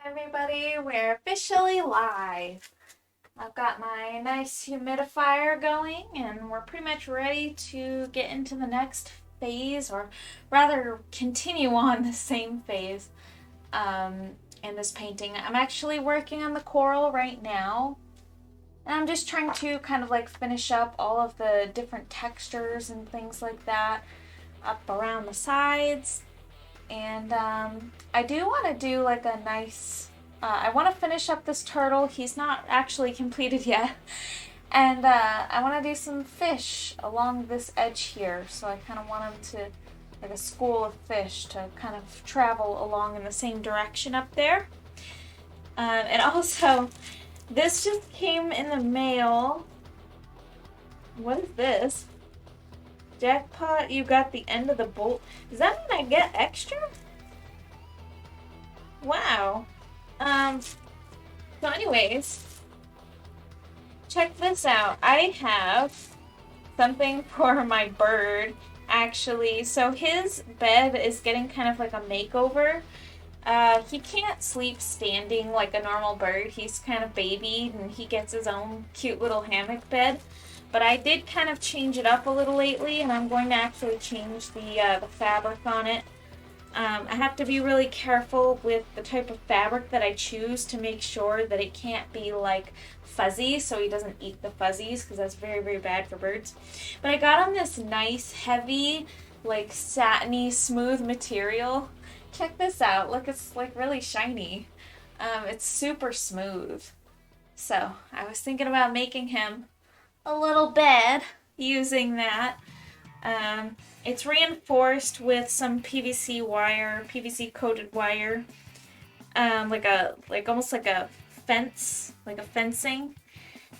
Everybody, we're officially live. I've got my nice humidifier going and we're pretty much ready to get into the next phase, or rather continue on the same phase in this painting. I'm actually working on the coral right now, and I'm just trying to kind of like finish up all of the different textures and things like that up around the sides. And I do want to do like a nice, I want to finish up this turtle. He's not actually completed yet. And I want to do some fish along this edge here. So I kind of want him to, like a school of fish, to kind of travel along in the same direction up there. And also, this just came in the mail. What is this? Jackpot, you got the end of the bolt. Does that mean I get extra? Wow. So anyways, check this out. I have something for my bird, actually. So his bed is getting kind of like a makeover. He can't sleep standing like a normal bird. He's kind of babied and he gets his own cute little hammock bed. But I did kind of change it up a little lately, and I'm going to actually change the fabric on it. I have to be really careful with the type of fabric that I choose to make sure that it can't be like fuzzy, so he doesn't eat the fuzzies, because that's very, very bad for birds. But I got on this nice, heavy, like satiny, smooth material. Check this out. Look, it's like really shiny. It's super smooth. So I was thinking about making him a little bed using that. It's reinforced with some PVC wire, PVC coated wire, almost like a fence, like a fencing.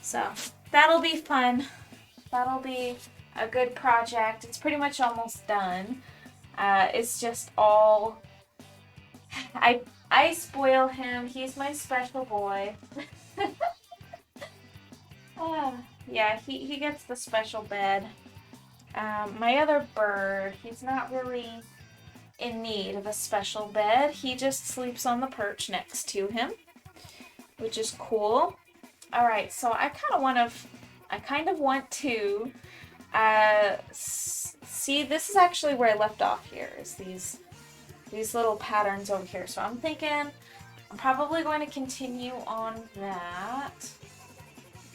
So that'll be fun. That'll be a good project. It's pretty much almost done. It's just all I spoil him. He's my special boy. Yeah, he gets the special bed. My other bird, he's not really in need of a special bed. He just sleeps on the perch next to him, which is cool. Alright, so I kind of want to see, this is actually where I left off here, is these little patterns over here. So I'm thinking I'm probably going to continue on that.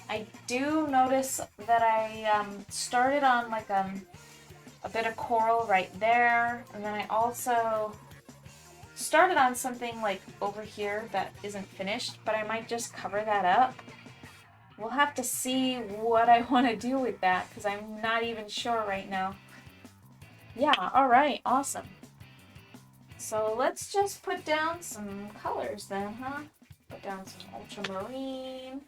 I do notice that I started on like a bit of coral right there, and then I also started on something like over here that isn't finished, but I might just cover that up. We'll have to see what I want to do with that, because I'm not even sure right now. Yeah, alright, awesome. So let's just put down some colors then, huh? Put down some ultramarine.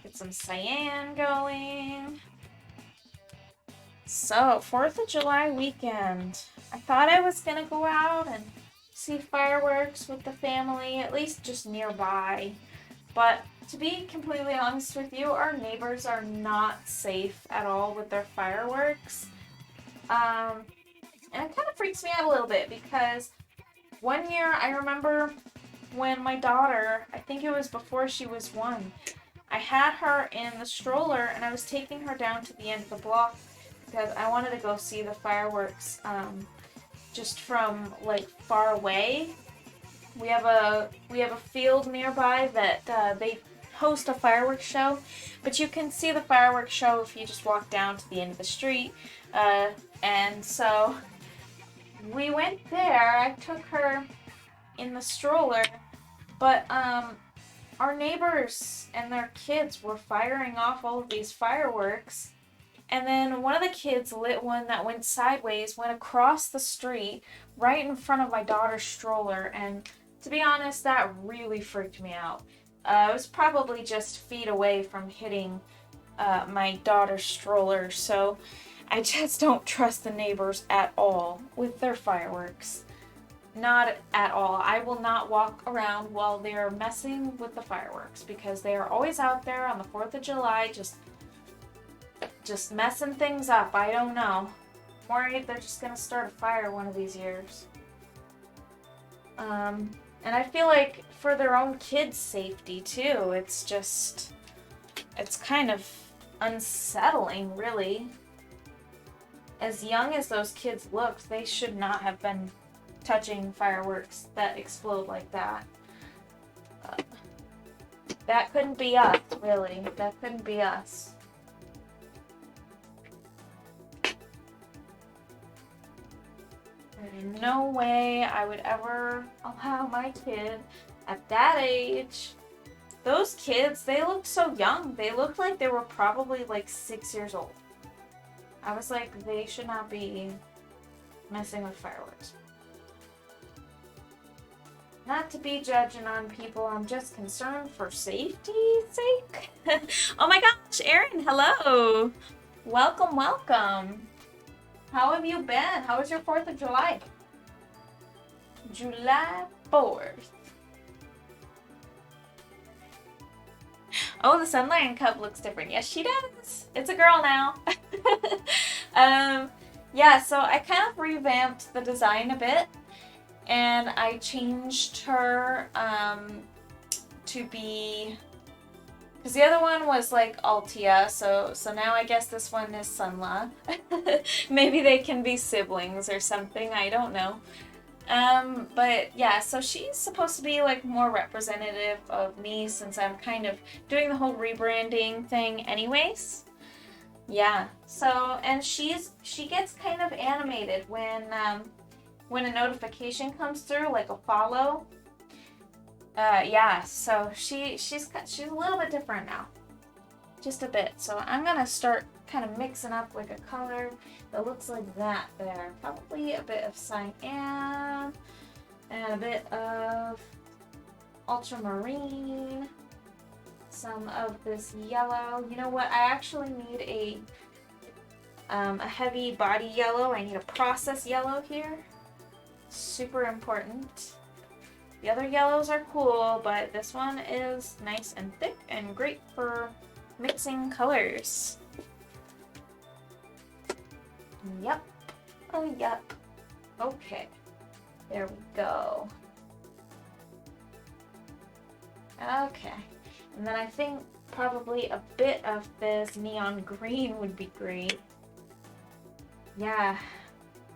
Get some cyan going. So, 4th of July weekend. I thought I was gonna go out and see fireworks with the family, at least just nearby. But to be completely honest with you, our neighbors are not safe at all with their fireworks. And it kind of freaks me out a little bit, because one year I remember when my daughter, I think it was before she was 1, I had her in the stroller and I was taking her down to the end of the block because I wanted to go see the fireworks just from like far away. We have a field nearby that they host a fireworks show, but you can see the fireworks show if you just walk down to the end of the street. And so we went there. I took her in the stroller, but our neighbors and their kids were firing off all of these fireworks, and then one of the kids lit one that went sideways, went across the street right in front of my daughter's stroller, and to be honest, that really freaked me out. It was probably just feet away from hitting my daughter's stroller, so I just don't trust the neighbors at all with their fireworks. Not at all. I will not walk around while they're messing with the fireworks, because they are always out there on the 4th of July just messing things up. I don't know. I'm worried they're just gonna start a fire one of these years. And I feel like for their own kids' safety too, it's kind of unsettling, really. As young as those kids looked, they should not have been touching fireworks that explode like that. That couldn't be us, really. That couldn't be us. There's no way I would ever allow my kid at that age. Those kids, they looked so young. They looked like they were probably like 6 years old. I was like, they should not be messing with fireworks. Not to be judging on people, I'm just concerned for safety's sake. Oh my gosh, Erin, hello. Welcome, welcome. How have you been? How was your 4th of July? July 4th. Oh, the Sunlight Cup looks different. Yes, she does. It's a girl now. Yeah, so I kind of revamped the design a bit. And I changed her to be, because the other one was like Altia, so now I guess this one is Sunla. Maybe they can be siblings or something, I don't know. But yeah, so she's supposed to be like more representative of me since I'm kind of doing the whole rebranding thing anyways. Yeah, so, and she gets kind of animated when a notification comes through, like a follow. Yeah, so she's a little bit different now. Just a bit. So I'm gonna start kind of mixing up like a color that looks like that there. Probably a bit of cyan and a bit of ultramarine. Some of this yellow. You know what? I actually need a heavy body yellow. I need a process yellow here. Super important. The other yellows are cool, but this one is nice and thick and great for mixing colors. Yep. Oh, yep. Okay. There we go. Okay. And then I think probably a bit of this neon green would be great. Yeah.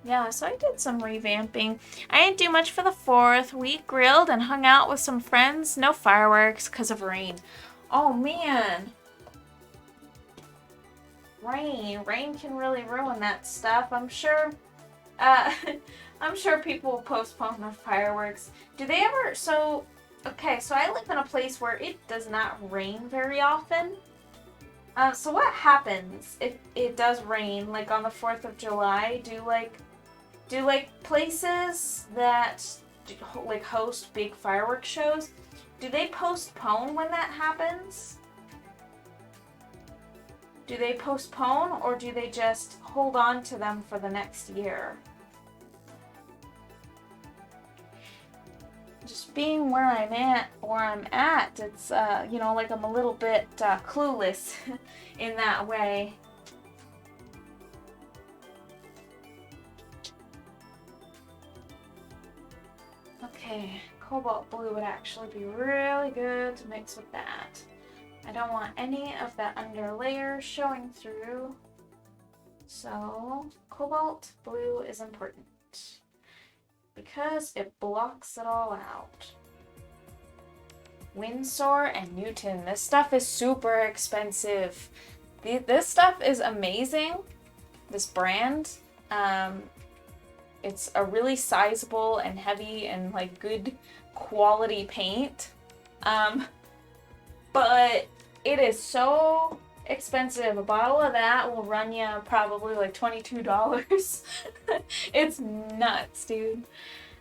Yeah, so I did some revamping. I didn't do much for the 4th. We grilled and hung out with some friends. No fireworks because of rain. Oh, man. Rain can really ruin that stuff. I'm sure people will postpone their fireworks. Do they ever, okay, so I live in a place where it does not rain very often. So what happens if it does rain, like on the 4th of July? Do places that like host big fireworks shows, do they postpone when that happens? Do they postpone or do they just hold on to them for the next year? Just being where I'm at, it's like I'm a little bit clueless in that way. Okay, cobalt blue would actually be really good to mix with that. I don't want any of that under layer showing through. So cobalt blue is important because it blocks it all out. Windsor and Newton. This stuff is super expensive. This stuff is amazing. This brand. It's a really sizable and heavy and like good quality paint. But it is so expensive. A bottle of that will run you probably like $22. It's nuts, dude.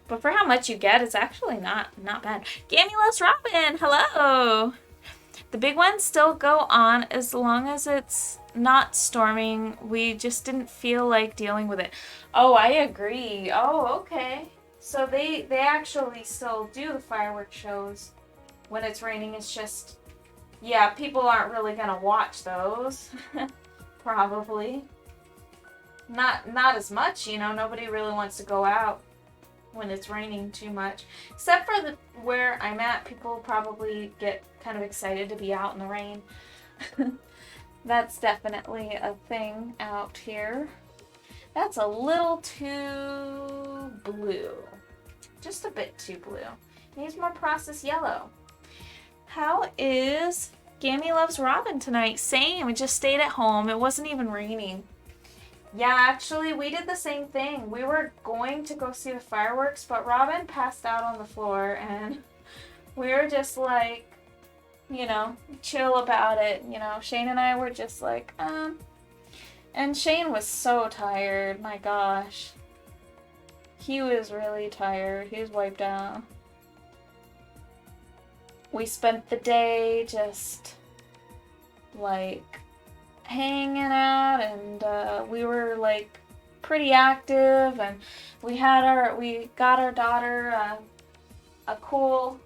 But for how much you get, it's actually not bad. Gamulus Robin, hello! The big ones still go on as long as it's not storming. We just didn't feel like dealing with it. Oh, I agree. Oh, okay. So they actually still do the fireworks shows when it's raining. It's just, yeah, people aren't really gonna watch those. Probably. Not as much, nobody really wants to go out. when it's raining too much. Except for where I'm at, people probably get kind of excited to be out in the rain. That's definitely a thing out here. That's a little too blue. Just a bit too blue. Needs more processed yellow. How is Gammy Loves Robin tonight? Same, we just stayed at home. It wasn't even raining. Yeah, actually, we did the same thing. We were going to go see the fireworks, but Robin passed out on the floor, and we were just like, you know, chill about it. You know, Shane and I were just like, And Shane was so tired, my gosh. He was really tired. He was wiped out. We spent the day just, like, hanging out, and we were like pretty active, and we got our daughter a cool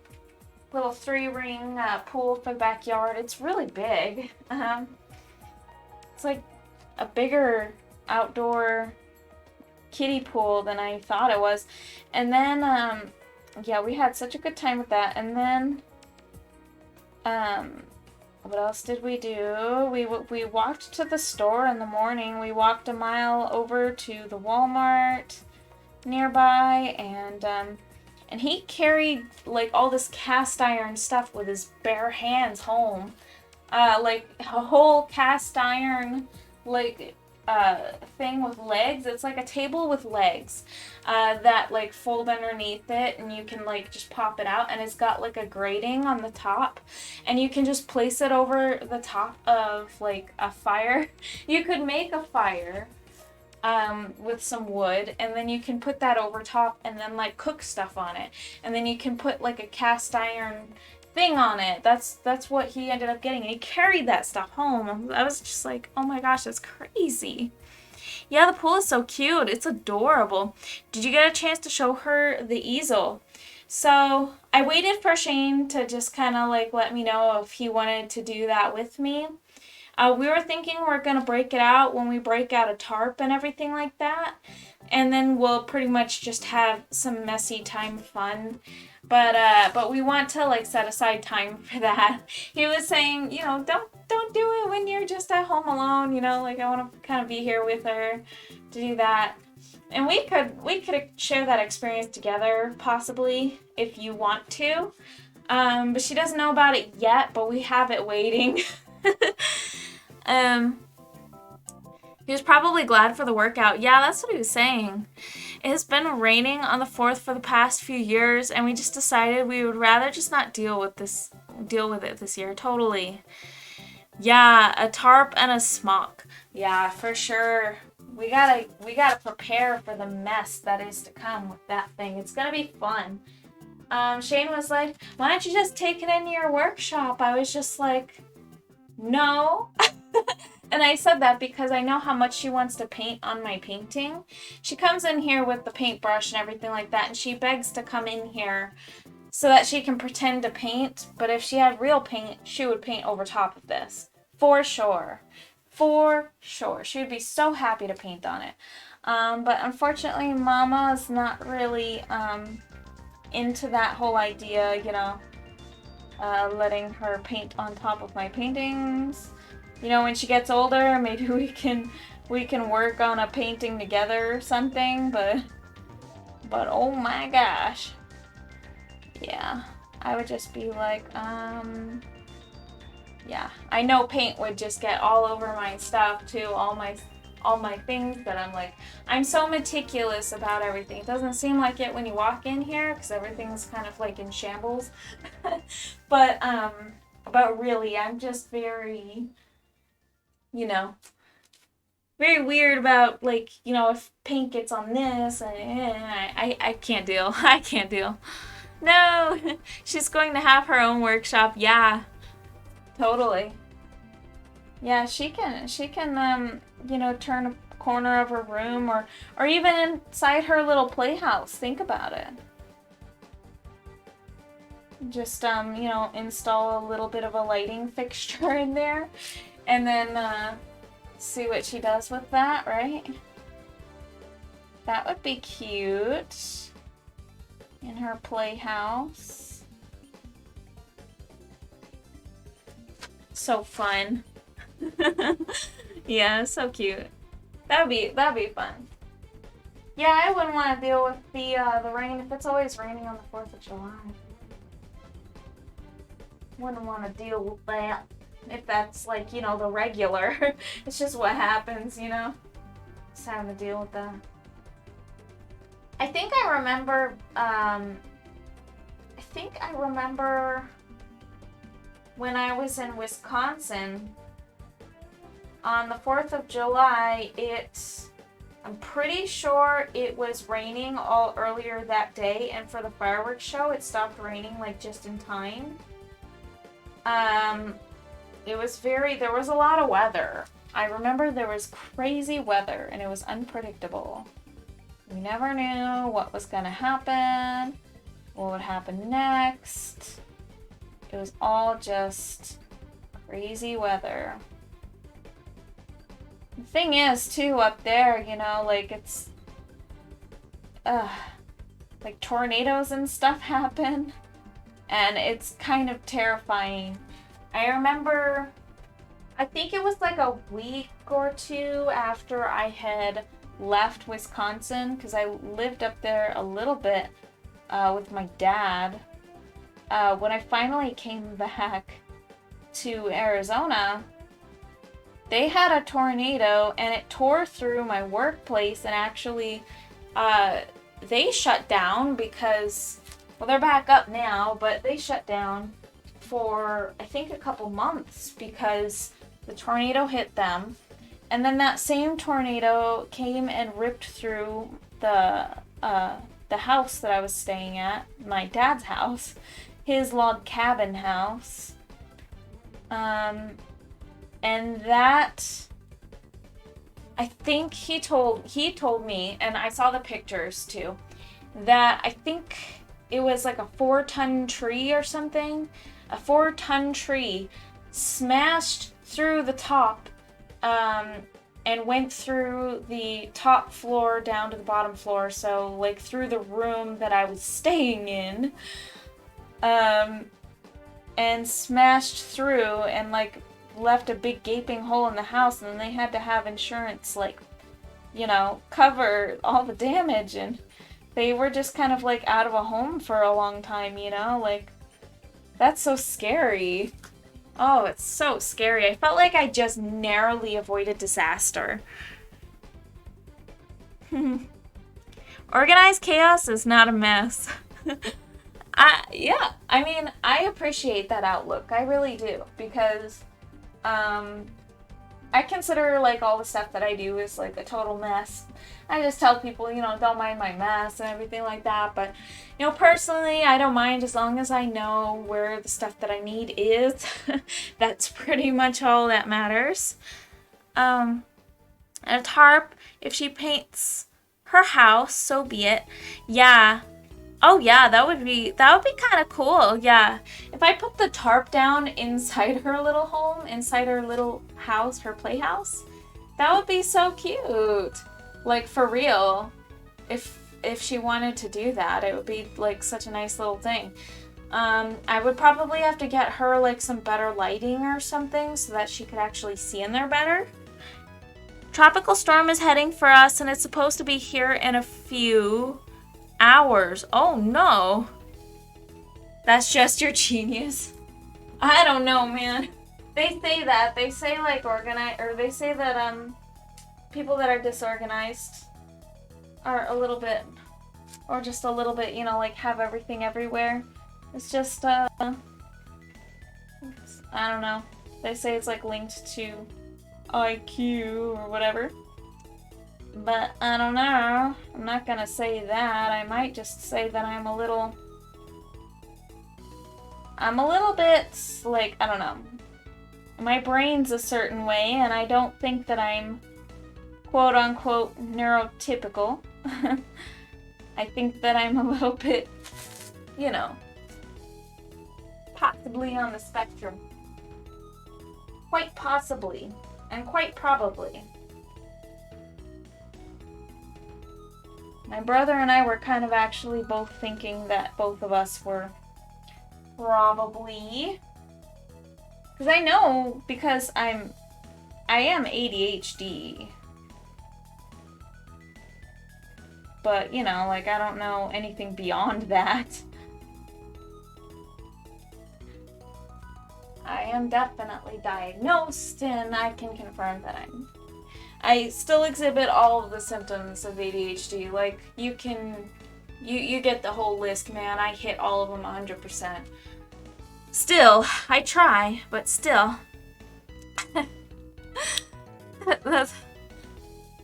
little 3-ring pool for the backyard. It's really big. It's like a bigger outdoor kiddie pool than I thought it was. And then yeah, we had such a good time with that. And then what else did we do? We walked to the store in the morning. We walked a mile over to the Walmart nearby, and he carried like all this cast iron stuff with his bare hands home. Like a whole cast iron like thing with legs. It's like a table with legs that like fold underneath it, and you can like just pop it out, and it's got like a grating on the top, and you can just place it over the top of like a fire. You could make a fire with some wood, and then you can put that over top and then like cook stuff on it, and then you can put like a cast iron thing on it. That's what he ended up getting, and he carried that stuff home. I was just like, oh my gosh, that's crazy. Yeah, the pool is so cute. It's adorable. Did you get a chance to show her the easel? So I waited for Shane to just kind of like let me know if he wanted to do that with me. We were thinking we're going to break it out when we break out a tarp and everything like that. And then we'll pretty much just have some messy time fun. But we want to like set aside time for that. He was saying, you know, don't do it when you're just at home alone, you know, like I want to kind of be here with her to do that. And we could share that experience together possibly if you want to. But she doesn't know about it yet, but we have it waiting. He was probably glad for the workout. Yeah, that's what he was saying. It has been raining on the 4th for the past few years, and we just decided we would rather just not deal with it this year. Totally. Yeah, a tarp and a smock. Yeah, for sure. We gotta prepare for the mess that is to come with that thing. It's gonna be fun. Shane was like, why don't you just take it into your workshop? I was just like, no. And I said that because I know how much she wants to paint on my painting. She comes in here with the paintbrush and everything like that, and she begs to come in here so that she can pretend to paint. But if she had real paint, she would paint over top of this. For sure. For sure. She would be so happy to paint on it. But unfortunately, Mama's not really into that whole idea, you know, letting her paint on top of my paintings. You know, when she gets older, maybe we can work on a painting together or something, but oh my gosh. Yeah, I would just be like, yeah, I know paint would just get all over my stuff too, all my things, but I'm like, I'm so meticulous about everything. It doesn't seem like it when you walk in here because everything's kind of like in shambles. But really, I'm just very, you know, very weird about, like, you know, if paint gets on this, I can't deal. I can't deal. No, she's going to have her own workshop. Yeah, totally. Yeah, she can, you know, turn a corner of her room or even inside her little playhouse. Think about it. Just, you know, install a little bit of a lighting fixture in there and then, see what she does with that, right? That would be cute. in her playhouse. So fun. Yeah, so cute. That'd be fun. Yeah, I wouldn't want to deal with the rain if it's always raining on the 4th of July. Wouldn't want to deal with that if that's like, you know, the regular. It's just what happens, you know? Just having to deal with that. I think I remember when I was in Wisconsin on the 4th of July, I'm pretty sure it was raining all earlier that day, and for the fireworks show, it stopped raining like just in time. There was a lot of weather. I remember there was crazy weather, and it was unpredictable. We never knew what was gonna happen, what would happen next. It was all just crazy weather. The thing is, too, up there, you know, like, it's, like, tornadoes and stuff happen, and it's kind of terrifying. I remember, I think it was like a week or two after I had left Wisconsin, because I lived up there a little bit with my dad. When I finally came back to Arizona, they had a tornado and it tore through my workplace, and actually they shut down because, well, they're back up now, but they shut down for I think a couple months because the tornado hit them, and then that same tornado came and ripped through the house that I was staying at, my dad's house, his log cabin house. And that, I think he told me, and I saw the pictures too, that I think it was like a 4-ton tree or something. A 4-ton tree smashed through the top, and went through the top floor down to the bottom floor, so like through the room that I was staying in, and smashed through and like left a big gaping hole in the house, and then they had to have insurance, like, you know, cover all the damage, and they were just kind of like out of a home for a long time, you know, like, that's so scary. Oh, it's so scary. I felt like I just narrowly avoided disaster. Organized chaos is not a mess. Yeah, I mean, I appreciate that outlook. I really do, because I consider like all the stuff that I do is like a total mess. I just tell people, you know, don't mind my mess and everything like that, but, you know, personally, I don't mind as long as I know where the stuff that I need is. That's pretty much all that matters. And a tarp, if she paints her house, so be it. Yeah. Oh yeah, that would be kind of cool. Yeah. If I put the tarp down inside her little home, inside her little house, her playhouse, that would be so cute. Like, for real. If she wanted to do that, it would be like such a nice little thing. I would probably have to get her like some better lighting or something so that she could actually see in there better. Tropical storm is heading for us, and it's supposed to be here in a few hours. Oh no. That's just your genius. I don't know, man. They say that. They say like they say that people that are disorganized are a little bit, or just a little bit, you know, like have everything everywhere. It's just I don't know. They say it's like linked to IQ or whatever. But I don't know. I'm not gonna say that. I might just say that I'm a little bit, like, I don't know. My brain's a certain way, and I don't think that I'm quote-unquote neurotypical. I think that I'm a little bit, you know, possibly on the spectrum. Quite possibly, and quite probably. My brother and I were kind of actually both thinking that both of us were probably, because I know, because I am ADHD, but you know, like I don't know anything beyond that. I am definitely diagnosed, and I can confirm that I still exhibit all of the symptoms of ADHD. Like, you get the whole list, man. I hit all of them 100%. Still, I try, but still.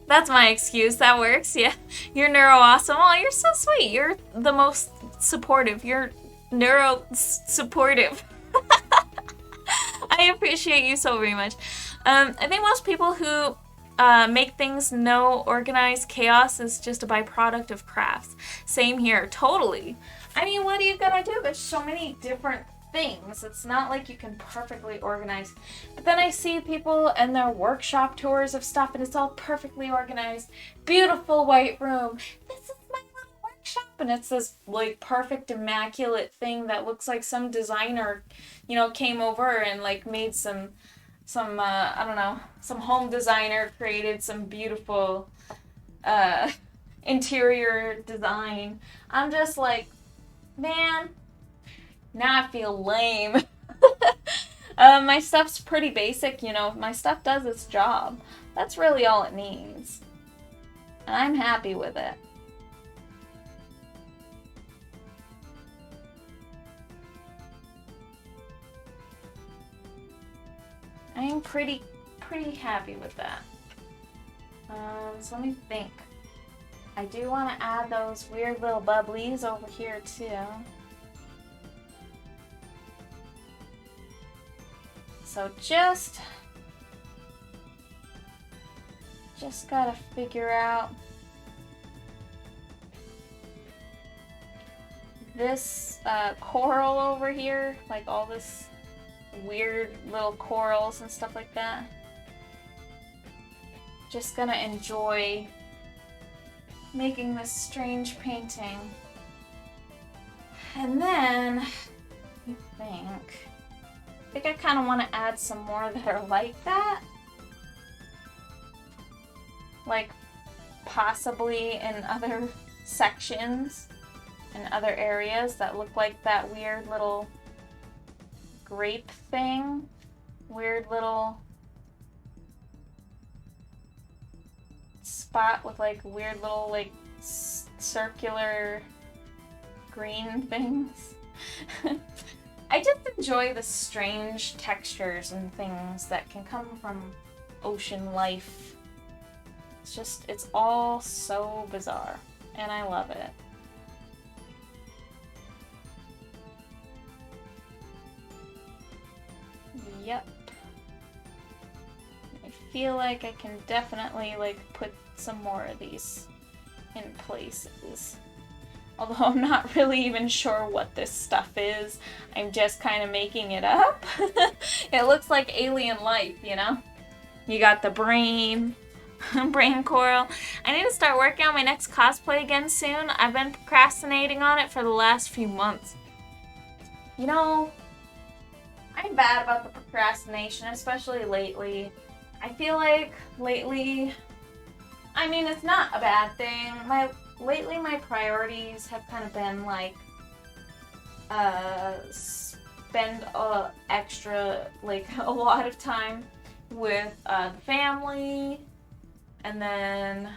That's my excuse. That works, yeah. You're neuro awesome. Oh, you're so sweet. You're the most supportive. You're neuro supportive. I appreciate you so very much. I think most people who make things no organized chaos is just a byproduct of crafts. Same here, totally. I mean, what are you gonna do? There's so many different things. It's not like you can perfectly organize. But then I see people and their workshop tours of stuff, and it's all perfectly organized. Beautiful white room. This is my little workshop, and it's this like perfect, immaculate thing that looks like some designer, you know, came over and like made some I don't know, some home designer created some beautiful interior design. I'm just like, man, now I feel lame. My stuff's pretty basic, you know. My stuff does its job. That's really all it needs. And I'm happy with it. I am pretty happy with that. So let me think. I do want to add those weird little bubblies over here too. So just gotta figure out this coral over here, like all this weird little corals and stuff like that. Just gonna enjoy making this strange painting. And then, I think I kind of want to add some more that are like that. Like, possibly in other sections, in other areas that look like that weird little grape thing. Weird little spot with like weird little like circular green things. I just enjoy the strange textures and things that can come from ocean life. It's all so bizarre, and I love it. Yep. I feel like I can definitely like put some more of these in places. Although I'm not really even sure what this stuff is. I'm just kind of making it up. It looks like alien life, you know? You got the brain coral. I need to start working on my next cosplay again soon. I've been procrastinating on it for the last few months. You know, I'm bad about the procrastination, especially lately. I feel like lately, I mean, it's not a bad thing. Lately my priorities have kind of been like spend extra, like a lot of time with the family, and then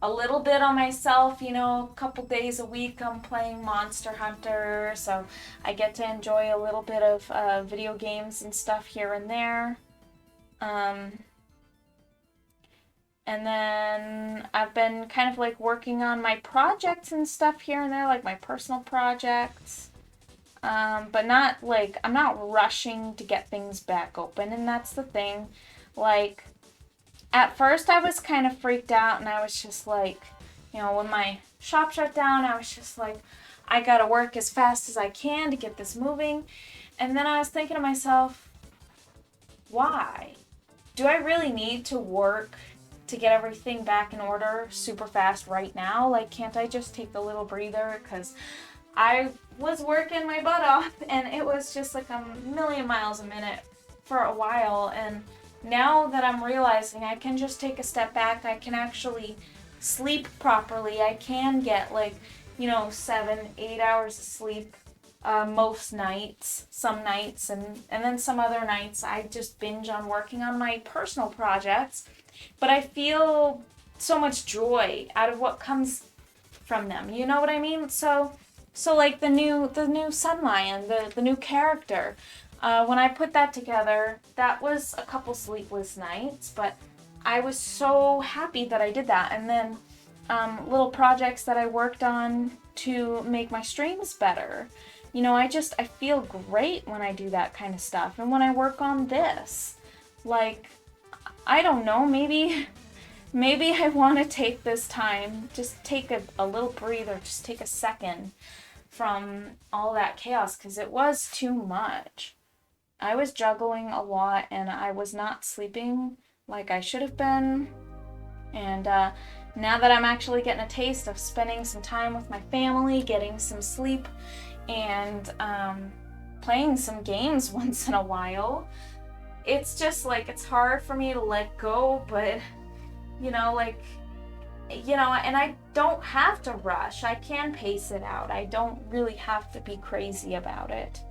a little bit on myself, you know, a couple days a week I'm playing Monster Hunter, so I get to enjoy a little bit of video games and stuff here and there. And then I've been kind of like working on my projects and stuff here and there, like my personal projects. But not like, I'm not rushing to get things back open, and that's the thing. Like, at first I was kind of freaked out, and I was just like, you know, when my shop shut down, I was just like, I gotta work as fast as I can to get this moving. And then I was thinking to myself, why? Do I really need to work to get everything back in order super fast right now. Like, can't I just take a little breather? Because I was working my butt off and it was just like a million miles a minute for a while. And now that I'm realizing I can just take a step back, I can actually sleep properly. I can get like, 7-8 hours of sleep most nights, some nights, and then some other nights I just binge on working on my personal projects. But I feel so much joy out of what comes from them. You know what I mean? So like the new Sun Lion, the new character. When I put that together, that was a couple sleepless nights, but I was so happy that I did that. And then little projects that I worked on to make my streams better. I feel great when I do that kind of stuff. And when I work on this, like, I don't know, maybe I want to take this time, just take a little breather, just take a second from all that chaos, because it was too much. I was juggling a lot and I was not sleeping like I should have been. And now that I'm actually getting a taste of spending some time with my family, getting some sleep, and playing some games once in a while, it's just like, it's hard for me to let go, but and I don't have to rush. I can pace it out. I don't really have to be crazy about it.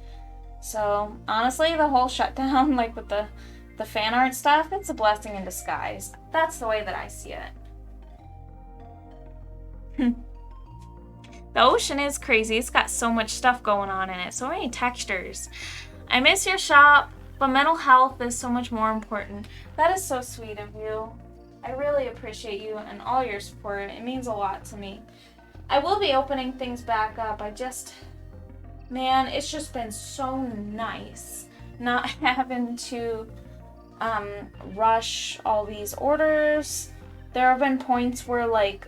So honestly, the whole shutdown, like with the fan art stuff, it's a blessing in disguise. That's the way that I see it. The ocean is crazy. It's got so much stuff going on in it. So many textures. I miss your shop, but mental health is so much more important. That is so sweet of you. I really appreciate you and all your support. It means a lot to me. I will be opening things back up. Man, it's just been so nice not having to rush all these orders. There have been points where, like,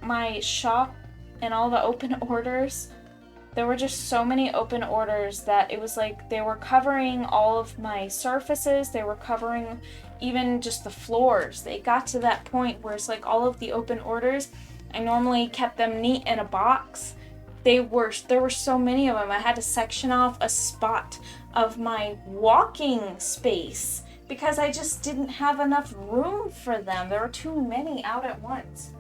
my shop and all the open orders, there were just so many open orders that it was like they were covering all of my surfaces. They were covering even just the floors. They got to that point where it's like all of the open orders, I normally kept them neat in a box. There were so many of them. I had to section off a spot of my walking space because I just didn't have enough room for them. There were too many out at once.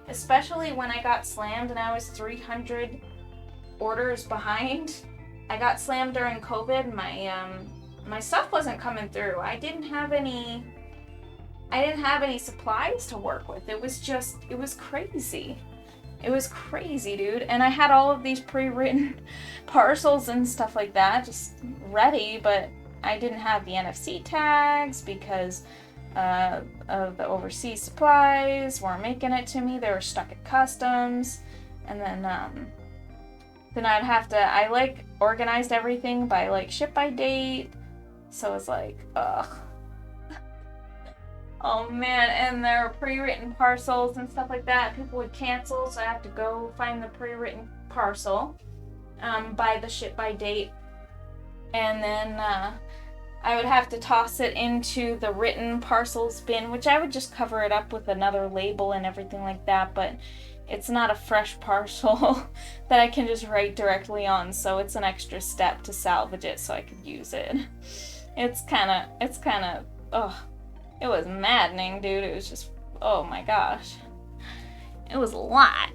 Especially when I got slammed and I was 300 orders behind. I got slammed during COVID. My stuff wasn't coming through. I didn't have any supplies to work with. It was crazy. It was crazy, dude. And I had all of these pre-written parcels and stuff like that just ready, but I didn't have the NFC tags because of the overseas supplies weren't making it to me. They were stuck at customs. And then I like organized everything by like ship by date. So it's like, ugh. Oh man, and there were pre-written parcels and stuff like that. People would cancel, so I have to go find the pre-written parcel by the ship by date. And then I would have to toss it into the written parcels bin, which I would just cover it up with another label and everything like that, but it's not a fresh parcel that I can just write directly on, so it's an extra step to salvage it so I could use it. It's kind of, it was maddening, dude. It was just, oh my gosh. It was a lot.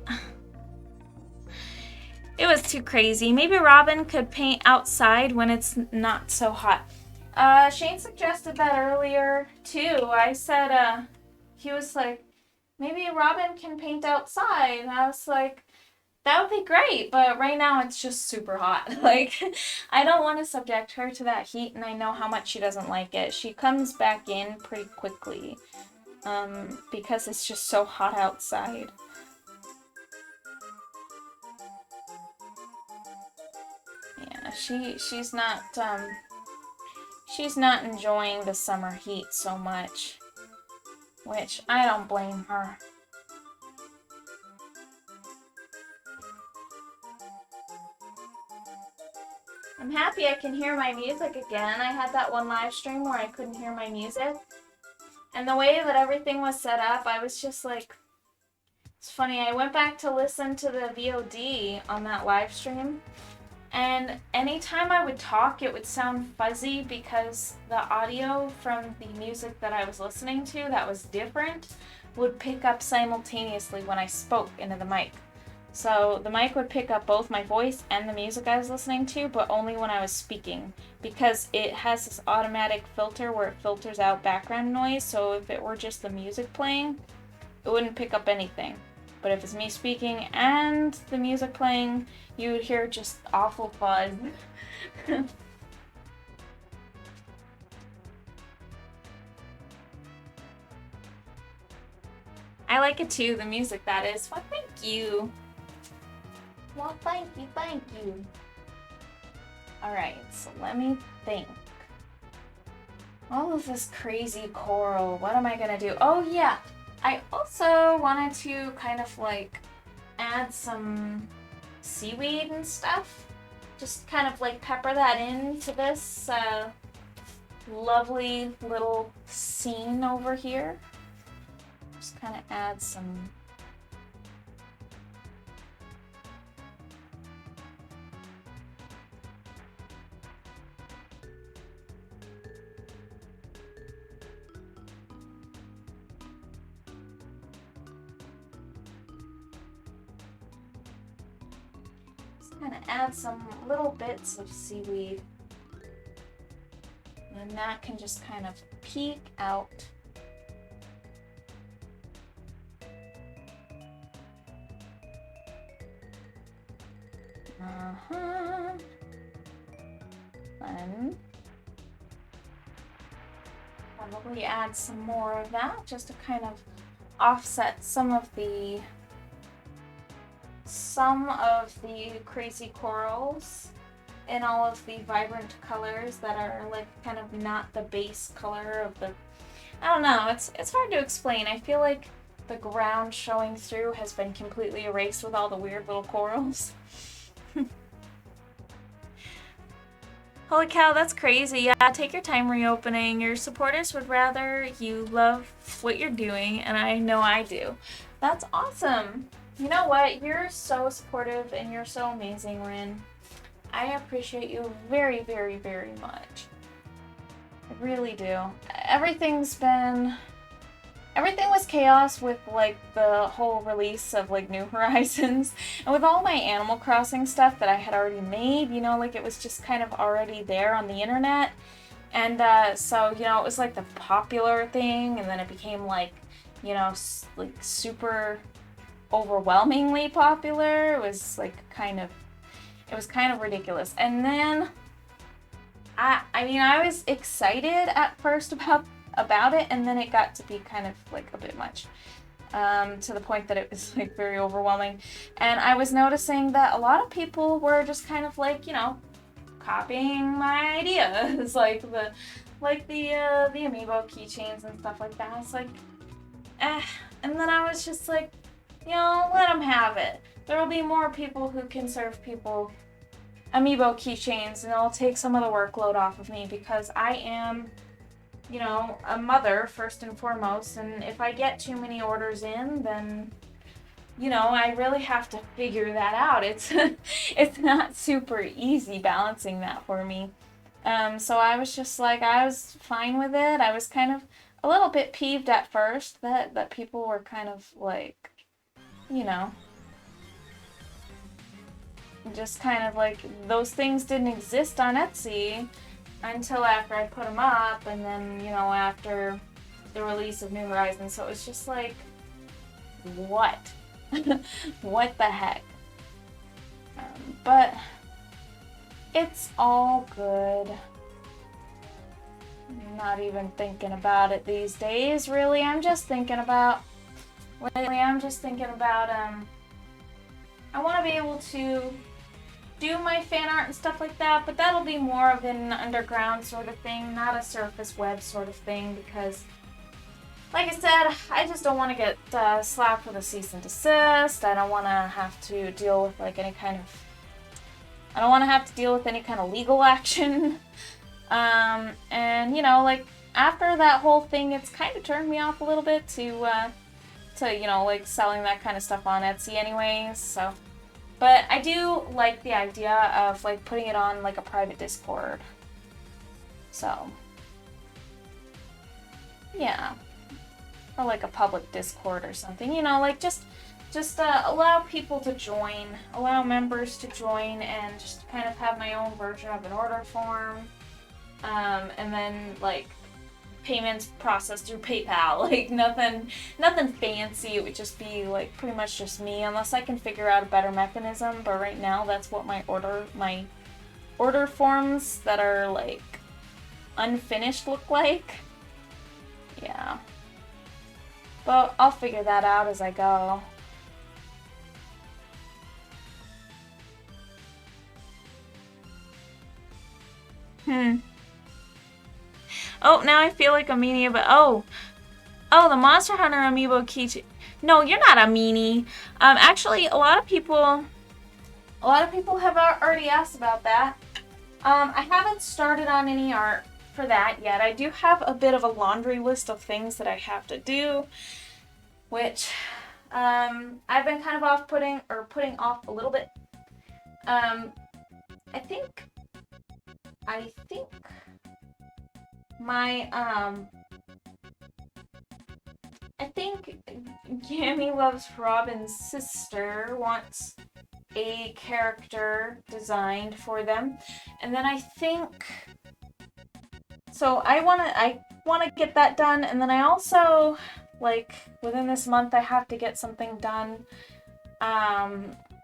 It was too crazy. Maybe Robin could paint outside when it's not so hot. Shane suggested that earlier, too. I said, he was like, maybe Robin can paint outside. And I was like, that would be great, but right now it's just super hot. Like, I don't want to subject her to that heat, and I know how much she doesn't like it. She comes back in pretty quickly, because it's just so hot outside. Yeah, she's not enjoying the summer heat so much, which I don't blame her. I'm happy I can hear my music again. I had that one live stream where I couldn't hear my music. And the way that everything was set up, I was just like, it's funny, I went back to listen to the VOD on that live stream, and anytime I would talk, it would sound fuzzy because the audio from the music that I was listening to that was different would pick up simultaneously when I spoke into the mic. So the mic would pick up both my voice and the music I was listening to, but only when I was speaking, because it has this automatic filter where it filters out background noise, so if it were just the music playing, it wouldn't pick up anything. But if it's me speaking and the music playing, you would hear just awful fuzz. I like it too, the music that is. Well, thank you. Well, thank you. Alright, so let me think. All of this crazy coral, what am I gonna do? Oh yeah, I also wanted to kind of like add some seaweed and stuff. Just kind of like pepper that into this lovely little scene over here. Just kind of add some little bits of seaweed, and then that can just kind of peek out. Then probably add some more of that just to kind of offset some of the crazy corals in all of the vibrant colors that are like kind of not the base color of the, I don't know, it's hard to explain. I feel like the ground showing through has been completely erased with all the weird little corals. Holy cow, that's crazy. Yeah, take your time reopening. Your supporters would rather you love what you're doing, and I know I do. That's awesome. You know what? You're so supportive and you're so amazing, Rin. I appreciate you very, very, very much. I really do. Everything was chaos with like the whole release of like New Horizons, and with all my Animal Crossing stuff that I had already made, you know, like it was just kind of already there on the internet. And so, you know, it was like the popular thing, and then it became like, you know, like super overwhelmingly popular. It was kind of ridiculous. And then I was excited at first about it, and then it got to be kind of like a bit much, to the point that it was like very overwhelming. And I was noticing that a lot of people were just kind of like, you know, copying my ideas, like the amiibo keychains and stuff like that. It's like, and then I was just like, you know, let them have it. There will be more people who can serve people amiibo keychains, and it'll take some of the workload off of me, because I am, you know, a mother first and foremost, and if I get too many orders in, then, you know, I really have to figure that out. It's not super easy balancing that for me. So I was just like, I was fine with it. I was kind of a little bit peeved at first that people were kind of like, you know, just kind of like, those things didn't exist on Etsy until after I put them up, and then, you know, after the release of New Horizons. So it was just like, what? What the heck? But it's all good. I'm not even thinking about it these days, really. I'm just thinking about, I want to be able to do my fan art and stuff like that, but that'll be more of an underground sort of thing, not a surface web sort of thing, because, like I said, I just don't want to get slapped with a cease and desist. I don't want to have to deal with like any kind of legal action. And, you know, like, after that whole thing, it's kind of turned me off a little bit to you know, like selling that kind of stuff on Etsy anyways, so. But I do like the idea of like putting it on like a private Discord. So, yeah. Or like a public Discord or something, you know, like just allow people to join, allow members to join, and just kind of have my own version of an order form. And then like payments processed through PayPal, like nothing fancy. It would just be like pretty much just me, unless I can figure out a better mechanism. But right now, that's what my order forms that are like unfinished look like. Yeah, but I'll figure that out as I go. Oh, now I feel like a meanie, but oh, the Monster Hunter amiibo keychain. No, you're not a meanie. Actually, a lot of people have already asked about that. I haven't started on any art for that yet. I do have a bit of a laundry list of things that I have to do, which I've been kind of putting off a little bit. I think my I think Gammy Loves Robin's sister wants a character designed for them, and then I think so. I wanna get that done, and then I also, like, within this month I have to get something done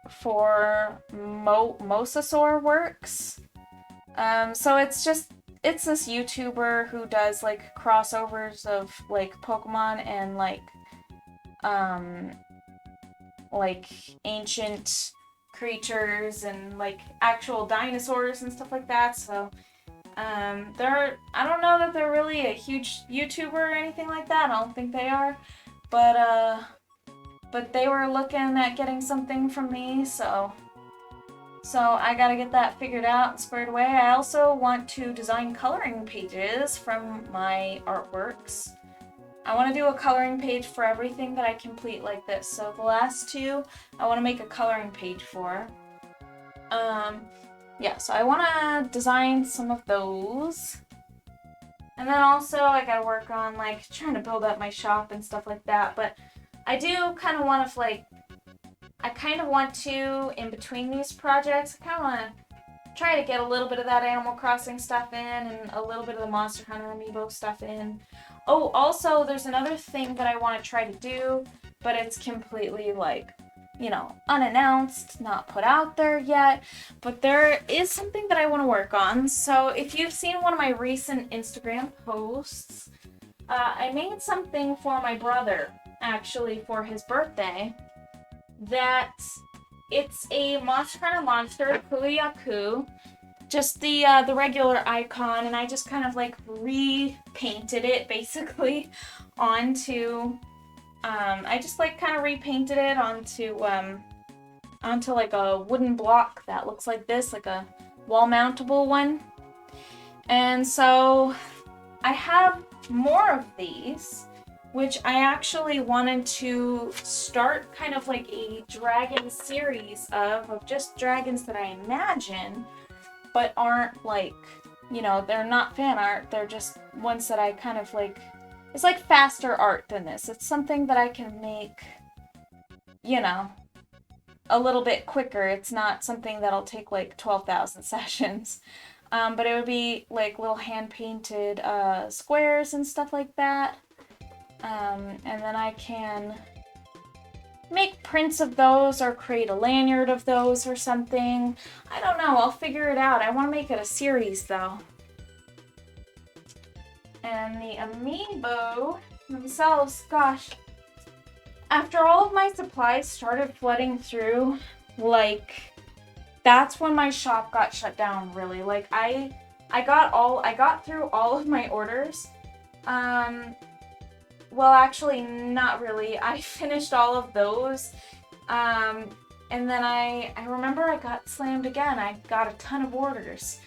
for Mosasaur Works. So it's this YouTuber who does like crossovers of like Pokemon and like ancient creatures and like actual dinosaurs and stuff like that. So I don't know that they're really a huge YouTuber or anything like that. I don't think they are, but they were looking at getting something from me, so I gotta get that figured out and squared away. I also want to design coloring pages from my artworks. I want to do a coloring page for everything that I complete like this. So the last two, I want to make a coloring page for. Yeah, so I want to design some of those. And then also I gotta work on like trying to build up my shop and stuff like that. But I do kind of want to, in between these projects, I kind of want to try to get a little bit of that Animal Crossing stuff in and a little bit of the Monster Hunter amiibo stuff in. Oh, also, there's another thing that I want to try to do, but it's completely, like, you know, unannounced, not put out there yet, but there is something that I want to work on. So if you've seen one of my recent Instagram posts, I made something for my brother, actually, for his birthday, that it's a Monster Hunter monster, Kuyaku, just the regular icon, and I just kind of like repainted it basically onto I just like kind of repainted it onto like a wooden block that looks like this, like a wall mountable one. And so I have more of these, which I actually wanted to start kind of like a dragon series of just dragons that I imagine, but aren't like, you know, they're not fan art, they're just ones that I kind of like, it's like faster art than this. It's something that I can make, you know, a little bit quicker. It's not something that'll take like 12,000 sessions. But it would be like little hand-painted squares and stuff like that. And then I can make prints of those or create a lanyard of those or something. I don't know, I'll figure it out. I want to make it a series though. And the amiibo themselves, gosh, after all of my supplies started flooding through, like, that's when my shop got shut down, really. Like, I got through all of my orders. Well, actually, not really. I finished all of those. And then I remember I got slammed again. I got a ton of orders.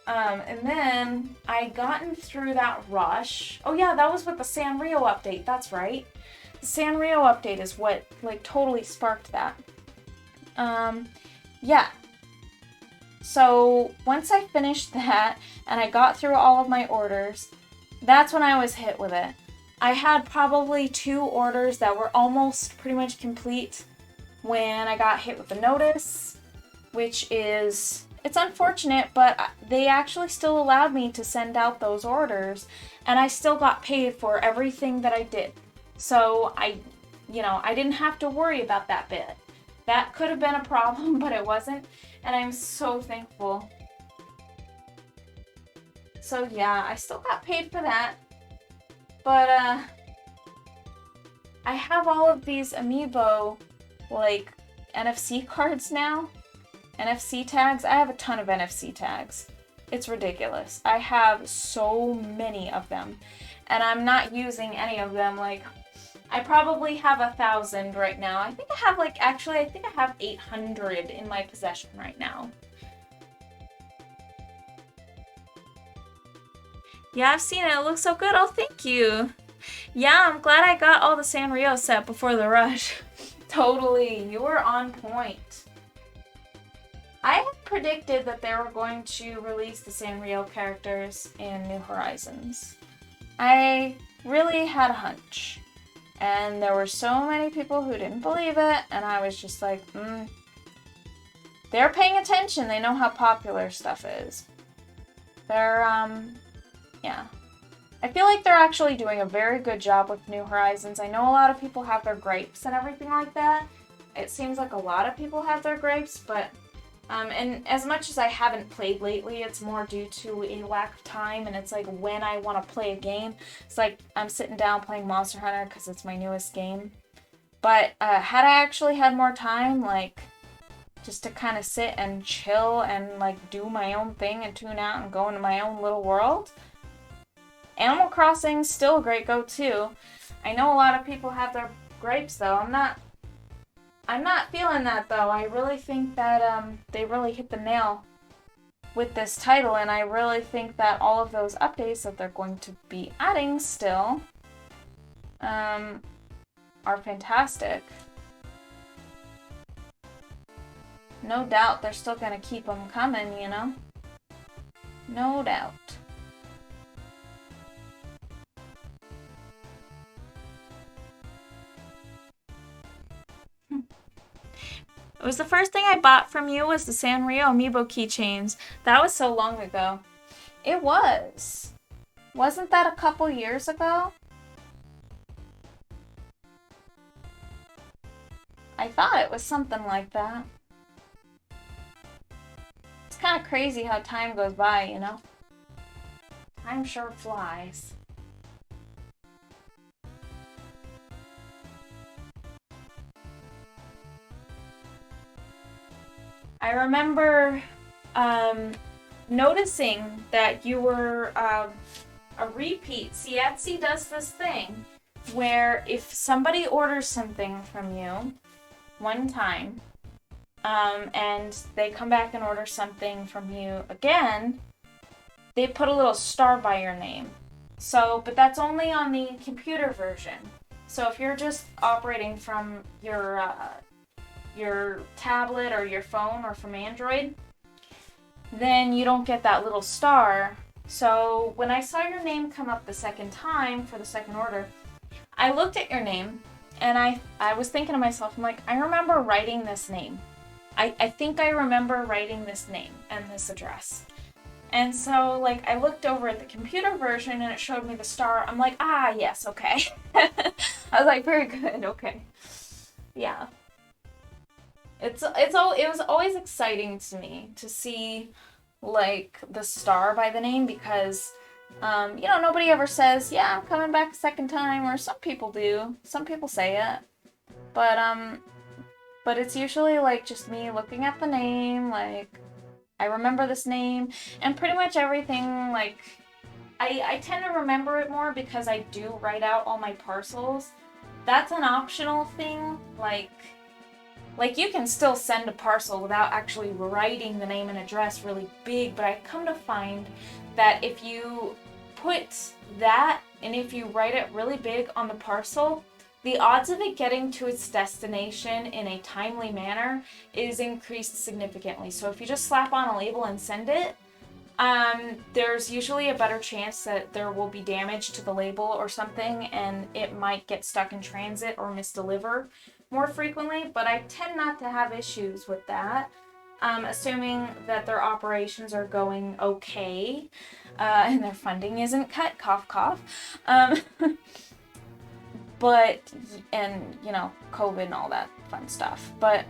And then I gotten through that rush. Oh yeah, that was with the Sanrio update. That's right. The Sanrio update is what like totally sparked that. Yeah. So once I finished that and I got through all of my orders, that's when I was hit with it. I had probably 2 orders that were almost pretty much complete when I got hit with the notice, which is, it's unfortunate, but they actually still allowed me to send out those orders, and I still got paid for everything that I did. So I didn't have to worry about that bit. That could have been a problem, but it wasn't, and I'm so thankful. So yeah, I still got paid for that, but I have all of these amiibo, like, NFC cards now. NFC tags. I have a ton of NFC tags. It's ridiculous. I have so many of them, and I'm not using any of them. Like, I probably have 1,000 right now. I think I have I think I have 800 in my possession right now. Yeah, I've seen it. It looks so good. Oh, thank you. Yeah, I'm glad I got all the Sanrio set before the rush. Totally. You were on point. I had predicted that they were going to release the Sanrio characters in New Horizons. I really had a hunch. And there were so many people who didn't believe it, and I was just like, They're paying attention. They know how popular stuff is. They're, yeah. I feel like they're actually doing a very good job with New Horizons. I know a lot of people have their gripes and everything like that. It seems like a lot of people have their gripes, but and as much as I haven't played lately, it's more due to a lack of time, and it's like when I want to play a game. It's like I'm sitting down playing Monster Hunter because it's my newest game. But had I actually had more time, like, just to kind of sit and chill and, like, do my own thing and tune out and go into my own little world, Animal Crossing's still a great go-to. I know a lot of people have their gripes, though. I'm not feeling that, though. I really think that they really hit the nail with this title, and I really think that all of those updates that they're going to be adding still are fantastic. No doubt they're still going to keep them coming, you know? No doubt. It was the first thing I bought from you was the Sanrio amiibo keychains. That was so long ago. It was. Wasn't that a couple years ago? I thought it was something like that. It's kind of crazy how time goes by, you know? Time sure flies. I remember noticing that you were a repeat. See, Etsy does this thing where if somebody orders something from you one time, and they come back and order something from you again, they put a little star by your name. So, but that's only on the computer version. So if you're just operating from your tablet or your phone or from Android, then you don't get that little star. So when I saw your name come up the second time for the second order, I looked at your name and I was thinking to myself, I'm like, I remember writing this name. I think I remember writing this name and this address. And so, like, I looked over at the computer version and it showed me the star. I'm like, yes, okay. I was like, very good, okay. Yeah. It was always exciting to me to see, like, the star by the name because, nobody ever says, yeah, I'm coming back a second time, or some people do. Some people say it. But it's usually, like, just me looking at the name, like, I remember this name, and pretty much everything, like, I tend to remember it more because I do write out all my parcels. That's an optional thing, like, Like, you can still send a parcel without actually writing the name and address really big, but I come to find that if you put that and if you write it really big on the parcel, the odds of it getting to its destination in a timely manner is increased significantly. So if you just slap on a label and send it, there's usually a better chance that there will be damage to the label or something, and it might get stuck in transit or misdeliver more frequently, but I tend not to have issues with that, assuming that their operations are going okay, and their funding isn't cut, cough, cough. But, and, you know, COVID and all that fun stuff. But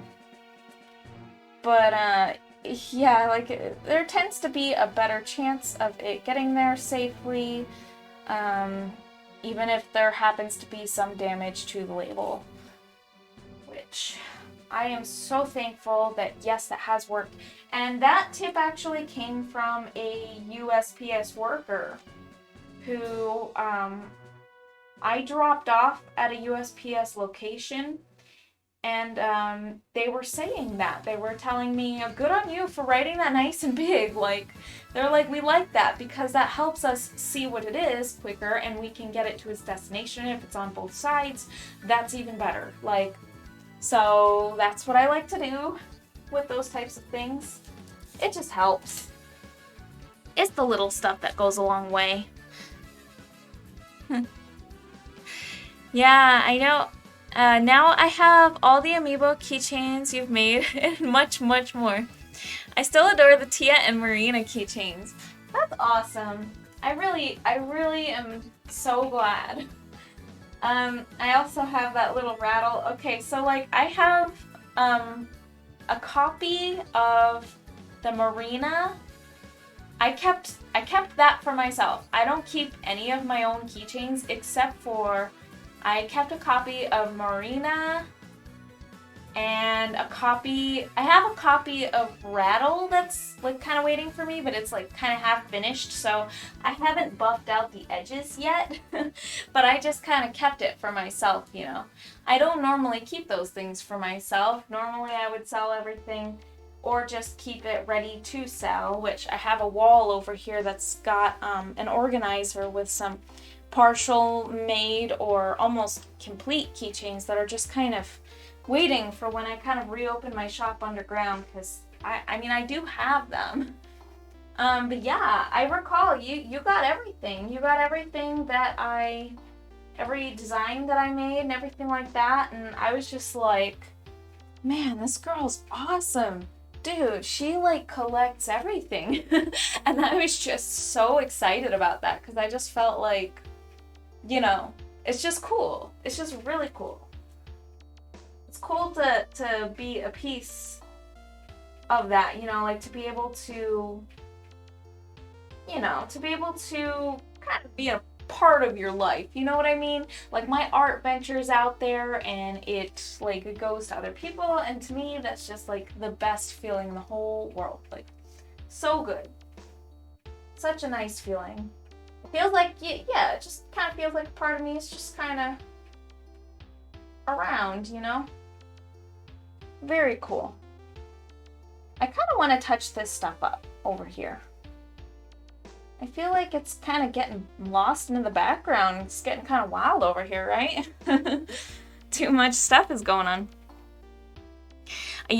yeah, like, there tends to be a better chance of it getting there safely, even if there happens to be some damage to the label. Which I am so thankful that, yes, that has worked. And that tip actually came from a USPS worker who I dropped off at a USPS location, and they were saying that. They were telling me, good on you for writing that nice and big. Like, they're like, we like that because that helps us see what it is quicker and we can get it to its destination. If it's on both sides, that's even better. Like, so that's what I like to do with those types of things. It just helps. It's the little stuff that goes a long way. Yeah, I know. Now I have all the amiibo keychains you've made and much, much more. I still adore the Tia and Marina keychains. That's awesome. I really am so glad. I also have that little rattle. Okay, so like I have a copy of the Marina. I kept that for myself. I don't keep any of my own keychains except for I kept a copy of Marina and I have a copy of Rattle that's like kind of waiting for me, but it's like kind of half finished, so I haven't buffed out the edges yet, but I just kind of kept it for myself, you know. I don't normally keep those things for myself. Normally I would sell everything or just keep it ready to sell, which I have a wall over here that's got an organizer with some partial made or almost complete keychains that are just kind of waiting for when I kind of reopen my shop underground, because I mean, I do have them. But yeah, I recall you got everything. You got everything that every design that I made and everything like that, and I was just like, man, this girl's awesome. Dude, she like collects everything. And I was just so excited about that because I just felt like, you know, it's just cool. It's just really cool. It's cool to be a piece of that, you know, like to be able to, you know, to be able to kind of be a part of your life, you know what I mean? Like my art ventures out there and it like it goes to other people, and to me that's just like the best feeling in the whole world. Like, so good. Such a nice feeling. It feels like, yeah, it just kind of feels like part of me is just kind of around, you know? Very cool. I kind of want to touch this stuff up over here. I feel like it's kind of getting lost in the background. It's getting kind of wild over here, right? Too much stuff is going on. I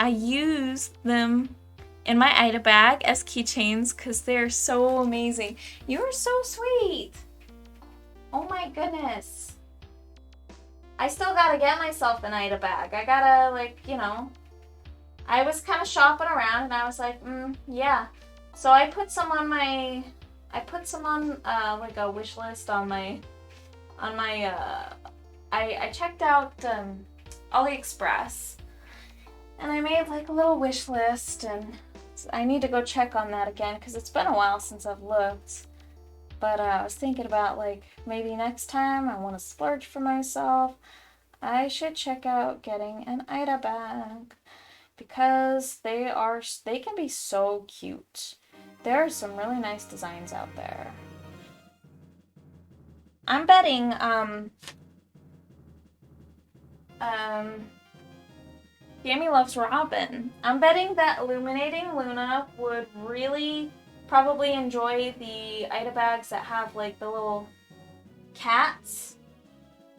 use them in my Ida bag as keychains because they're so amazing. You are so sweet. Oh my goodness. I still gotta get myself an Ida bag. I gotta, like, you know, I was kind of shopping around and I was like, yeah. So I put some on like a wish list on my, I checked out AliExpress and I made like a little wish list, and I need to go check on that again because it's been a while since I've looked. But I was thinking about like maybe next time I want to splurge for myself, I should check out getting an Ida bag because they can be so cute. There are some really nice designs out there. I'm betting Yami loves Robin. I'm betting that Illuminating Luna would really probably enjoy the Ida bags that have like the little cats.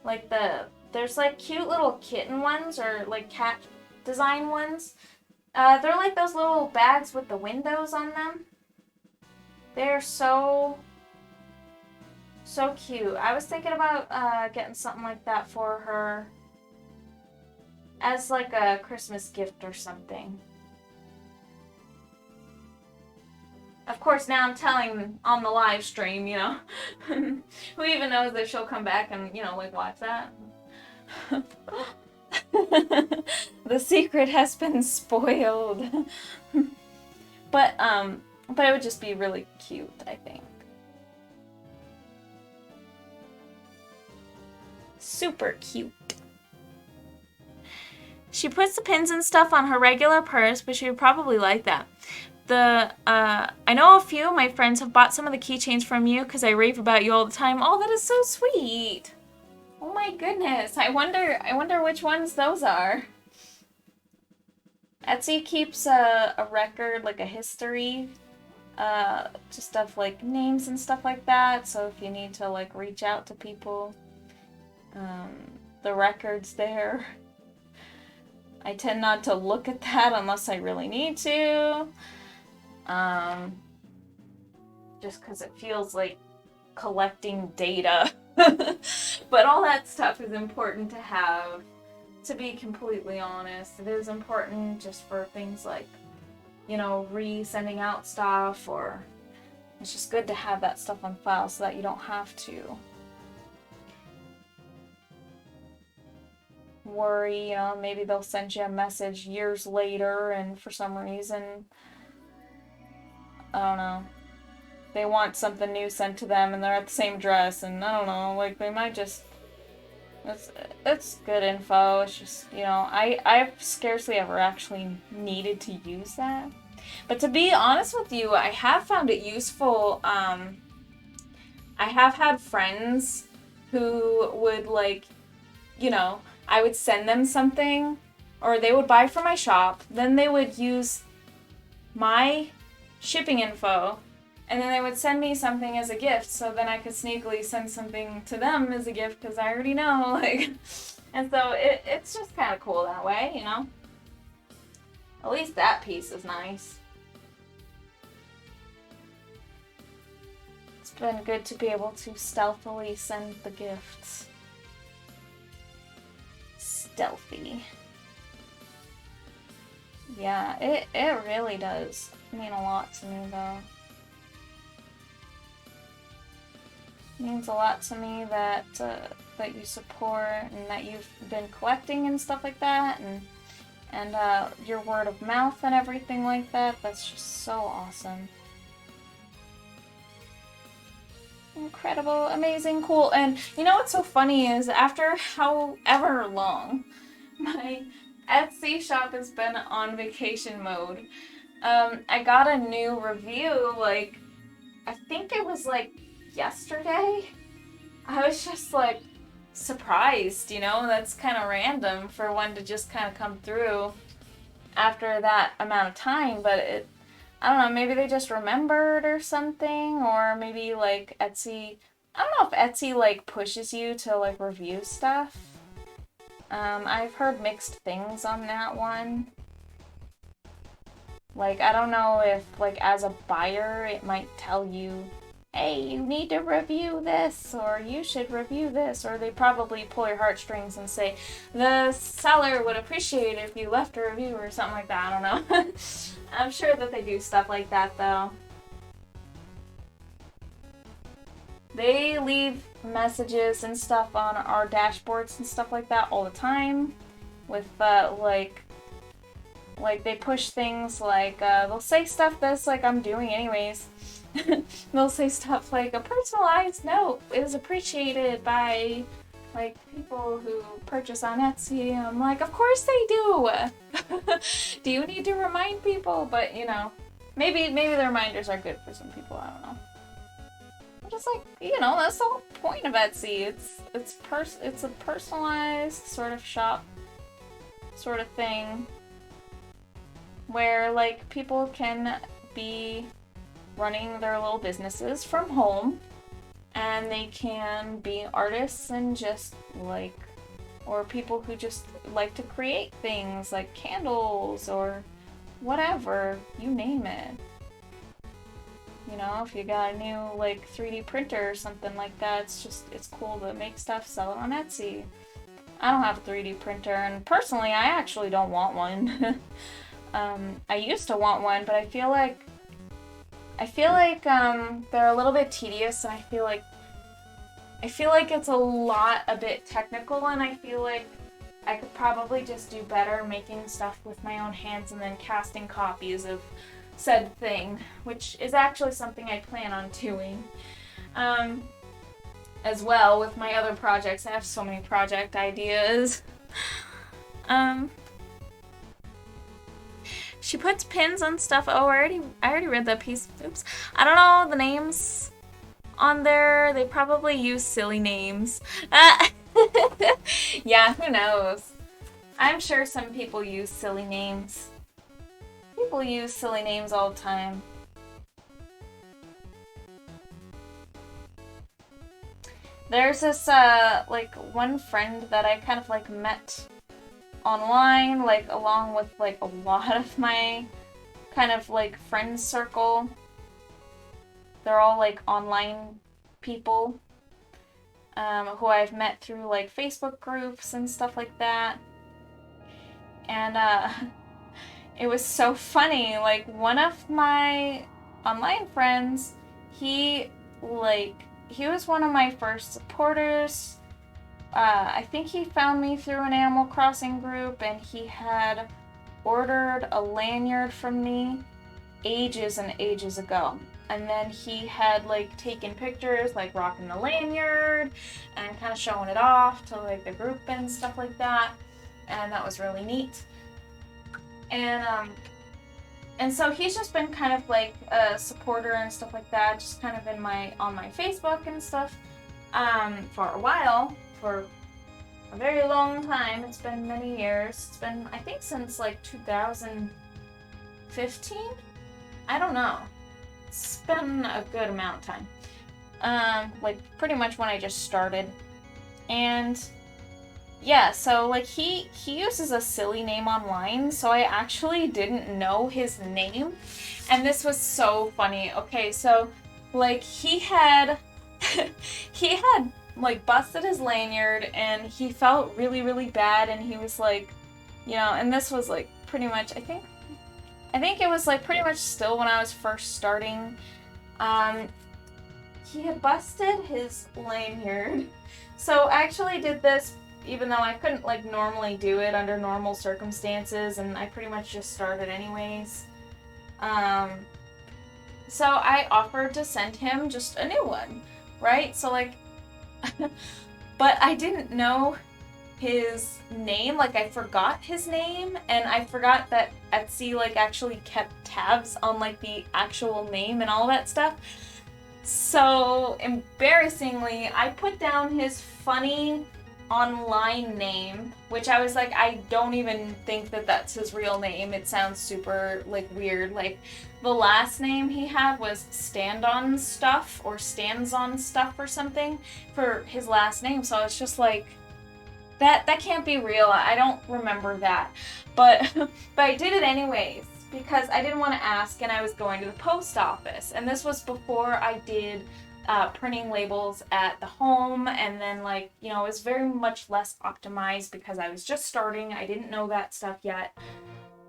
Like there's like cute little kitten ones or like cat design ones. They're like those little bags with the windows on them. They're so cute. I was thinking about getting something like that for her as like a Christmas gift or something. Of course, now I'm telling on the live stream, you know. Who even knows that she'll come back and, you know, like watch that? The secret has been spoiled. But it would just be really cute, I think. Super cute. She puts the pins and stuff on her regular purse, but she would probably like that. I know a few of my friends have bought some of the keychains from you because I rave about you all the time. Oh, that is so sweet. Oh my goodness. I wonder which ones those are. Etsy keeps a record, like a history, just of like names and stuff like that. So if you need to like reach out to people, the record's there. I tend not to look at that unless I really need to. Just because it feels like collecting data. But all that stuff is important to have, to be completely honest. It is important just for things like, you know, sending out stuff, or it's just good to have that stuff on file so that you don't have to worry, you know, maybe they'll send you a message years later and for some reason, I don't know, they want something new sent to them and they're at the same address, and I don't know, like they might just, it's good info. It's just, you know, I've scarcely ever actually needed to use that. But to be honest with you, I have found it useful. I have had friends who would like, you know, I would send them something, or they would buy from my shop, then they would use my shipping info, and then they would send me something as a gift, so then I could sneakily send something to them as a gift because I already know, like, and so it's just kind of cool that way, you know? At least that piece is nice. It's been good to be able to stealthily send the gifts. Stealthy. Yeah, it really does mean a lot to me, though. It means a lot to me that that you support and that you've been collecting and stuff like that, and your word of mouth and everything like that. That's just so awesome. Incredible, amazing, cool. And you know what's so funny is after however long my Etsy shop has been on vacation mode, I got a new review, like, I think it was like yesterday. I was just like surprised, you know, that's kind of random for one to just kind of come through after that amount of time, but I don't know, maybe they just remembered or something, or maybe like Etsy, I don't know if Etsy like pushes you to like review stuff. I've heard mixed things on that one. Like, I don't know if like as a buyer it might tell you, hey, you need to review this, or you should review this, or they probably pull your heartstrings and say, the seller would appreciate it if you left a review or something like that, I don't know. I'm sure that they do stuff like that, though. They leave messages and stuff on our dashboards and stuff like that all the time, with, like they push things like, they'll say stuff that's like I'm doing anyways. They'll say stuff like, a personalized note is appreciated by, like, people who purchase on Etsy. I'm like, of course they do! Do you need to remind people? But, you know, maybe the reminders are good for some people, I don't know. I'm just like, you know, that's the whole point of Etsy. It's a personalized sort of shop sort of thing. where like people can be running their little businesses from home, and they can be artists and just like, or people who just like to create things like candles or whatever, you name it. You know, if you got a new like 3D printer or something like that, it's cool to make stuff, sell it on Etsy. I don't have a 3D printer, and personally I actually don't want one. I used to want one, but I feel like they're a little bit tedious, and I feel like it's a bit technical, and I feel like I could probably just do better making stuff with my own hands and then casting copies of said thing, which is actually something I plan on doing. As well with my other projects. I have so many project ideas. She puts pins on stuff. Oh, I already read that piece. Oops. I don't know the names on there. They probably use silly names. Yeah, who knows? I'm sure some people use silly names. People use silly names all the time. There's this, like, one friend that I kind of, like, met online, like, along with, like, a lot of my kind of, like, friend circle. They're all, like, online people, who I've met through, like, Facebook groups and stuff like that. And, it was so funny. Like, one of my online friends, he was one of my first supporters. I think he found me through an Animal Crossing group, and he had ordered a lanyard from me ages and ages ago. And then he had, like, taken pictures, like, rocking the lanyard and kind of showing it off to, like, the group and stuff like that. And that was really neat. And so he's just been kind of like a supporter and stuff like that, just kind of on my Facebook and stuff, for a while, for a very long time. It's been many years. It's been, I think, since like 2015? I don't know. It's been a good amount of time. Like pretty much when I just started. And yeah, so like he uses a silly name online, so I actually didn't know his name, and this was so funny. Okay, so like he had like busted his lanyard, and he felt really, really bad, and he was like, you know, and this was like pretty much, I think it was like pretty much still when I was first starting. He had busted his lanyard, so I actually did this even though I couldn't like normally do it under normal circumstances, and I pretty much just started anyways. So I offered to send him just a new one, right? So like, but I didn't know his name, like I forgot his name, and I forgot that Etsy like actually kept tabs on like the actual name and all that stuff. So embarrassingly, I put down his funny online name, which I was like, I don't even think that that's his real name. It sounds super like weird. Like the last name he had was Stand On Stuff or Stands On Stuff or something for his last name. So it's just like, that can't be real. I don't remember that. But I did it anyways because I didn't want to ask, and I was going to the post office. And this was before I did printing labels at the home, and then like, you know, it was very much less optimized because I was just starting. I didn't know that stuff yet.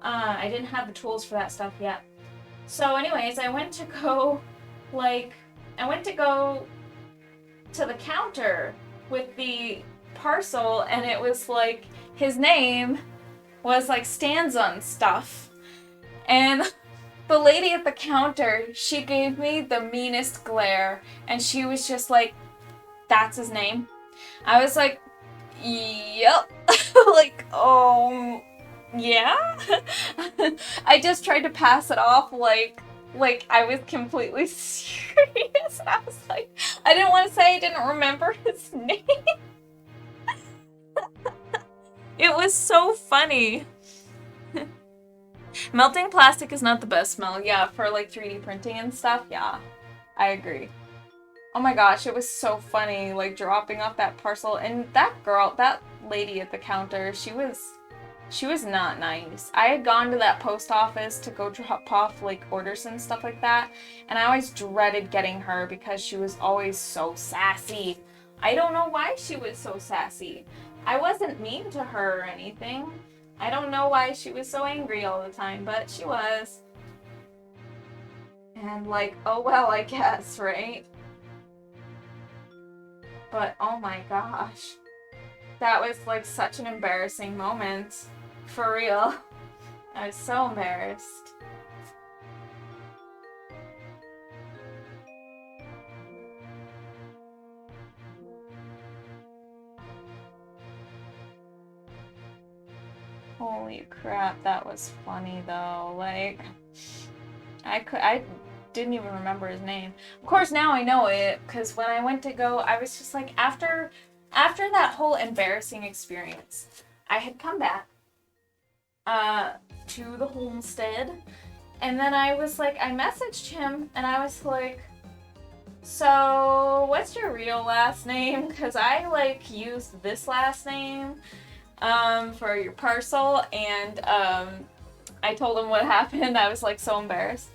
I didn't have the tools for that stuff yet. So anyways, I went to go to the counter with the parcel, and it was like his name was like Stands On Stuff, and the lady at the counter, she gave me the meanest glare, and she was just like, that's his name? I was like, yep. Like, oh, yeah? I just tried to pass it off like I was completely serious, and I was like, I didn't want to say I didn't remember his name. It was so funny. Melting plastic is not the best smell. Yeah, for like 3D printing and stuff. Yeah, I agree. Oh my gosh, it was so funny, like dropping off that parcel. And that girl, that lady at the counter, she was not nice. I had gone to that post office to go drop off like orders and stuff like that, and I always dreaded getting her because she was always so sassy. I don't know why she was so sassy. I wasn't mean to her or anything. I don't know why she was so angry all the time, but she was. And like, oh well, I guess, right? But oh my gosh. That was like such an embarrassing moment. For real. I was so embarrassed. Holy crap, that was funny though. Like, I didn't even remember his name. Of course, now I know it, because when I went to go, I was just like, after that whole embarrassing experience, I had come back to the homestead, and then I was like, I messaged him, and I was like, so what's your real last name? Because I like used this last name for your parcel, and I told him what happened. I was like so embarrassed,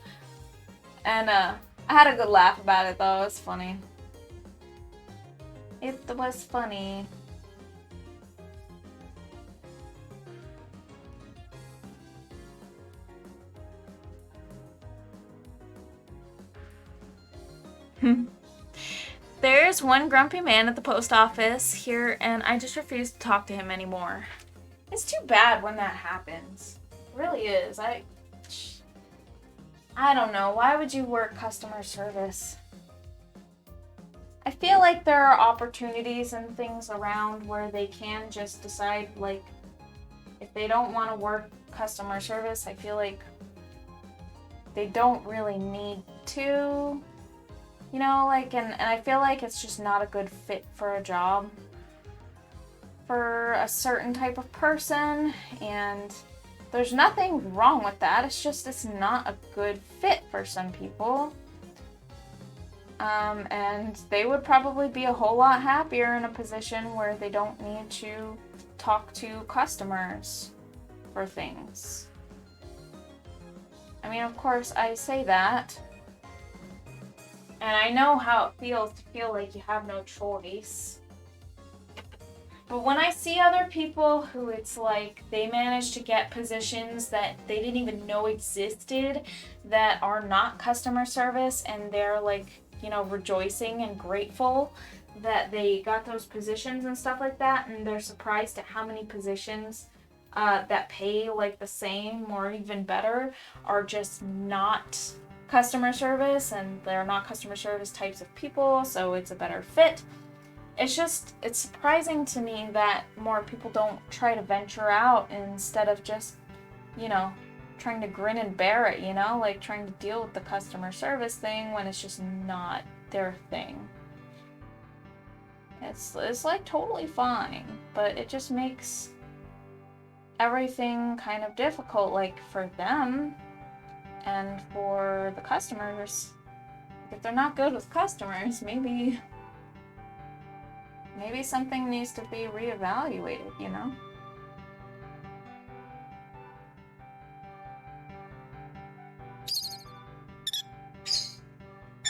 and I had a good laugh about it though. It was funny. It was funny. There's one grumpy man at the post office here, and I just refuse to talk to him anymore. It's too bad when that happens. It really is. I don't know. Why would you work customer service? I feel like there are opportunities and things around where they can just decide, like, if they don't want to work customer service, I feel like they don't really need to. You know, like, and I feel like it's just not a good fit for a job for a certain type of person, and there's nothing wrong with that. It's just it's not a good fit for some people. And they would probably be a whole lot happier in a position where they don't need to talk to customers for things. I mean, of course, I say that. And I know how it feels to feel like you have no choice. But when I see other people who it's like they manage to get positions that they didn't even know existed that are not customer service, and they're like, you know, rejoicing and grateful that they got those positions and stuff like that, and they're surprised at how many positions that pay like the same or even better are just not customer service, and they're not customer service types of people, so it's a better fit. It's surprising to me that more people don't try to venture out instead of just, you know, trying to grin and bear it, you know, like trying to deal with the customer service thing when it's just not their thing. It's like totally fine, but it just makes everything kind of difficult, like for them and for the customers. If they're not good with customers, maybe something needs to be reevaluated, you know?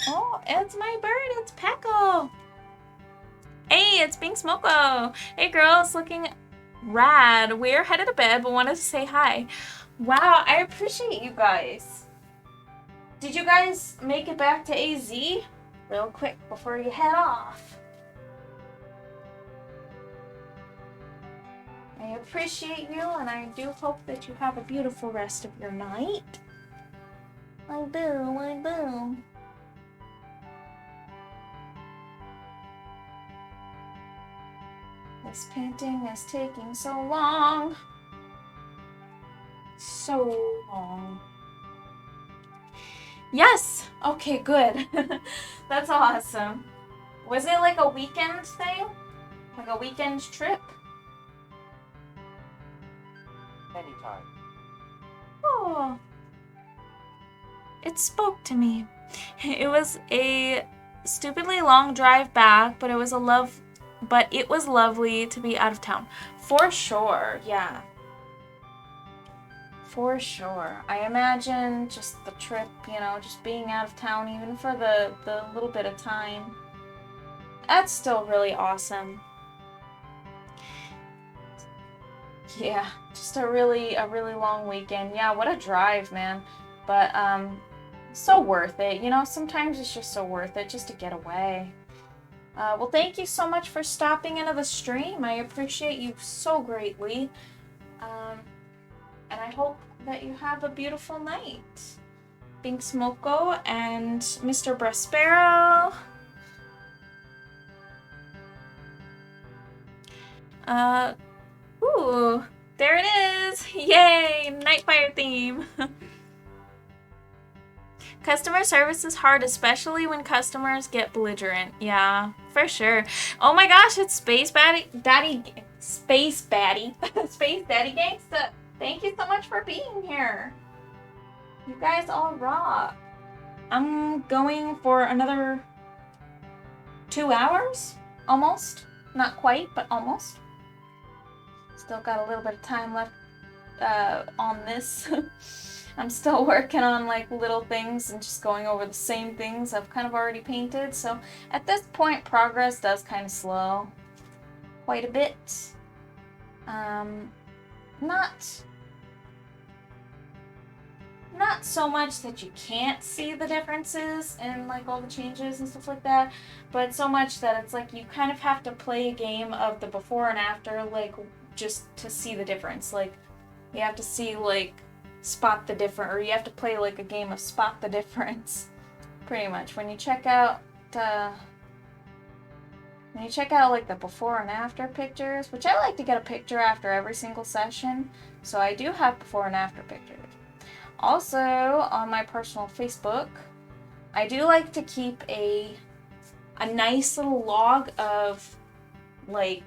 Oh, it's my bird, it's Pecco! Hey, it's Bing Smoko! Hey girls, looking rad. We're headed to bed, but wanted to say hi. Wow, I appreciate you guys. Did you guys make it back to AZ? Real quick before you head off. I appreciate you, and I do hope that you have a beautiful rest of your night. I do. This painting is taking so long. So long. Yes! Okay, good. That's awesome. Was it like a weekend thing? Like a weekend trip? Anytime. Oh, it spoke to me. It was a stupidly long drive back, but it was lovely to be out of town. For sure, yeah. For sure. I imagine just the trip, just being out of town, even for the little bit of time. That's still really awesome. Yeah, just a really long weekend. Yeah, what a drive, man. But so worth it. Sometimes it's just so worth it just to get away. Well, thank you so much for stopping into the stream. I appreciate you so greatly. And I hope that you have a beautiful night. Bink Smoko and Mr. Brespero. Ooh, there it is. Yay, Nightfire theme. Customer service is hard, especially when customers get belligerent. Yeah, for sure. Oh my gosh, it's Space Daddy Gangsta. Thank you so much for being here. You guys all rock. I'm going for another 2 hours, almost. Not quite, but almost. Still got a little bit of time left on this. I'm still working on like little things and just going over the same things I've kind of already painted. So at this point, progress does kind of slow quite a bit. Not so much that you can't see the differences and like all the changes and stuff like that, but so much that it's like you kind of have to play a game of the before and after, like just to see the difference. Like you have to see like spot the difference, or you have to play like a game of spot the difference, pretty much. When you check out like the before and after pictures, which I like to get a picture after every single session, so I do have before and after pictures. Also, on my personal Facebook, I do like to keep a nice little log of like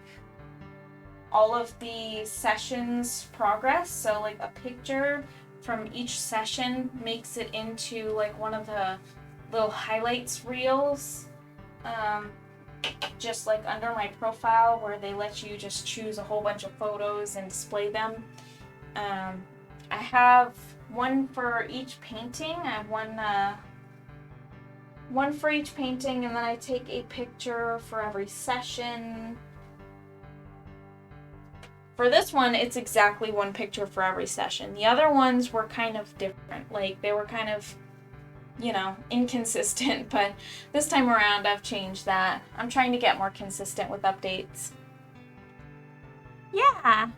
all of the sessions progress. So like a picture from each session makes it into like one of the little highlights reels, just like under my profile, where they let you just choose a whole bunch of photos and display them. I have one for each painting. I have one for each painting, and then I take a picture for every session. For this one, it's exactly one picture for every session. The other ones were kind of different. Like, they were kind of, inconsistent, but this time around I've changed that. I'm trying to get more consistent with updates. Yeah.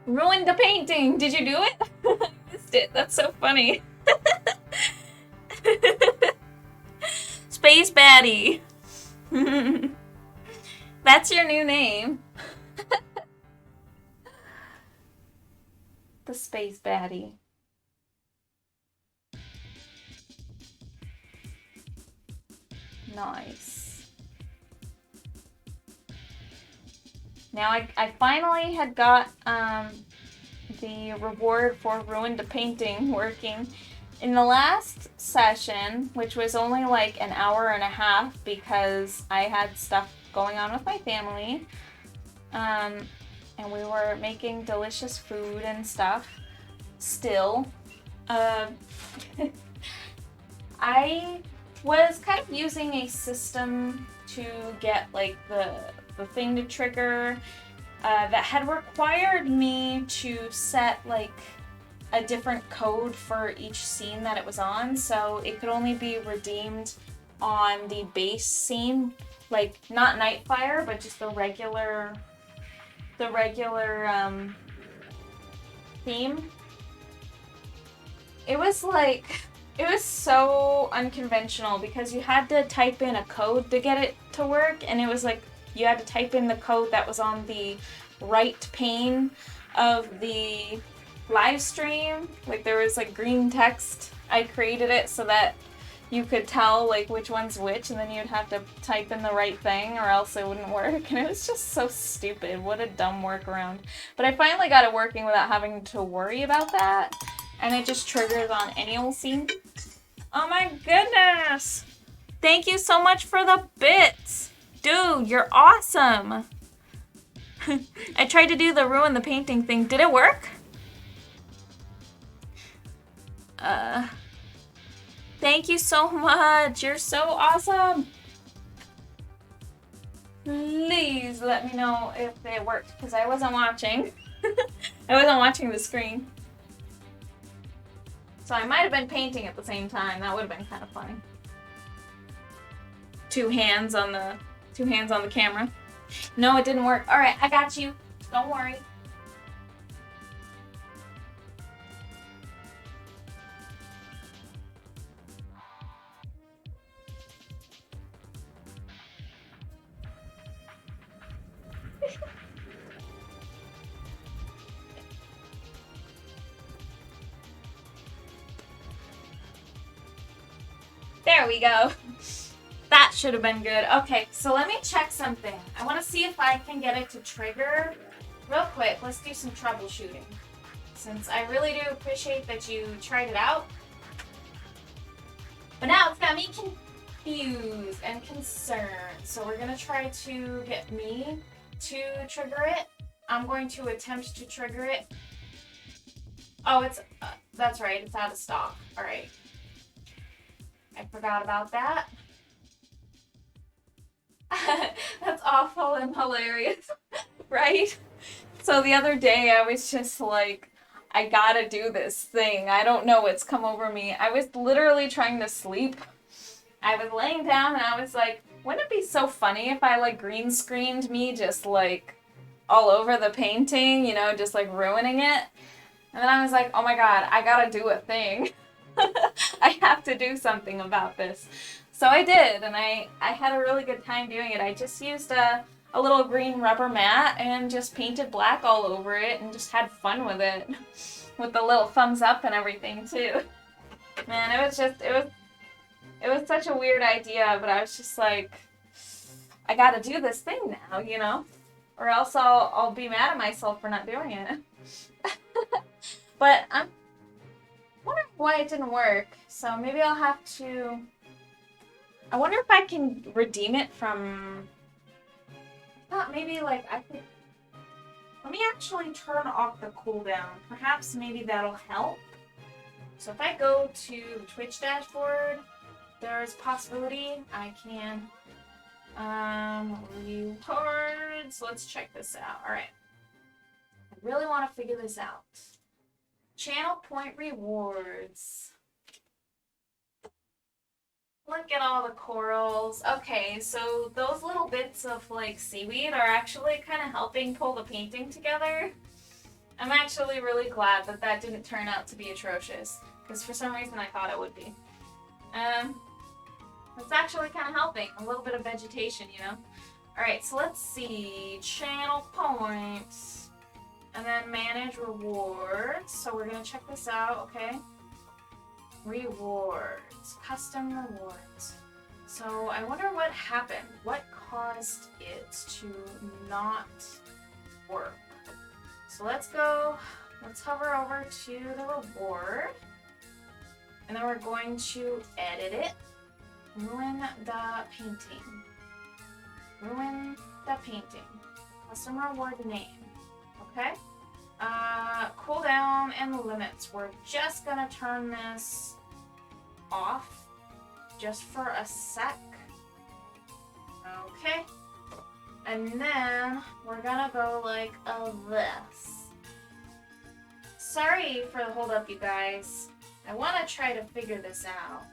Ruined the painting. Did you do it? I missed it. That's so funny. Space Baddie. That's your new name. The Space Baddie. Nice. Now I finally had got the reward for Ruined a Painting working. In the last session, which was only like an hour and a half because I had stuff going on with my family, and we were making delicious food and stuff still, I was kind of using a system to get like the thing to trigger that had required me to set like a different code for each scene that it was on, so it could only be redeemed on the base scene, like not Nightfire, but just the regular theme. It was so unconventional because you had to type in a code to get it to work, and it was like you had to type in the code that was on the right pane of the live stream. Like there was like green text. I created it so that you could tell like which one's which, and then you'd have to type in the right thing or else it wouldn't work. And it was just so stupid. What a dumb workaround. But I finally got it working without having to worry about that. And it just triggers on any old scene. Oh my goodness! Thank you so much for the bits! Dude, you're awesome! I tried to do the ruin the painting thing. Did it work? Thank you so much. You're so awesome. Please let me know if it worked, because I wasn't watching. I wasn't watching the screen. So I might have been painting at the same time. That would have been kind of funny. Two hands on the camera. No, it didn't work. All right, I got you. Don't worry. There we go. That should have been good. Okay, so let me check something. I want to see if I can get it to trigger. Real quick, let's do some troubleshooting. Since I really do appreciate that you tried it out. But now it's got me confused and concerned. So we're going to try to get me to trigger it. I'm going to attempt to trigger it. Oh, it's that's right. It's out of stock. All right. I forgot about that. That's awful and hilarious, right? So the other day I was just like, I gotta do this thing. I don't know what's come over me. I was literally trying to sleep. I was laying down and I was like, wouldn't it be so funny if I like green screened me just like all over the painting, you know, just like ruining it? And then I was like, oh my god, I gotta do a thing. I have to do something about this. So I did, and I had a really good time doing it. I just used a little green rubber mat and just painted black all over it and just had fun with it. With the little thumbs up and everything too. Man, it was such a weird idea, but I was just like, I gotta do this thing now, you know? Or else I'll be mad at myself for not doing it. But I'm wondering why it didn't work. So maybe I'll have to... I wonder if I can redeem it from... I thought maybe like I could... Let me actually turn off the cooldown. Perhaps maybe that'll help. So if I go to the Twitch dashboard, there's a possibility I can... rewards. Let's check this out. Alright. I really want to figure this out. Channel point rewards. Look at all the corals. Okay, so those little bits of like seaweed are actually kind of helping pull the painting together. I'm actually really glad that that didn't turn out to be atrocious, because for some reason I thought it would be. It's actually kind of helping. A little bit of vegetation, you know? Alright, so let's see. Channel points. And then manage rewards. So we're going to check this out, okay? Rewards. Custom rewards. So I wonder what happened. What caused it to not work? So let's go. Let's hover over to the reward. And then we're going to edit it. Ruin the painting. Ruin the painting. Custom reward name. Okay. Cooldown and limits. We're just gonna turn this off just for a sec. Okay. And then we're gonna go like this. Sorry for the hold up, you guys. I want to try to figure this out.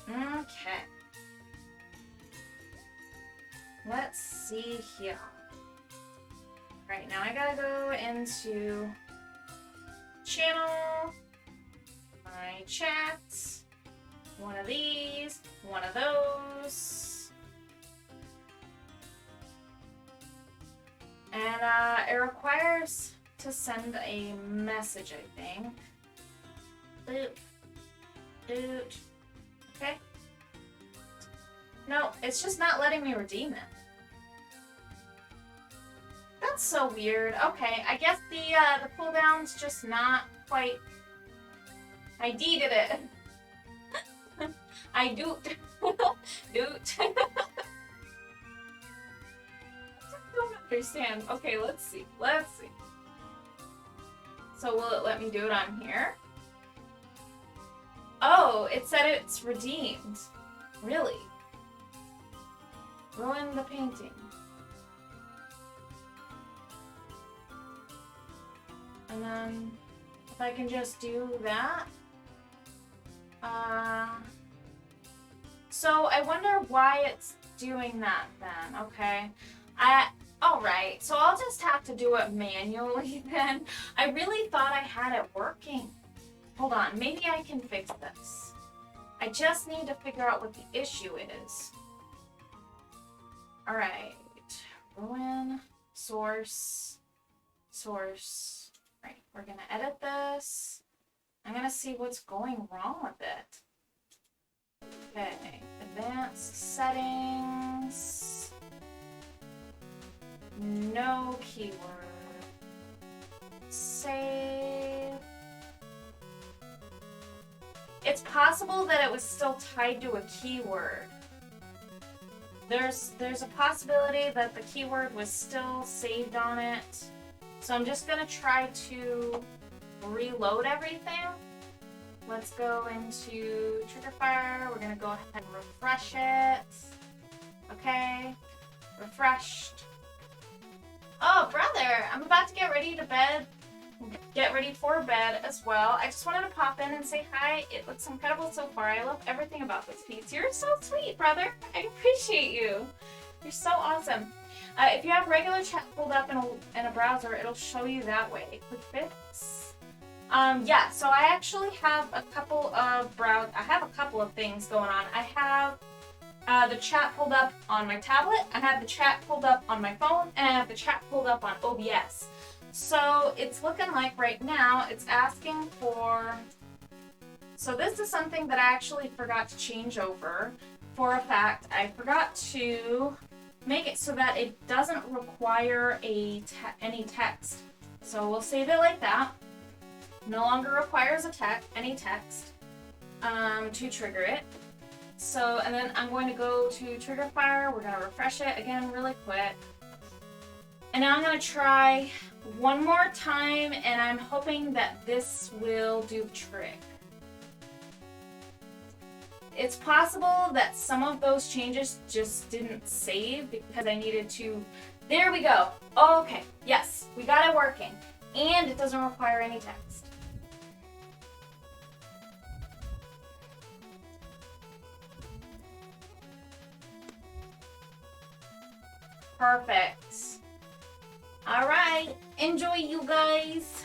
Okay. Let's see here. Right, now I gotta go into channel, my chats, one of these, one of those. And it requires to send a message, I think. Boop, boot, Okay. No, it's just not letting me redeem it. That's so weird. Okay, I guess the cooldown's just not quite... I deeded it. I doot. Doot. I don't understand. Okay, let's see. Let's see. So will it let me do it on here? Oh, it said it's redeemed. Really? Ruin the painting. And then if I can just do that. So I wonder why it's doing that then. Okay. Alright, so I'll just have to do it manually then. I really thought I had it working. Hold on, maybe I can fix this. I just need to figure out what the issue is. Alright. Ruin. Source. Source. Right, we're gonna edit this. I'm gonna see what's going wrong with it. Okay, advanced settings. No keyword. Save. It's possible that it was still tied to a keyword. There's a possibility that the keyword was still saved on it. So I'm just gonna try to reload everything. Let's go into Triggerfire. We're gonna go ahead and refresh it. Okay, refreshed. Oh, brother, I'm about to get ready to bed. Get ready for bed as well. I just wanted to pop in and say hi. It looks incredible so far. I love everything about this piece. You're so sweet, brother. I appreciate you. You're so awesome. If you have regular chat pulled up in a browser, it'll show you that way. Quick fix. Yeah, so I actually have a couple of things going on. I have the chat pulled up on my tablet, I have the chat pulled up on my phone, and I have the chat pulled up on OBS. So it's looking like right now it's asking for... So this is something that I actually forgot to change over. For a fact, I forgot to make it so that it doesn't require any text. So we'll save it like that. No longer requires any text to trigger it. So, and then I'm going to go to Triggerfire. We're going to refresh it again really quick. And now I'm going to try one more time, and I'm hoping that this will do the trick. It's possible that some of those changes just didn't save because I needed to... There we go. Okay, yes, we got it working. And it doesn't require any text. Perfect. Alright, enjoy you guys.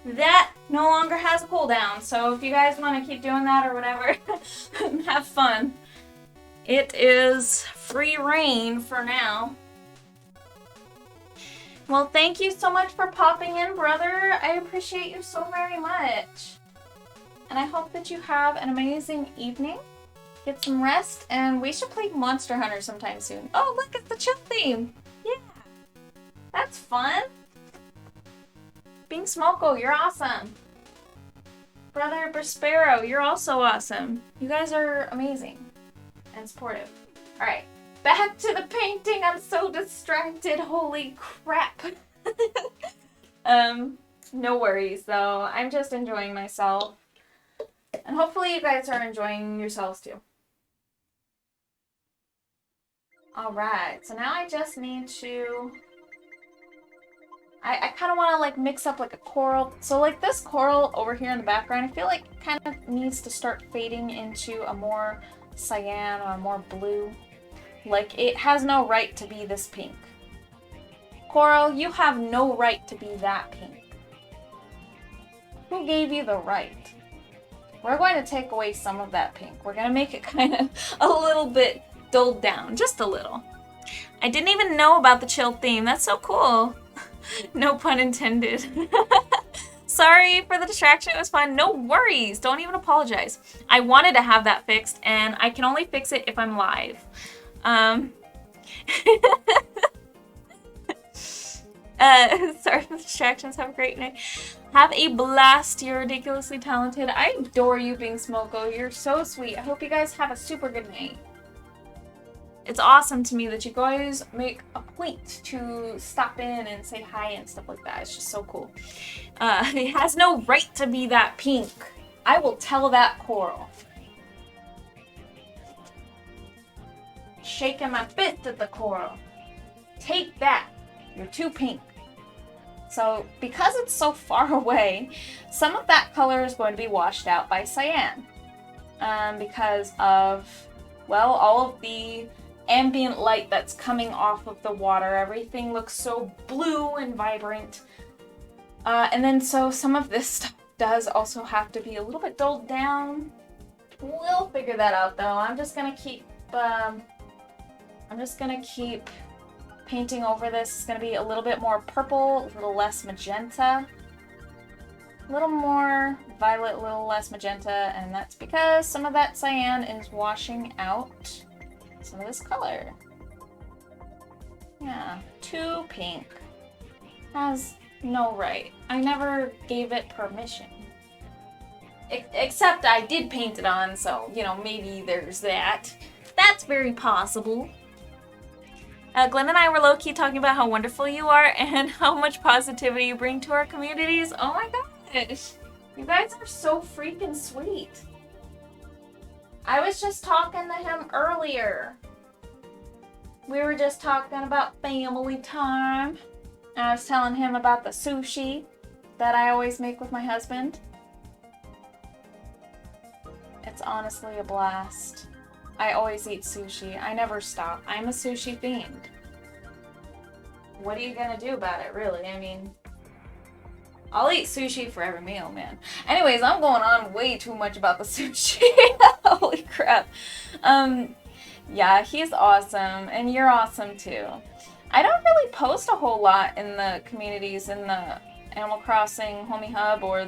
That no longer has a cooldown, so if you guys want to keep doing that or whatever, have fun. It is free reign for now. Well, thank you so much for popping in, brother. I appreciate you so very much. And I hope that you have an amazing evening. Get some rest, and we should play Monster Hunter sometime soon. Oh, look, it's the chill theme. Yeah. That's fun. Bing Smoko, you're awesome. Brother Prospero, you're also awesome. You guys are amazing and supportive. Alright, back to the painting. I'm so distracted. Holy crap. No worries though. I'm just enjoying myself. And hopefully you guys are enjoying yourselves too. Alright, so now I just need to... I kind of want to like mix up like a coral. So like this coral over here in the background, I feel like it kind of needs to start fading into a more cyan or a more blue. Like it has no right to be this pink. Coral, you have no right to be that pink. Who gave you the right? We're going to take away some of that pink. We're going to make it kind of a little bit dulled down, just a little. I didn't even know about the chill theme. That's so cool. No pun intended. Sorry for the distraction. It was fun. No worries. Don't even apologize. I wanted to have that fixed, and I can only fix it if I'm live. Sorry for the distractions. Have a great night. Have a blast. You're ridiculously talented. I adore you, Bing Smoko. You're so sweet. I hope you guys have a super good night. It's awesome to me that you guys make a point to stop in and say hi and stuff like that. It's just so cool. It has no right to be that pink. I will tell that coral. Shaking my fist at the coral. Take that. You're too pink. So because it's so far away, some of that color is going to be washed out by cyan. Because of, well, all of the ambient light that's coming off of the water. Everything looks so blue and vibrant. And then so some of this stuff does also have to be a little bit dulled down. We'll figure that out though. I'm just gonna keep painting over this. It's gonna be a little bit more purple, a little less magenta. A little more violet, a little less magenta, and that's because some of that cyan is washing out some of this color. Yeah, too pink. Has no right. I never gave it permission. Except I did paint it on, so, you know, maybe there's that. That's very possible. Glenn and I were low-key talking about how wonderful you are and how much positivity you bring to our communities. Oh my gosh. You guys are so freaking sweet. I was just talking to him earlier. We were just talking about family time. I was telling him about the sushi that I always make with my husband. It's honestly a blast. I always eat sushi. I never stop. I'm a sushi fiend. What are you gonna do about it, really? I mean, I'll eat sushi for every meal, man. Anyways, I'm going on way too much about the sushi. Holy crap. Yeah, he's awesome, and you're awesome too. I don't really post a whole lot in the communities in the Animal Crossing Homie Hub or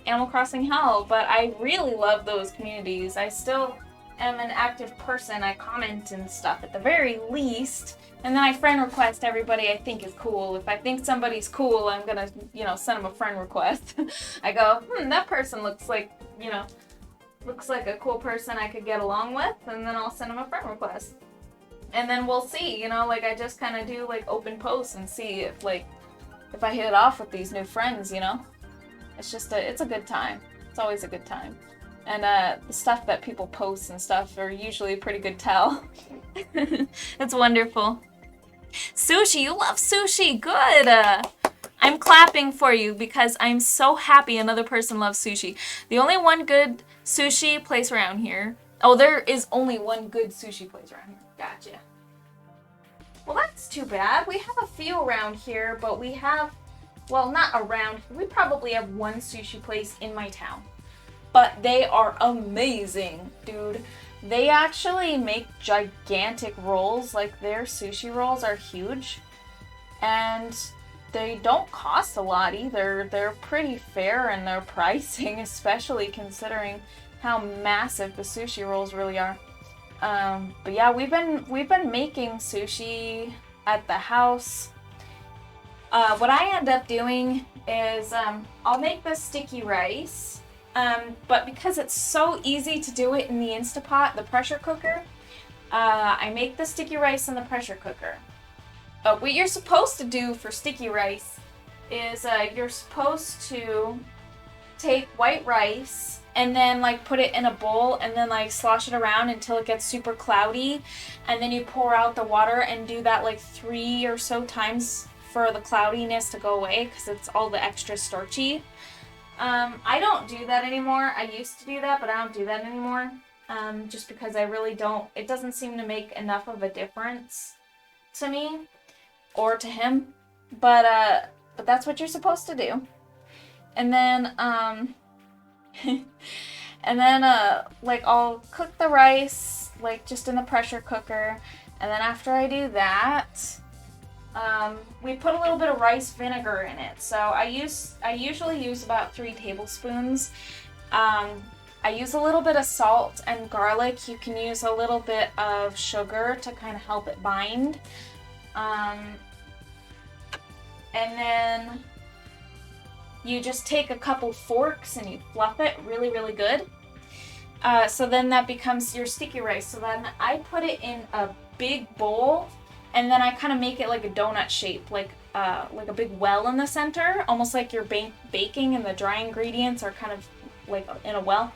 Animal Crossing Hell, but I really love those communities. I still am an active person. I comment and stuff at the very least, and then I friend request everybody I think is cool. If I think somebody's cool, I'm gonna, you know, send them a friend request. I go, that person looks like a cool person I could get along with, and then I'll send them a friend request. And then we'll see, you know, like I just kind of do like open posts and see if I hit it off with these new friends, you know. It's just it's a good time. It's always a good time. And the stuff that people post and stuff are usually a pretty good tell. It's wonderful. Sushi, you love sushi, good. I'm clapping for you because I'm so happy another person loves sushi. The only one good sushi place around here. Oh, there is only one good sushi place around here. Gotcha. Well, that's too bad. We have a few around here, but we have, well, not around. We probably have one sushi place in my town. But they are amazing, dude. They actually make gigantic rolls. Like, their sushi rolls are huge. And they don't cost a lot either. They're pretty fair in their pricing, especially considering how massive the sushi rolls really are. But yeah, we've been making sushi at the house. What I end up doing is I'll make the sticky rice, but because it's so easy to do it in the Instapot, the pressure cooker, I make the sticky rice in the pressure cooker. What you're supposed to do for sticky rice is you're supposed to take white rice and then like put it in a bowl and then like slosh it around until it gets super cloudy, and then you pour out the water and do that like 3 or so times for the cloudiness to go away because it's all the extra starchy. I don't do that anymore. I used to do that, but I don't do that anymore. Just because I really don't, it doesn't seem to make enough of a difference to me or to him. But that's what you're supposed to do. And then, like I'll cook the rice, like just in the pressure cooker. And then after I do that, we put a little bit of rice vinegar in it. So I usually use about 3 tablespoons. I use a little bit of salt and garlic. You can use a little bit of sugar to kind of help it bind. And then you just take a couple forks and you fluff it really, really good. So then that becomes your sticky rice. So then I put it in a big bowl, and then I kind of make it like a donut shape, like a big well in the center, almost like you're baking and the dry ingredients are kind of like in a well.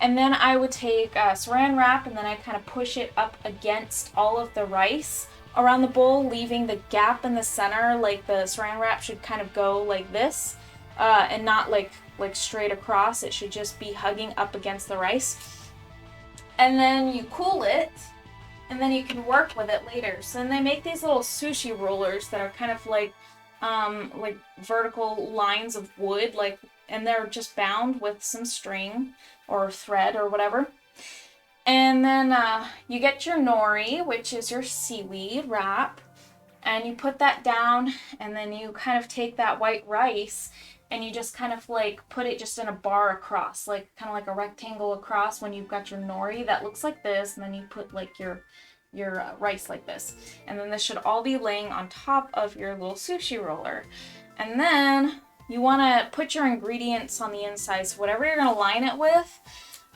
And then I would take saran wrap, and then I kind of push it up against all of the rice around the bowl, leaving the gap in the center. Like the saran wrap should kind of go like this, and not like straight across. It should just be hugging up against the rice. And then you cool it, and then you can work with it later. So then they make these little sushi rollers that are kind of like vertical lines of wood, and they're just bound with some string or thread or whatever. And then you get your nori, which is your seaweed wrap, and you put that down, and then you kind of take that white rice and you just kind of like put it just in a bar across, like kind of like a rectangle across when you've got your nori that looks like this, and then you put like your rice like this. And then this should all be laying on top of your little sushi roller. And then you want to put your ingredients on the inside. So whatever you're going to line it with,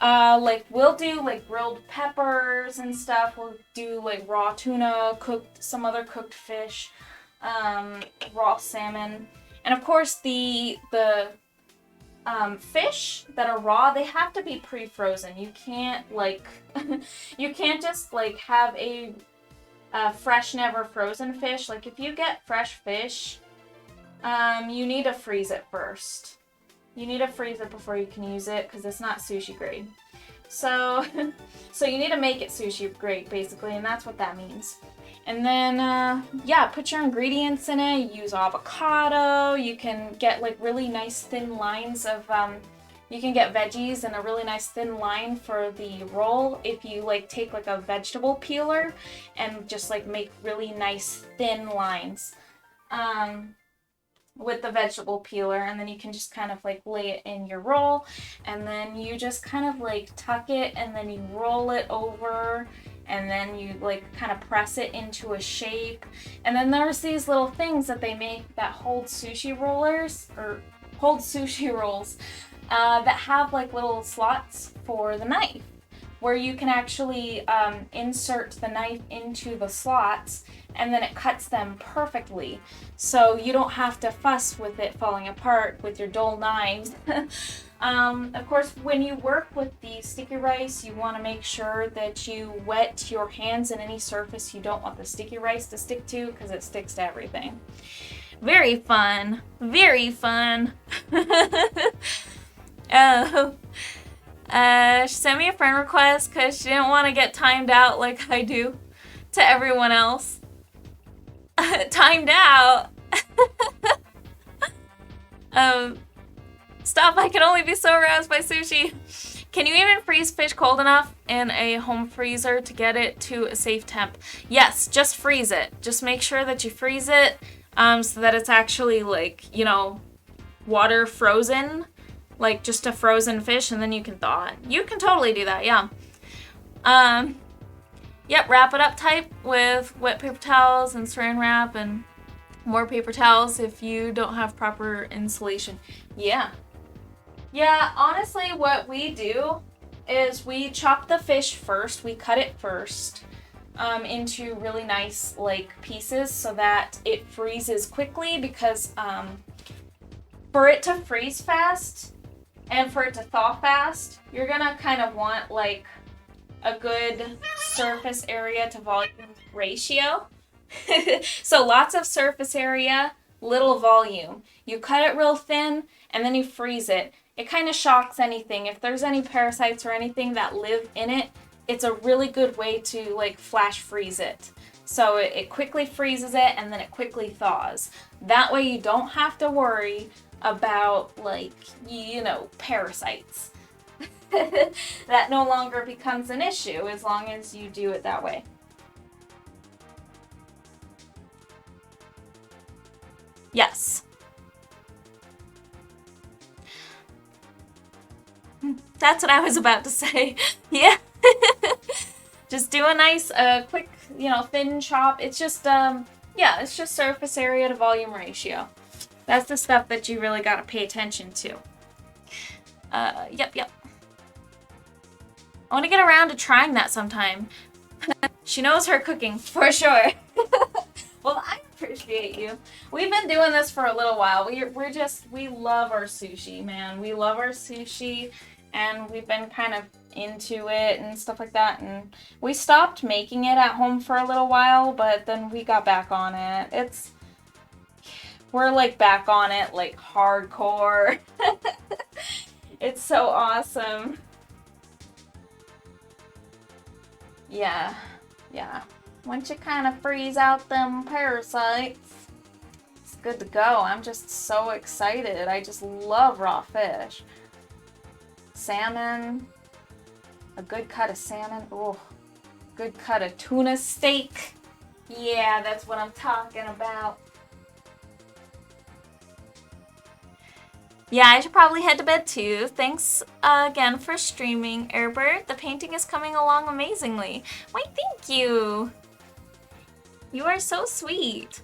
like we'll do like grilled peppers and stuff. We'll do like raw tuna, some other cooked fish, raw salmon. And of course the fish that are raw, they have to be pre-frozen. You can't you can't just like have a fresh, never frozen fish. Like if you get fresh fish, you need to freeze it first. You need to freeze it before you can use it because it's not sushi grade. So you need to make it sushi grade basically, and that's what that means. And then, yeah, put your ingredients in it. Use avocado. You can get like really nice thin lines of, you can get veggies and a really nice thin line for the roll if you like take like a vegetable peeler and just like make really nice thin lines with the vegetable peeler. And then you can just kind of like lay it in your roll, and then you just kind of like tuck it, and then you roll it over, and then you like kind of press it into a shape. And then there's these little things that they make that hold sushi rolls that have like little slots for the knife, where you can actually insert the knife into the slots, and then it cuts them perfectly. So you don't have to fuss with it falling apart with your dull knives. Of course, when you work with the sticky rice, you want to make sure that you wet your hands in any surface you don't want the sticky rice to stick to, because it sticks to everything. Very fun. Very fun. She sent me a friend request because she didn't want to get timed out like I do to everyone else. Timed out? Stop, I can only be so aroused by sushi. Can you even freeze fish cold enough in a home freezer to get it to a safe temp? Yes, just freeze it. Just make sure that you freeze it so that it's actually like, you know, water frozen. Like just a frozen fish, and then you can thaw it. You can totally do that, yeah. Yep, wrap it up tight with wet paper towels and saran wrap and more paper towels if you don't have proper insulation. Yeah. Yeah, honestly, what we do is we chop the fish first. We cut it first into really nice like pieces so that it freezes quickly, because for it to freeze fast and for it to thaw fast, you're gonna kind of want like a good surface area to volume ratio. So lots of surface area, little volume. You cut it real thin and then you freeze it. It kind of shocks anything. If there's any parasites or anything that live in it, it's a really good way to like flash freeze it. So it quickly freezes it and then it quickly thaws. That way you don't have to worry about like, you know, parasites. That no longer becomes an issue as long as you do it that way. Yes. That's what I was about to say. Yeah. Just do a nice, quick, thin chop. It's just, yeah, it's just surface area to volume ratio. That's the stuff that you really gotta pay attention to. Yep. I want to get around to trying that sometime. She knows her cooking, for sure. Well, I appreciate you. We've been doing this for a little while. We love our sushi, man. We love our sushi, and we've been kind of into it and stuff like that. And we stopped making it at home for a little while, but then we got back on it. We're like back on it, like hardcore. It's so awesome. Yeah. Once you kind of freeze out them parasites, it's good to go. I'm just so excited. I just love raw fish. Salmon. A good cut of salmon. Oh, good cut of tuna steak. Yeah, that's what I'm talking about. Yeah, I should probably head to bed too. Thanks again for streaming, Airbird. The painting is coming along amazingly. Why, thank you. You are so sweet.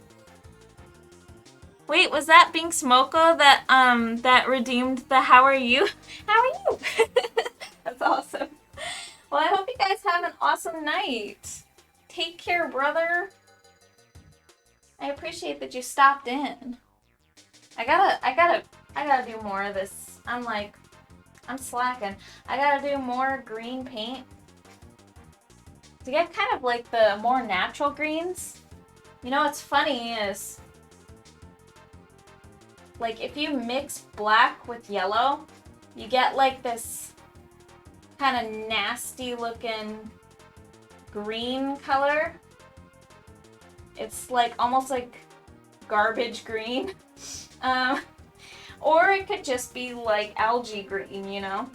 Wait, was that Bing Smoko that redeemed the how are you? How are you? That's awesome. Well, I hope you guys have an awesome night. Take care, brother. I appreciate that you stopped in. I gotta do more of this. I'm slacking. I gotta do more green paint to get kind of like the more natural greens. You know what's funny is, like, if you mix black with yellow, you get like this kind of nasty looking green color. It's like almost like garbage green. Or it could just be like algae green, you know?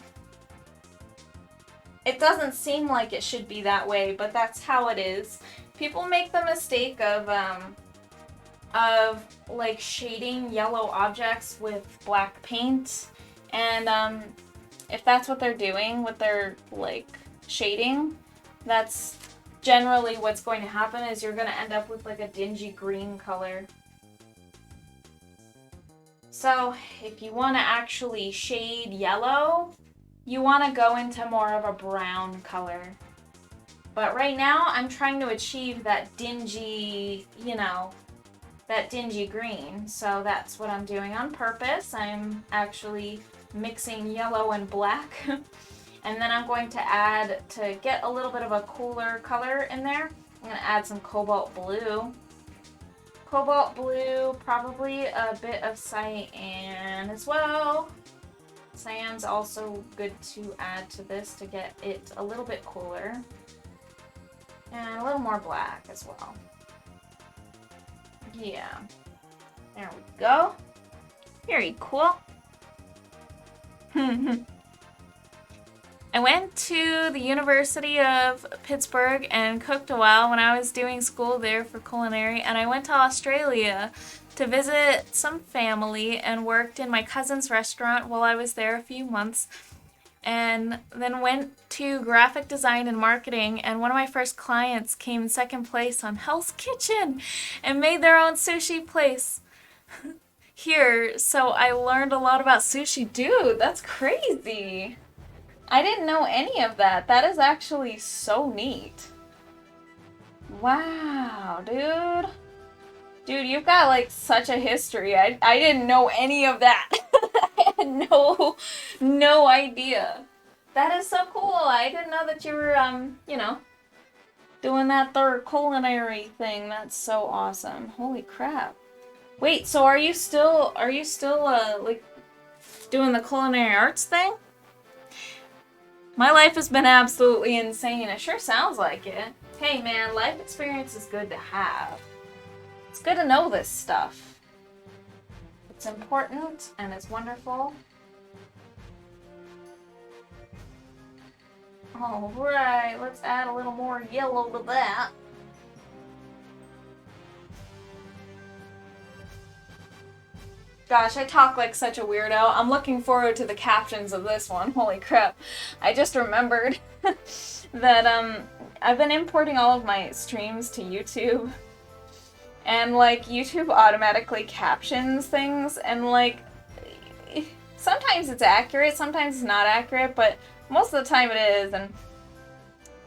It doesn't seem like it should be that way, but that's how it is. People make the mistake of like shading yellow objects with black paint, and if that's what they're doing with their like shading, that's generally what's going to happen. Is you're going to end up with like a dingy green color. So if you want to actually shade yellow, you want to go into more of a brown color. But right now, I'm trying to achieve that dingy, that dingy green. So that's what I'm doing on purpose. I'm actually mixing yellow and black. And then I'm going to add, to get a little bit of a cooler color in there, I'm going to add some cobalt blue. Cobalt blue, probably a bit of cyan as well. Cyan's also good to add to this to get it a little bit cooler. And a little more black as well. Yeah. There we go. Very cool. I went to the University of Pittsburgh and cooked a while when I was doing school there for culinary, and I went to Australia to visit some family and worked in my cousin's restaurant while I was there a few months, and then went to graphic design and marketing, and one of my first clients came in second place on Hell's Kitchen and made their own sushi place here, so I learned a lot about sushi. Dude, that's crazy. I didn't know any of that. That is actually so neat. Wow, dude. Dude, you've got like such a history. I didn't know any of that. I had no idea. That is so cool. I didn't know that you were, doing that third culinary thing. That's so awesome. Holy crap. Wait, so are you still like doing the culinary arts thing? My life has been absolutely insane. It sure sounds like it. Hey man, life experience is good to have. It's good to know this stuff. It's important and it's wonderful. Alright, let's add a little more yellow to that. Gosh, I talk like such a weirdo. I'm looking forward to the captions of this one. Holy crap. I just remembered that I've been importing all of my streams to YouTube. And like YouTube automatically captions things, and like sometimes it's accurate, sometimes it's not accurate, but most of the time it is, and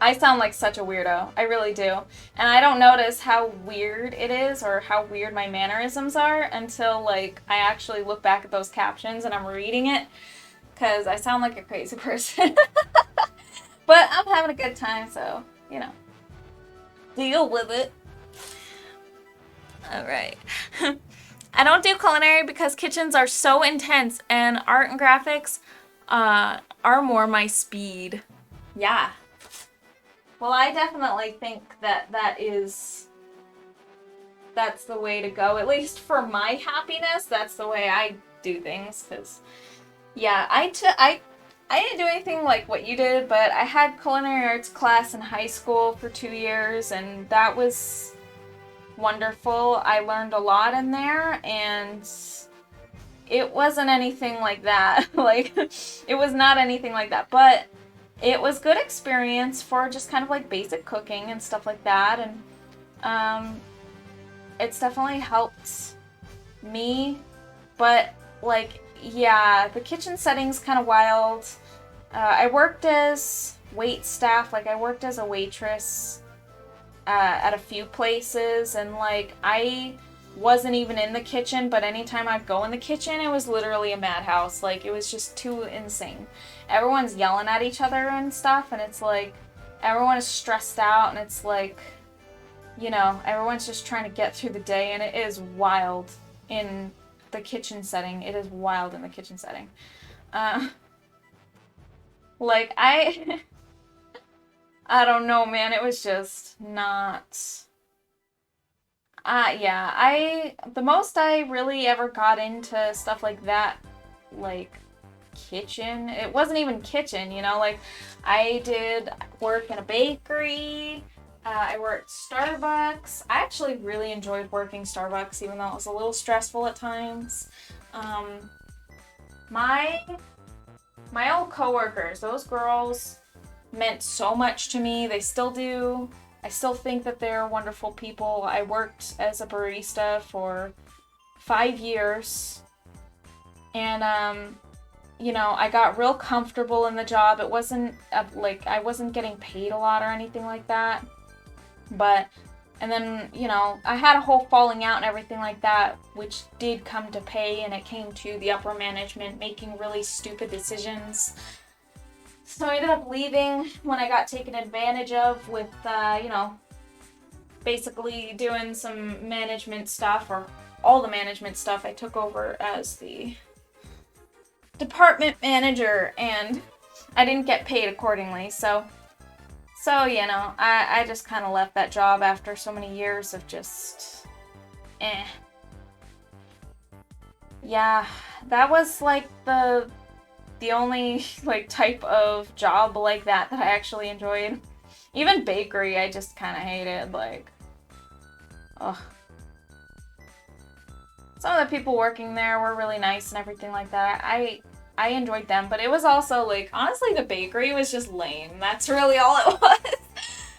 I sound like such a weirdo. I really do. And I don't notice how weird it is or how weird my mannerisms are until like I actually look back at those captions and I'm reading it, because I sound like a crazy person. But I'm having a good time, so, you know, deal with it. Alright. I don't do culinary because kitchens are so intense, and art and graphics are more my speed. Yeah. Well, I definitely think that that's the way to go. At least for my happiness, that's the way I do things. Because, yeah, I didn't do anything like what you did, but I had culinary arts class in high school for 2 years, and that was wonderful. I learned a lot in there, and it wasn't anything like that. Like, it was not anything like that, but it was good experience for just kind of like basic cooking and stuff like that, and it's definitely helped me. But like, yeah, the kitchen setting's kind of wild. I worked as wait staff, like I worked as a waitress at a few places, and like I wasn't even in the kitchen, but anytime I'd go in the kitchen, it was literally a madhouse. Like, it was just too insane. Everyone's yelling at each other and stuff, and it's like everyone is stressed out, and it's like, you know, everyone's just trying to get through the day, and it is wild in the kitchen setting. It is wild in the kitchen setting. Like, I don't know, man. It was just not... yeah, the most I really ever got into stuff like that, like, kitchen, it wasn't even kitchen, you know, like, I did work in a bakery, I worked Starbucks. I actually really enjoyed working Starbucks, even though it was a little stressful at times. My old coworkers, those girls meant so much to me. They still do. I still think that they're wonderful people. I worked as a barista for 5 years, and you know, I got real comfortable in the job. It wasn't like I wasn't getting paid a lot or anything like that, but and then, you know, I had a whole falling out and everything like that, which did come to pay, and it came to the upper management making really stupid decisions. So I ended up leaving when I got taken advantage of with, you know, basically doing some management stuff, or all the management stuff. I took over as the department manager, and I didn't get paid accordingly. So you know, I just kind of left that job after so many years of just, Yeah, that was like the only like type of job like that I actually enjoyed. Even bakery, I just kind of hated. Like, ugh. Some of the people working there were really nice and everything like that. I enjoyed them, but it was also like, honestly, the bakery was just lame. That's really all it was.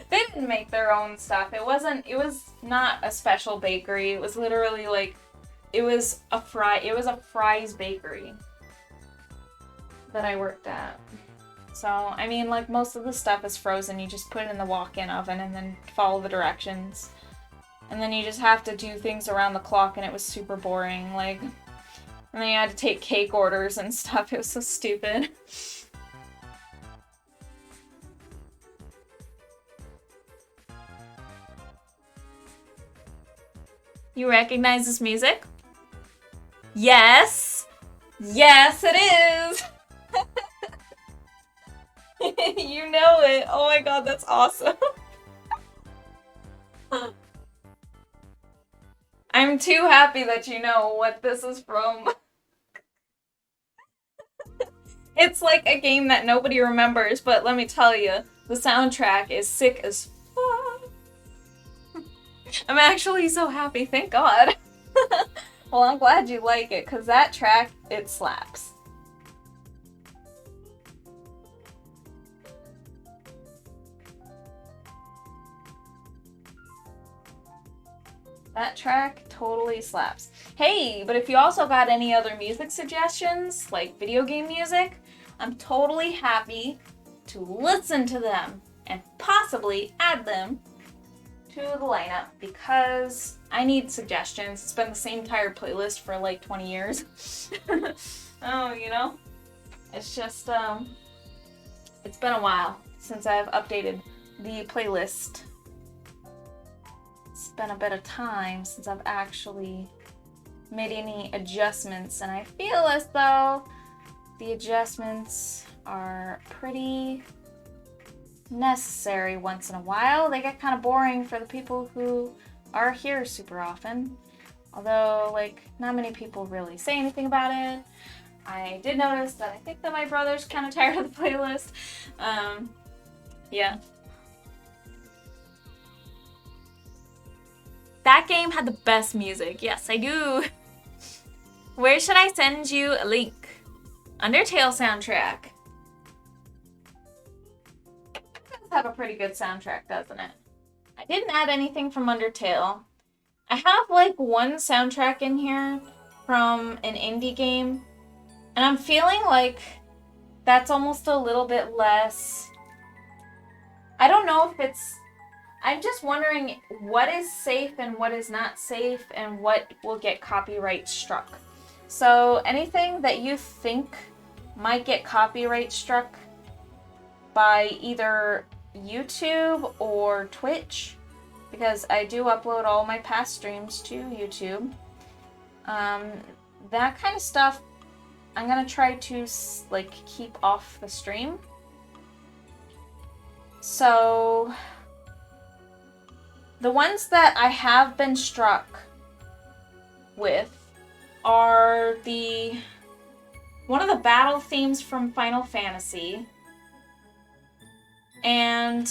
They didn't make their own stuff. It was not a special bakery. It was literally like, it was a fries bakery that I worked at. So, I mean, like, most of the stuff is frozen. You just put it in the walk-in oven and then follow the directions. And then you just have to do things around the clock, and it was super boring. Like, and then you had to take cake orders and stuff. It was so stupid. You recognize this music? Yes! Yes, it is! You know it. Oh my god, that's awesome. I'm too happy that you know what this is from. It's like a game that nobody remembers, but let me tell you, the soundtrack is sick as fuck. I'm actually so happy, thank God. Well, I'm glad you like it, because that track, it slaps. That track totally slaps. Hey, but if you also got any other music suggestions, like video game music, I'm totally happy to listen to them and possibly add them to the lineup, because I need suggestions. It's been the same entire playlist for like 20 years. Oh, you know? It's just, it's been a while since I've updated the playlist. It's been a bit of time since I've actually made any adjustments, and I feel as though the adjustments are pretty necessary once in a while. They get kind of boring for the people who are here super often, although like not many people really say anything about it. I did notice that I think that my brother's kind of tired of the playlist. Yeah. That game had the best music. Yes, I do. Where should I send you a link? Undertale soundtrack. It does have a pretty good soundtrack, doesn't it? I didn't add anything from Undertale. I have like one soundtrack in here from an indie game, and I'm feeling like that's almost a little bit less. I don't know if it's. I'm just wondering what is safe and what is not safe and what will get copyright struck. So anything that you think might get copyright struck by either YouTube or Twitch, because I do upload all my past streams to YouTube. That kind of stuff I'm gonna try to like keep off the stream. So the ones that I have been struck with are one of the battle themes from Final Fantasy, and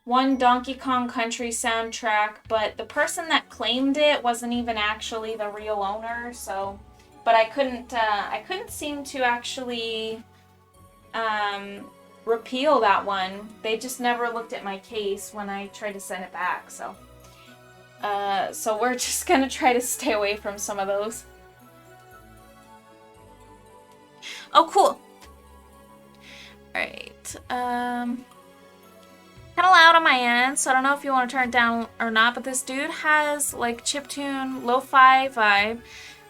one Donkey Kong Country soundtrack, but the person that claimed it wasn't even actually the real owner, so, but I couldn't seem to actually repeal that one. They just never looked at my case when I tried to send it back, so we're just gonna try to stay away from some of those. Oh, cool. Alright, kind of loud on my end, so I don't know if you want to turn it down or not, but this dude has like chiptune, lo-fi vibe,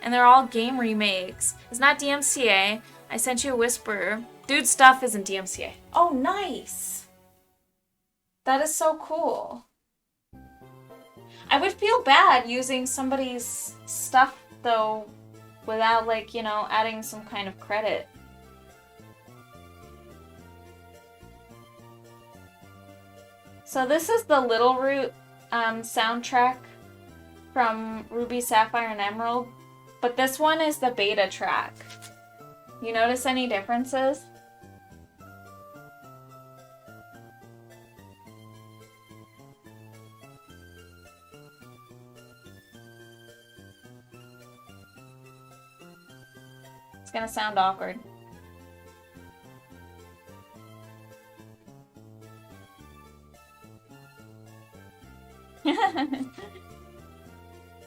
and they're all game remakes. It's not DMCA. I sent you a whisper. Dude's stuff isn't DMCA. Oh, nice. That is so cool. I would feel bad using somebody's stuff, though, without, like, you know, adding some kind of credit. So this is the Little Root soundtrack from Ruby, Sapphire, and Emerald, but this one is the beta track. You notice any differences? It's gonna sound awkward.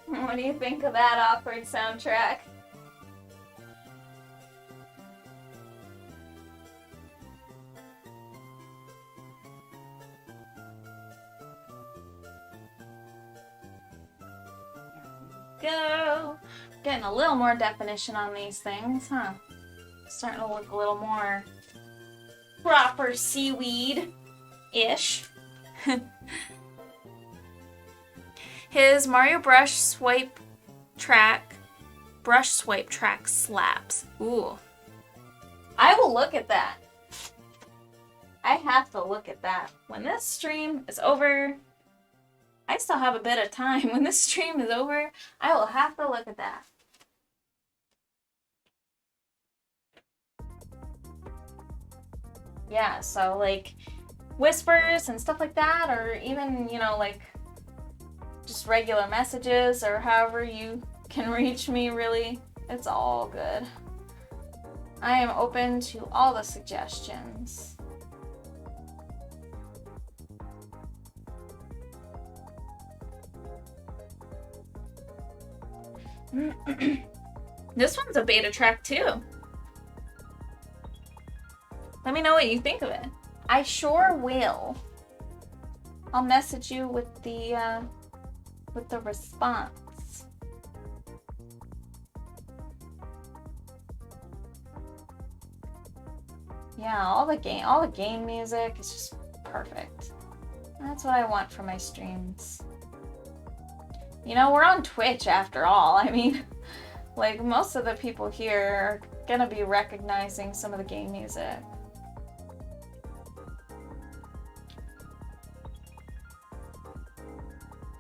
What do you think of that awkward soundtrack? Go! Getting a little more definition on these things, huh? Starting to look a little more proper seaweed-ish. His Mario brush swipe track slaps. Ooh. I will look at that. I have to look at that. When this stream is over, I still have a bit of time. When this stream is over, I will have to look at that. Yeah, so like whispers and stuff like that, or even, you know, like just regular messages or however you can reach me, really. It's all good. I am open to all the suggestions. This one's a beta track too. Let me know what you think of it. I sure will. I'll message you with the response. Yeah, all the game music is just perfect. That's what I want for my streams. You know, we're on Twitch after all. I mean, like, most of the people here are gonna be recognizing some of the game music.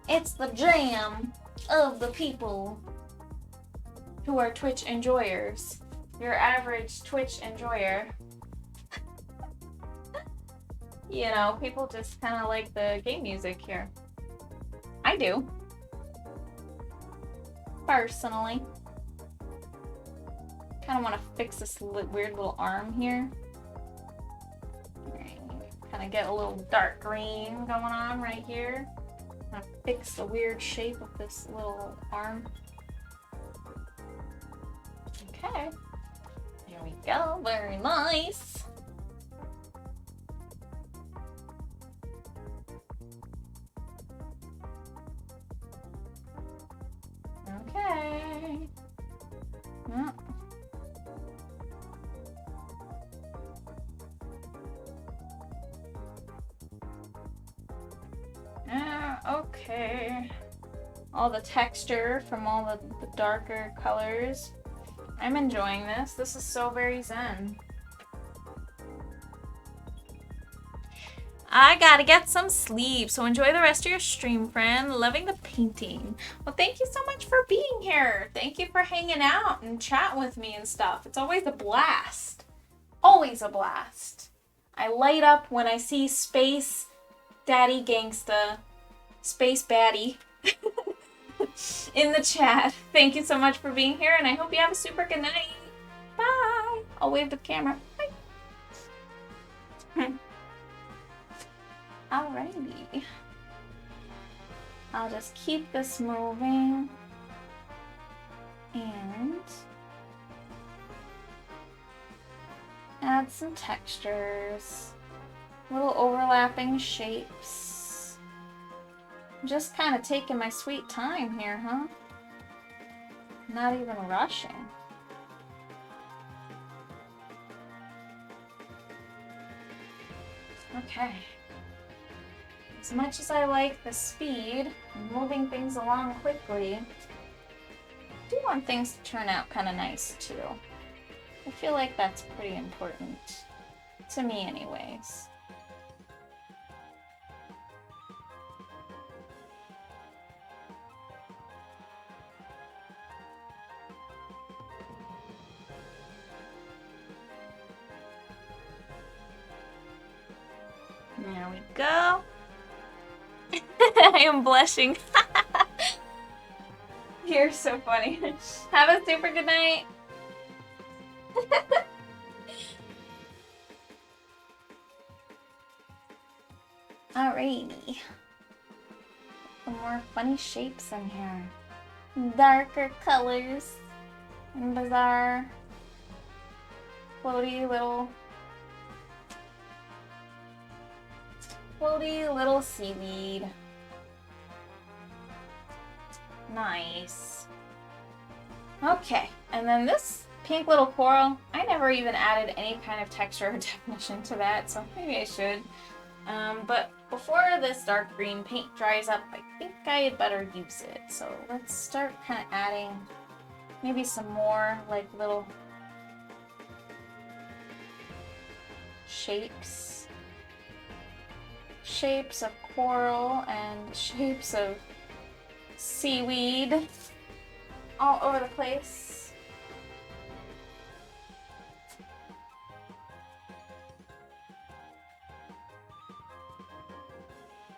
It's the jam of the people who are Twitch enjoyers. Your average Twitch enjoyer. You know, people just kind of like the game music here. I do. Personally. Kind of want to fix this weird little arm here. Kind of get a little dark green going on right here. I'm gonna fix the weird shape of this little arm. Okay. Here we go. Very nice. Okay. Yeah. Okay. All the texture from all the darker colors. I'm enjoying this. This is so very zen. I gotta get some sleep, so enjoy the rest of your stream, friend. Loving the painting. Well, thank you so much for being here. Thank you for hanging out and chatting with me and stuff. It's always a blast. Always a blast. I light up when I see Space Daddy Gangsta, Space Baddie in the chat. Thank you so much for being here, and I hope you have a super good night. Bye. I'll wave the camera. Bye. Alrighty. I'll just keep this moving and add some textures, little overlapping shapes. I'm just kind of taking my sweet time here, huh? Not even rushing. Okay. As much as I like the speed and moving things along quickly, I do want things to turn out kind of nice too. I feel like that's pretty important to me anyways. There we go. I am blushing. You're so funny. Have a super good night. Alrighty. Some more funny shapes in here. Darker colors. And bizarre. Floaty little seaweed. Nice. Okay, and then this pink little coral, I never even added any kind of texture or definition to that, so maybe I should. But before this dark green paint dries up, I think I had better use it. So let's start kind of adding maybe some more like little shapes of coral and shapes of seaweed all over the place.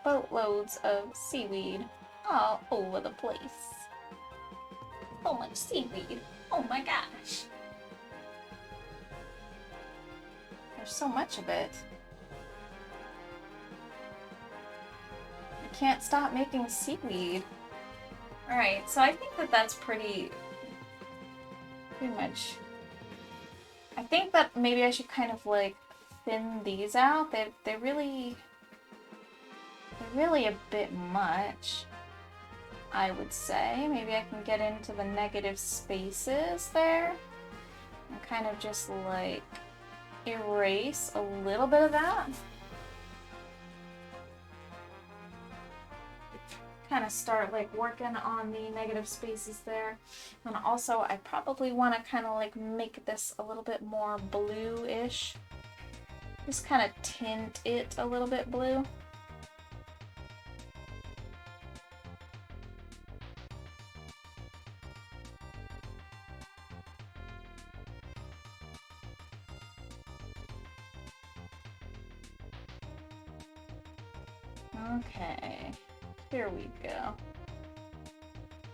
Boatloads of seaweed all over the place. So much seaweed. Oh my gosh. There's so much of it. I can't stop making seaweed. Alright, so I think that that's pretty much. I think that maybe I should kind of like thin these out. They're really a bit much, I would say. Maybe I can get into the negative spaces there and kind of just like erase a little bit of that. Kind of start like working on the negative spaces there. And also I probably want to kind of like make this a little bit more blue-ish. Just kind of tint it a little bit blue. Okay. Here we go.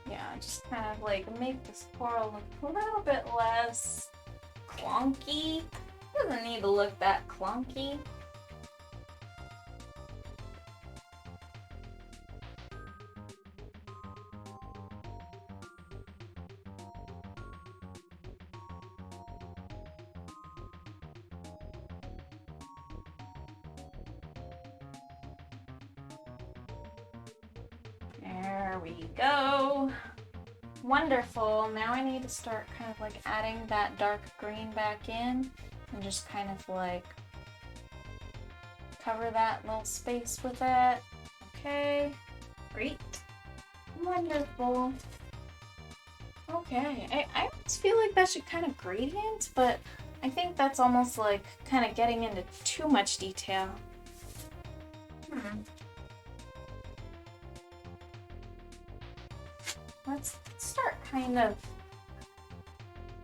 Yeah, just kind of like make this coral look a little bit less clunky. Doesn't need to look that clunky. There we go. Wonderful. Now I need to start kind of like adding that dark green back in and just kind of like cover that little space with it. Okay, great. Wonderful. Okay, I almost feel like that should kind of gradient, but I think that's almost like kind of getting into too much detail. Let's start kind of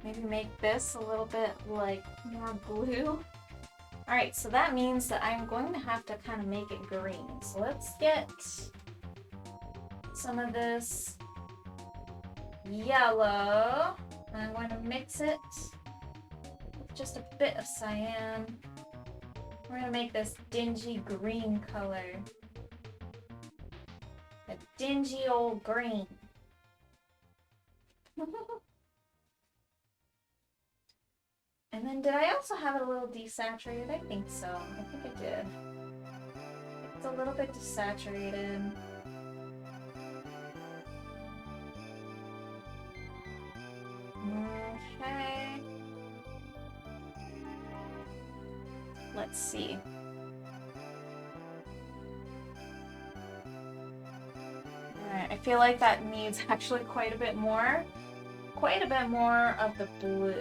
maybe make this a little bit like more blue. Alright, so that means that I'm going to have to kind of make it green. So let's get some of this yellow. And I'm going to mix it with just a bit of cyan. We're going to make this dingy green color. A dingy old green. And then did I also have it a little desaturated? I think so. I think I did. It's a little bit desaturated. Okay. Let's see. Alright, I feel like that needs actually quite a bit more of the blue.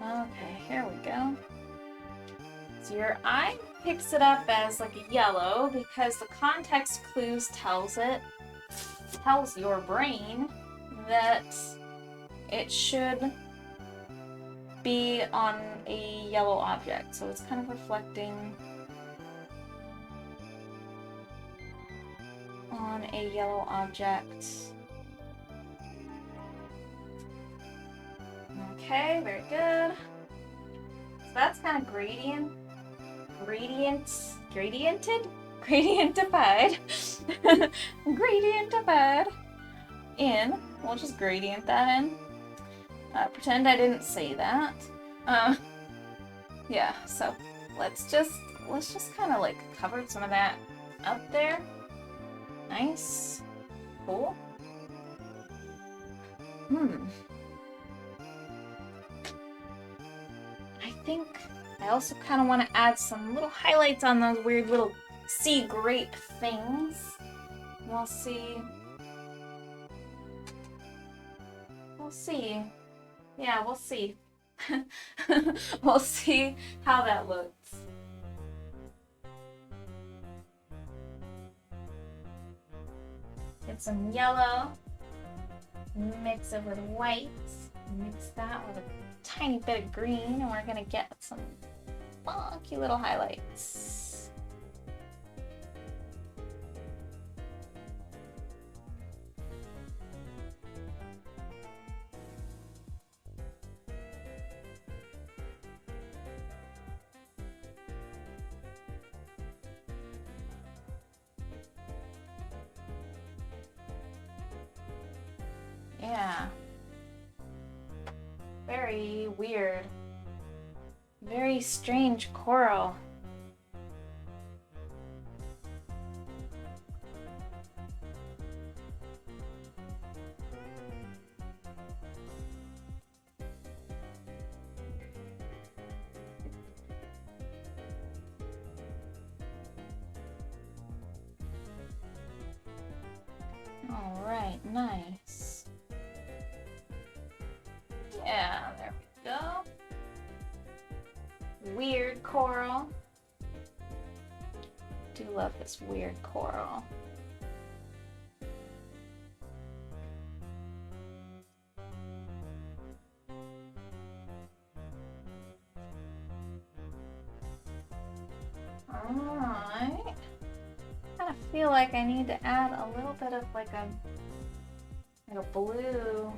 Okay, here we go. So your eye picks it up as like a yellow because the context clues tells your brain that it should be on a yellow object. So it's kind of reflecting on a yellow object. Okay, very good. So that's kind of gradientified. Gradientified in. We'll just gradient that in. Pretend I didn't say that. Yeah, so let's just kind of like cover some of that up there. Nice. Cool. I think I also kind of want to add some little highlights on those weird little sea grape things. We'll see. We'll see. Yeah, we'll see. We'll see how that looks. If get some yellow, mix it with white, mix that with a tiny bit of green, and we're gonna get some funky little highlights. Yeah. Very weird. Very strange coral. All right, nice. Yeah, there we go. Weird coral. Do love this weird coral. Alright. I feel like I need to add a little bit of like a blue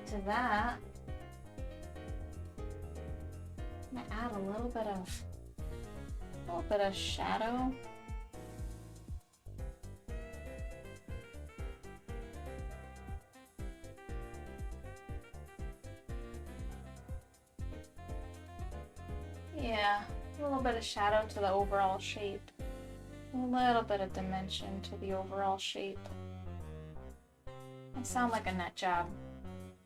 to that. I'm gonna add a little bit of shadow. Yeah, a little bit of shadow to the overall shape. A little bit of dimension to the overall shape. I sound like a nut job.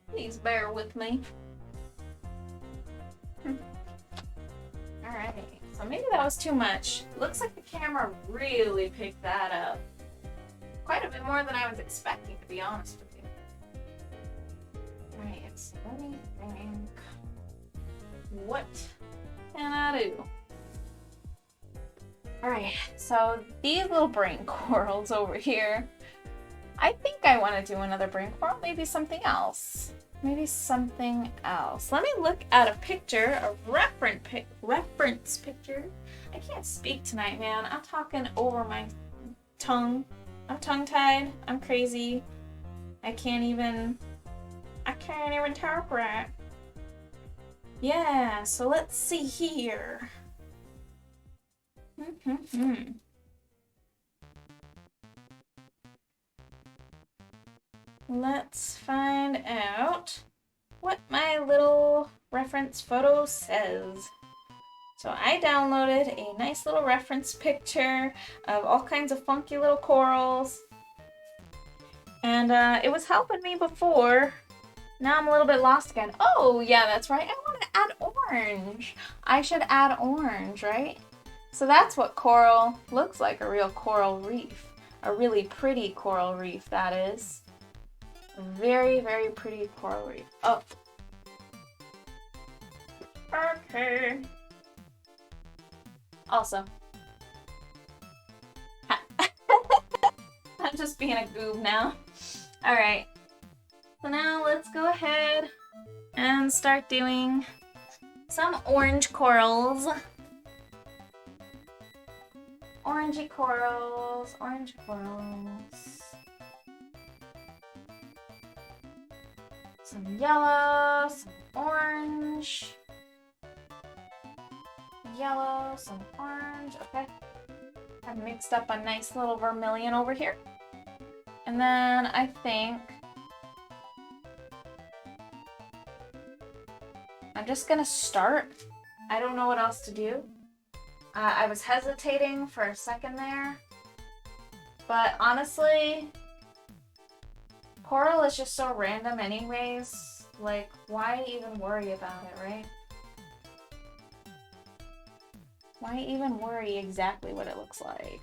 Please bear with me. Alright, so maybe that was too much. Looks like the camera really picked that up. Quite a bit more than I was expecting, to be honest with you. Alright, so let me think. What can I do? Alright, so these little brain corals over here, I think I want to do another brain coral, maybe something else. Maybe something else. Let me look at a picture, a reference picture. I can't speak tonight, man. I'm talking over my tongue. I'm tongue-tied. I'm crazy. I can't even talk right. Yeah, so let's see here. Let's find out what my little reference photo says. So I downloaded a nice little reference picture of all kinds of funky little corals. And it was helping me before. Now I'm a little bit lost again. Oh, yeah, that's right. I want to add orange. I should add orange, right? So that's what coral looks like, a real coral reef. A really pretty coral reef, that is. A very, very pretty coral reef. Oh. Okay. Also. I'm just being a goob now. Alright. So now let's go ahead and start doing some orange corals. Orangey corals, orange corals. Some yellow, some orange. Yellow, some orange, okay. I've mixed up a nice little vermilion over here. And then I think I'm just gonna start. I don't know what else to do. I was hesitating for a second there, but honestly, coral is just so random anyways. Like, why even worry about it, right? Why even worry exactly what it looks like?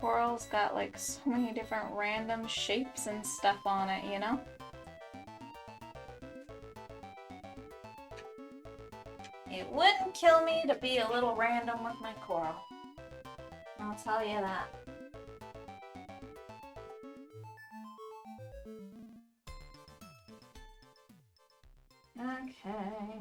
Coral's got like so many different random shapes and stuff on it, you know? It wouldn't kill me to be a little random with my coral. I'll tell you that. Okay.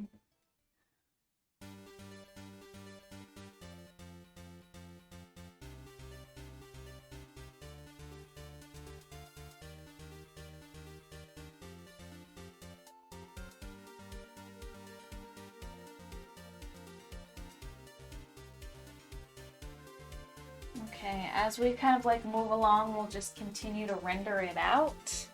Okay, as we kind of like move along, we'll just continue to render it out.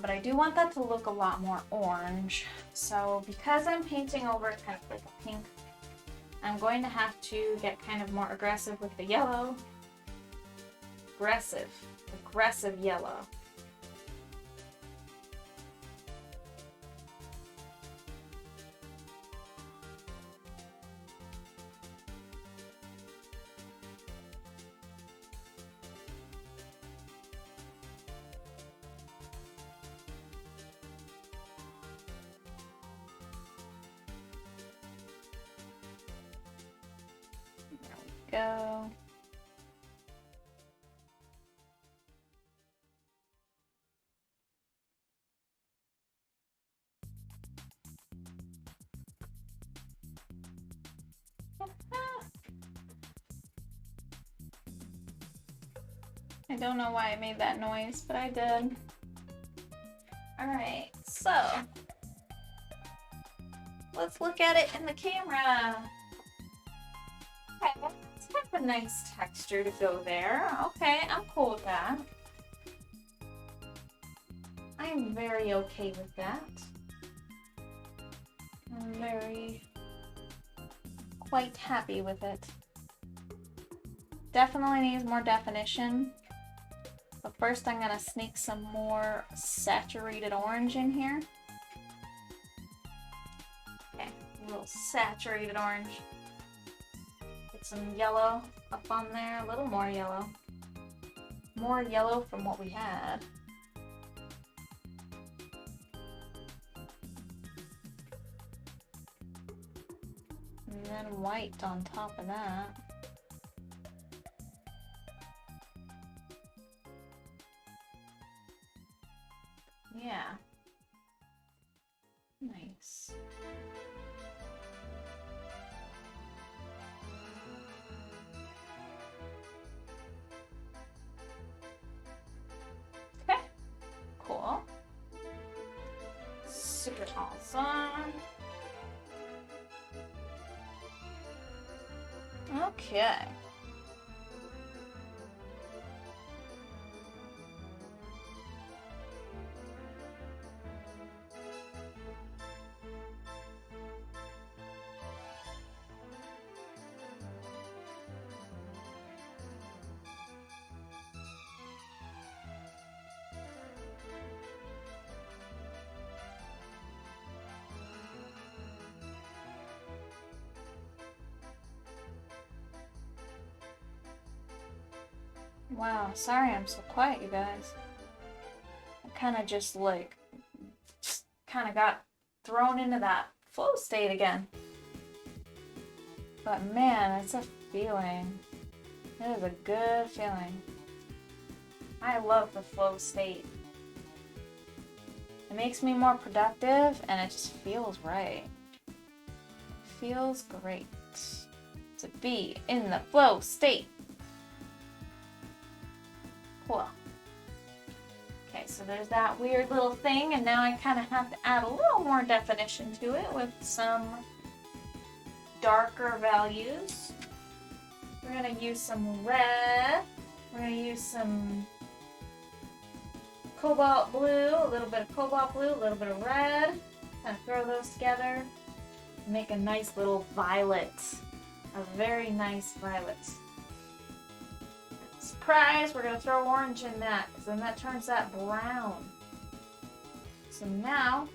But I do want that to look a lot more orange. So because I'm painting over kind of like a pink, I'm going to have to get kind of more aggressive with the yellow. Aggressive yellow. Go. I don't know why I made that noise, but I did. Alright, so let's look at it in the camera. Okay, it's kind of a nice texture to go there. Okay, I'm cool with that. I'm very okay with that. I'm very quite happy with it. Definitely needs more definition. But first I'm gonna sneak some more saturated orange in here. Okay, a little saturated orange. Get some yellow up on there, a little more yellow. More yellow from what we had. And then white on top of that. Yeah. Nice. Okay. Cool. Super awesome. Okay. Wow, sorry I'm so quiet, you guys. I kind of just like, kind of got thrown into that flow state again. But man, it's a feeling. It is a good feeling. I love the flow state. It makes me more productive and it just feels right. It feels great to be in the flow state. Cool. Okay, so there's that weird little thing, and now I kind of have to add a little more definition to it with some darker values. We're gonna use some red. We're gonna use some cobalt blue, a little bit of cobalt blue, a little bit of red. Kind of throw those together. Make a nice little violet. A very nice violet. Surprise, we're going to throw orange in that, because then that turns that brown. So now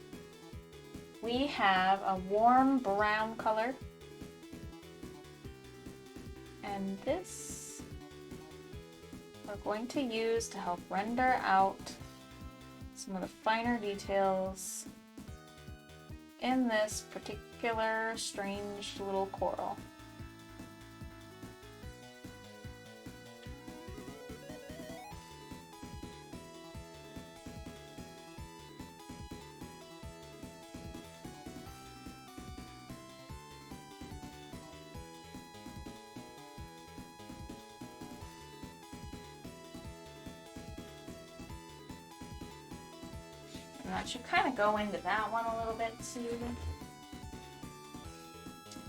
we have a warm brown color. And this we're going to use to help render out some of the finer details in this particular strange little coral. And that should kind of go into that one a little bit too.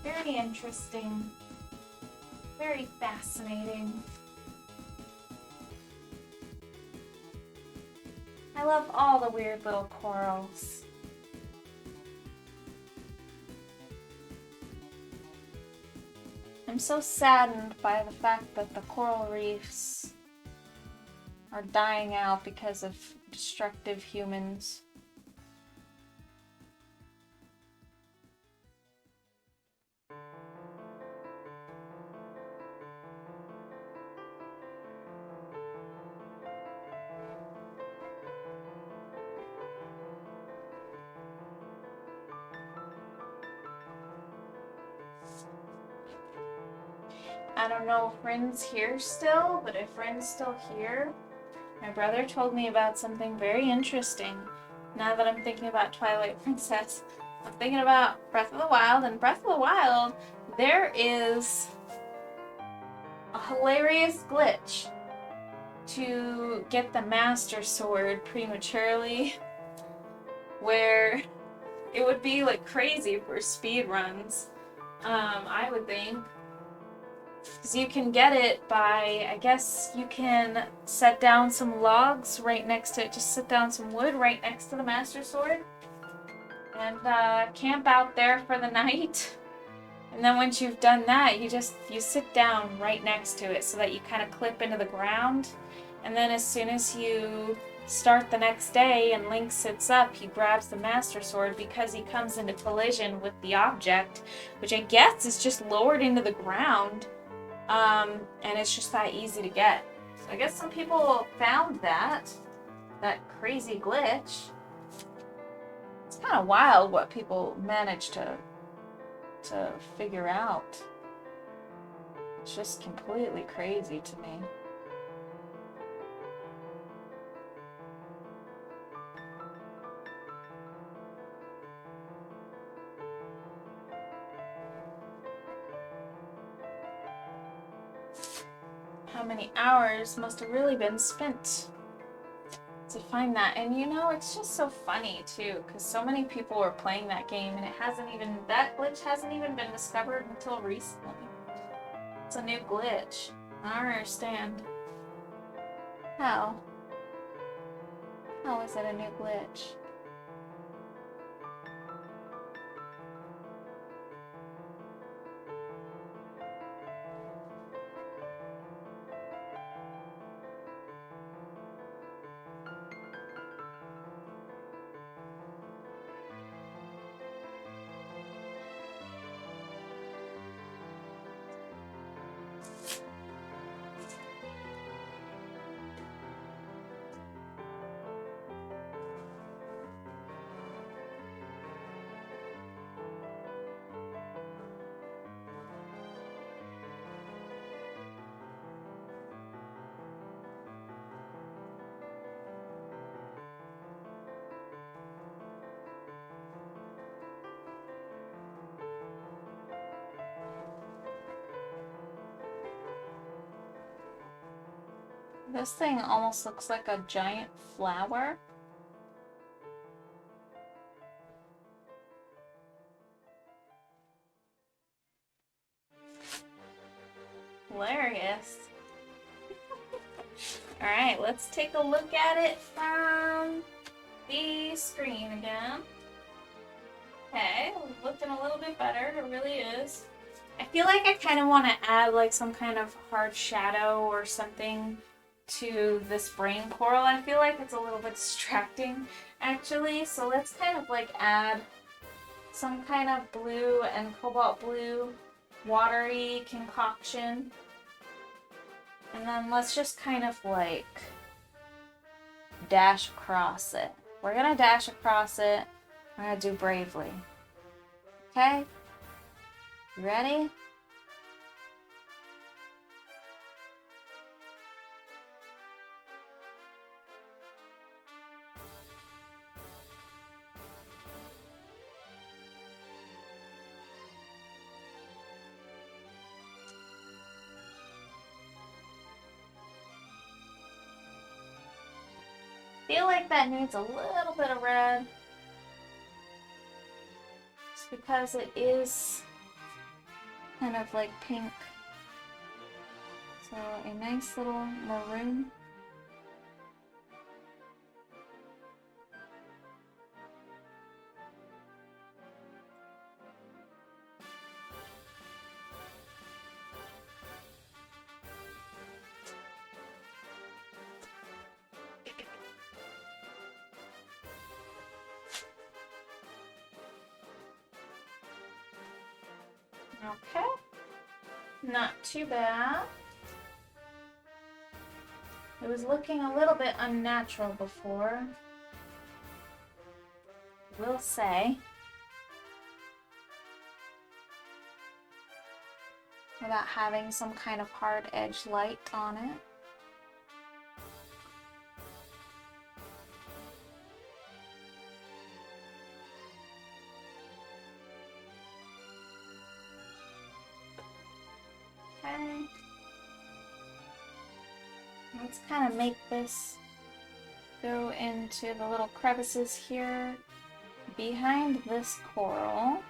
Very interesting. Very fascinating. I love all the weird little corals. I'm so saddened by the fact that the coral reefs are dying out because of destructive humans. I don't know if Rin's here still, but if Rin's still here, my brother told me about something very interesting. Now that I'm thinking about Twilight Princess, I'm thinking about Breath of the Wild, and Breath of the Wild, there is a hilarious glitch to get the Master Sword prematurely, where it would be like crazy for speed runs, I would think. Because you can get it by, I guess you can set down some logs right next to it, just set down some wood right next to the Master Sword, and camp out there for the night. And then once you've done that, you sit down right next to it so that you kind of clip into the ground. And then as soon as you start the next day and Link sits up, he grabs the Master Sword because he comes into collision with the object, which I guess is just lowered into the ground. And it's just that easy to get. So I guess some people found that crazy glitch. It's kind of wild what people manage to figure out. It's just completely crazy to me. How many hours must have really been spent to find that. And you know, it's just so funny too, because so many people were playing that game and that glitch hasn't even been discovered until recently. It's a new glitch. I don't understand. How is it a new glitch? This thing almost looks like a giant flower. Hilarious. Alright, let's take a look at it from the screen again. Okay, looking a little bit better, it really is. I feel like I kind of want to add like some kind of hard shadow or something to this brain coral. I feel like it's a little bit distracting actually, so let's kind of like add some kind of blue and cobalt blue watery concoction And then let's just kind of like dash across it. We're gonna dash across it. We're gonna do bravely. Okay? You ready? Feel like that needs a little bit of red. Just because it is kind of like pink. So a nice little maroon. Okay, not too bad. It was looking a little bit unnatural before, I will say. Without having some kind of hard edge light on it. Okay. Let's kind of make this go into the little crevices here behind this coral.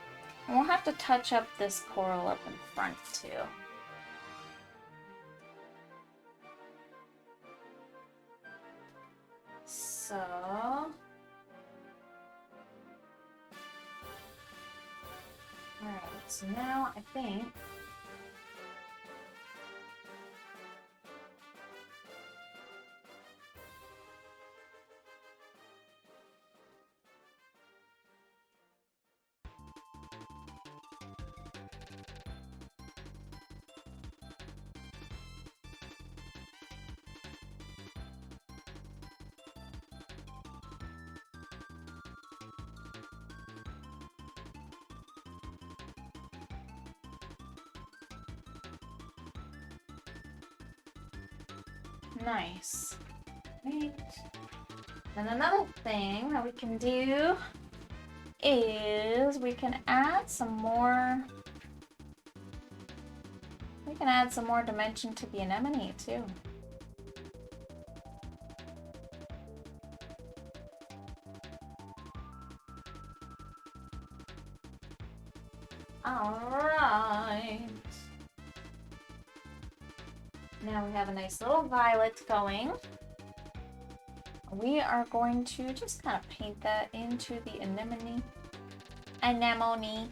And we'll have to touch up this coral up in front too. So, alright, so now I think nice. Right. And another thing that we can do is we can add some more dimension to the anemone too. Alright. Now we have a nice little violet going. We are going to just kind of paint that into the anemone. Anemone.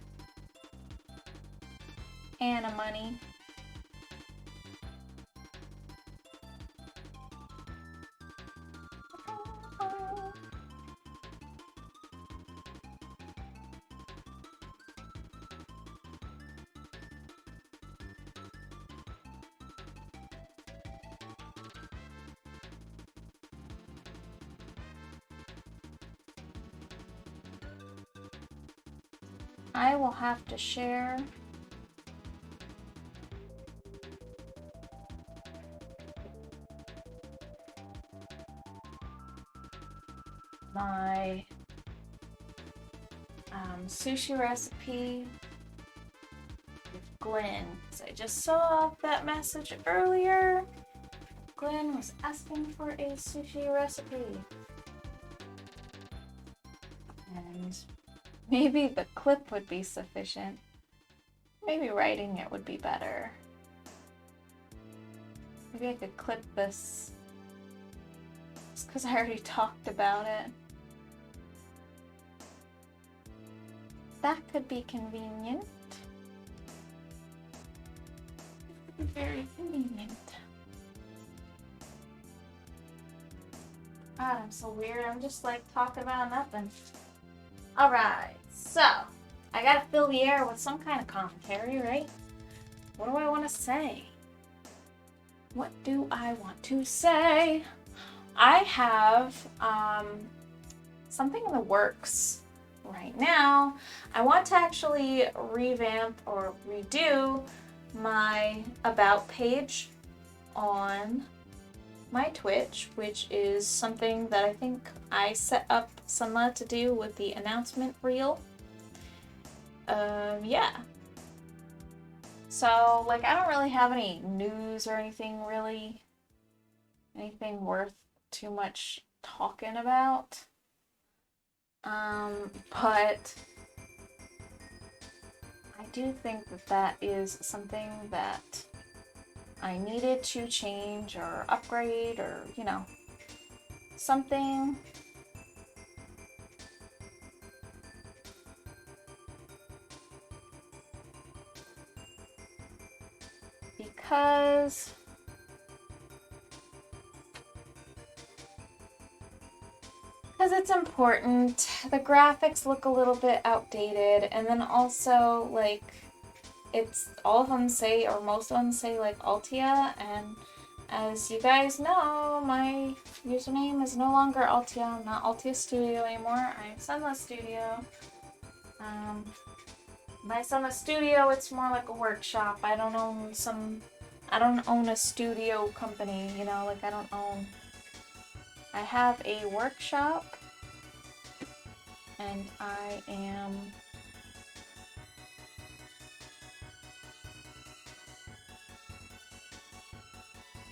I will have to share my sushi recipe with Glenn, because I just saw that message earlier. Glenn was asking for a sushi recipe. And maybe the clip would be sufficient. Maybe writing it would be better. Maybe I could clip this just because I already talked about it. That could be convenient. It could be very convenient. God, I'm so weird. I'm just like talking about nothing. Alright, so I gotta fill the air with some kind of commentary, right? What do I want to say? what do I want to say? I have something in the works right now. I want to actually revamp or redo my about page on my Twitch, which is something that I think I set up Sunla to do with the announcement reel. Yeah. So, like, I don't really have any news or anything really, anything worth too much talking about. But I do think that that is something that I needed to change or upgrade or, you know, something. Because it's important. The graphics look a little bit outdated, and then also, like, it's all of them say, or most of them say, like, Altia, and as you guys know, my username is no longer Altia. I'm not Altia Studio anymore. I'm Sunla Studio. My Sunla Studio, it's more like a workshop. I don't own a studio company, you know, like I have a workshop, and I am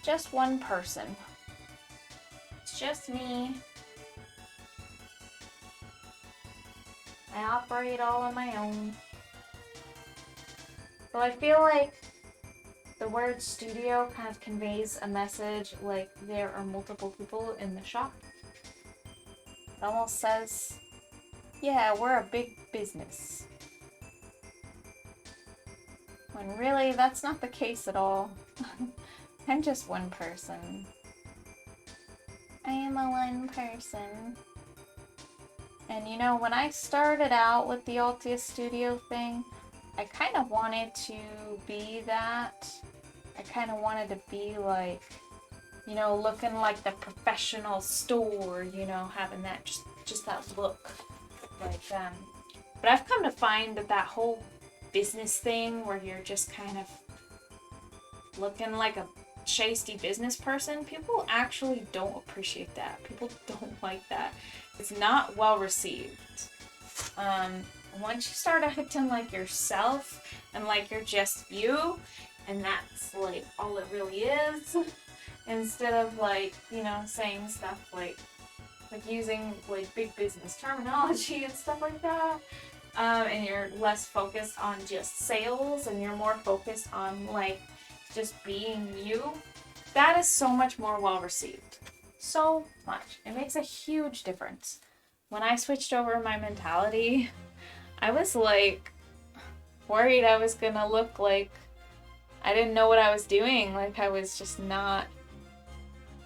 just one person. It's just me. I operate all on my own. So I feel like the word studio kind of conveys a message like there are multiple people in the shop. It almost says, yeah, we're a big business. When really, that's not the case at all. I'm just one person. I am a one person. And you know, when I started out with the Altia Studio thing, I kind of wanted to be that. I kind of wanted to be like, you know, looking like the professional store, you know, having that, just that look. Like, but I've come to find that whole business thing where you're just kind of looking like a shasty business person, people actually don't appreciate that. People don't like that. It's not well received. Once you start acting like yourself and like you're just you, and that's like all it really is, instead of like, you know, saying stuff like using like big business terminology and stuff like that, and you're less focused on just sales and you're more focused on like just being you, that is so much more well received. So much. It makes a huge difference. When I switched over my mentality, I was like worried I was gonna look like I didn't know what I was doing. Like I was just not,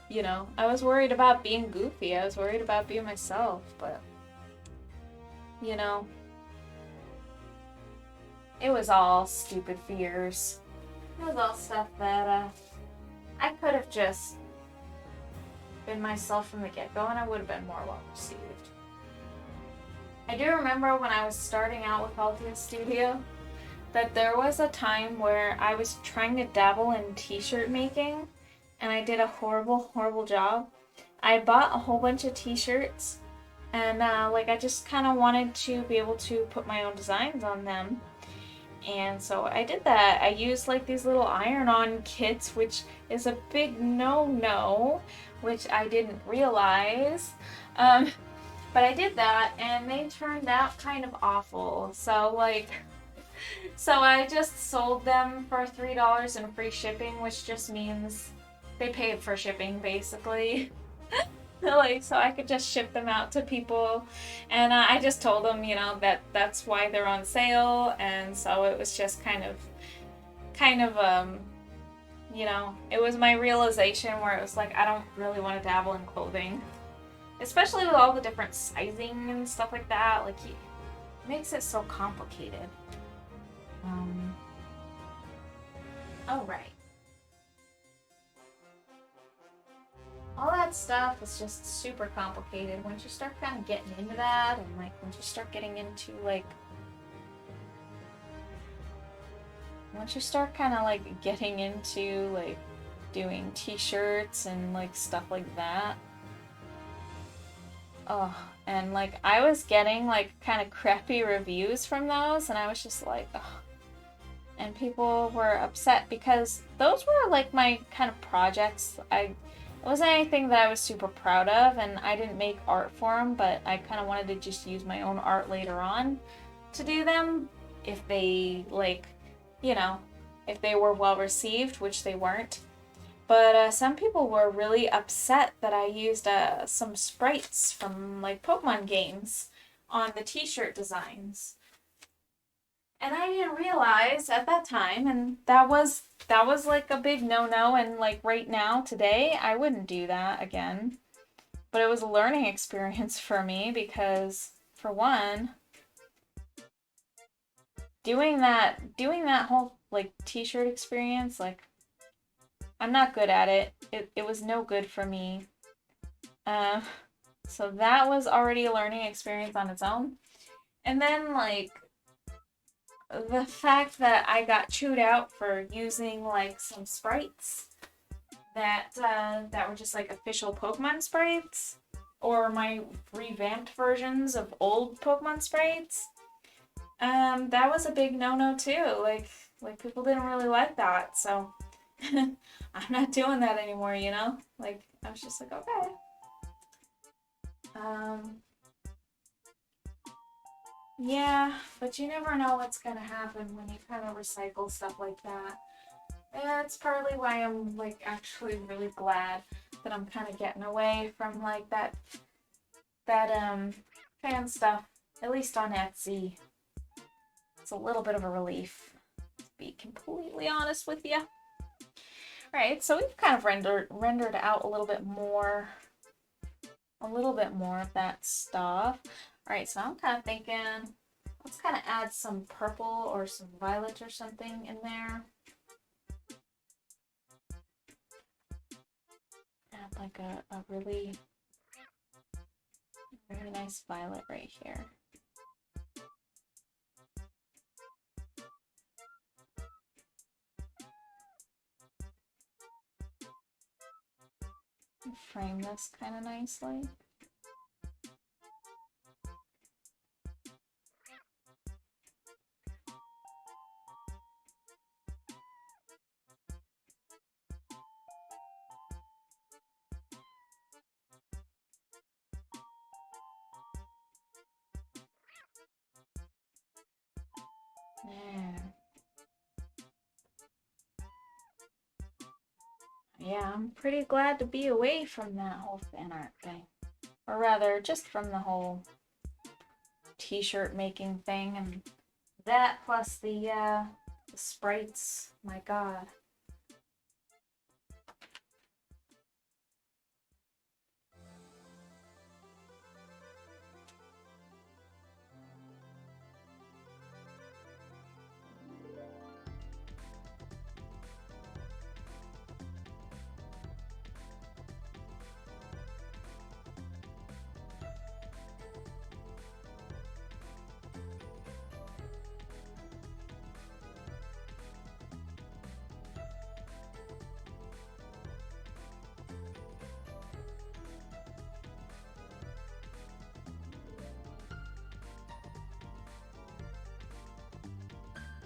you know, I was worried about being goofy. I was worried about being myself, but you know, it was all stupid fears. It was all stuff that I could have just been myself from the get-go and I would have been more well received. I do remember when I was starting out with Altia Studio that there was a time where I was trying to dabble in t-shirt making and I did a horrible job. I bought a whole bunch of t-shirts and like I just kind of wanted to be able to put my own designs on them. And so I did that. I used like these little iron-on kits, which is a big no-no, which I didn't realize. But I did that and they turned out kind of awful. So like, so I just sold them for $3 and free shipping, which just means they paid for shipping basically. Like, so I could just ship them out to people, and I just told them, you know, that's why they're on sale, and so it was just kind of, you know, it was my realization where it was like, I don't really want to dabble in clothing, especially with all the different sizing and stuff like that. Like, it makes it so complicated. Oh, right. that stuff is just super complicated. Once you start kind of getting into that, and like once you start getting into like, once you start kind of like getting into like doing t-shirts and like stuff like that. Oh, and like I was getting like kind of crappy reviews from those, and I was just like, oh. And people were upset because those were like my kind of projects. It wasn't anything that I was super proud of, and I didn't make art for them, but I kind of wanted to just use my own art later on to do them if they like, you know, if they were well received, which they weren't. But some people were really upset that I used some sprites from like Pokemon games on the t-shirt designs. And I didn't realize at that time, and that was like a big no-no, and like right now today I wouldn't do that again. But it was a learning experience for me because for one, doing that whole like t-shirt experience, like I'm not good at it. It was no good for me. Uh, so that was already a learning experience on its own. And then like the fact that I got chewed out for using like some sprites that were just like official Pokemon sprites or my revamped versions of old Pokemon sprites. That was a big no-no too. Like people didn't really like that, so I'm not doing that anymore, you know? Like I was just like, okay. Yeah, but you never know what's gonna happen when you kind of recycle stuff like that. That's partly why I'm like actually really glad that I'm kind of getting away from like that fan stuff, at least on Etsy. It's a little bit of a relief, to be completely honest with you. Right, so we've kind of rendered out a little bit more of that stuff. All right, so I'm kind of thinking, let's kind of add some purple or some violet or something in there. Add like a really nice violet right here. Frame this kind of nicely. There. Yeah, I'm pretty glad to be away from that whole fan art thing. Or rather, just from the whole t-shirt making thing, and that plus the sprites. My god.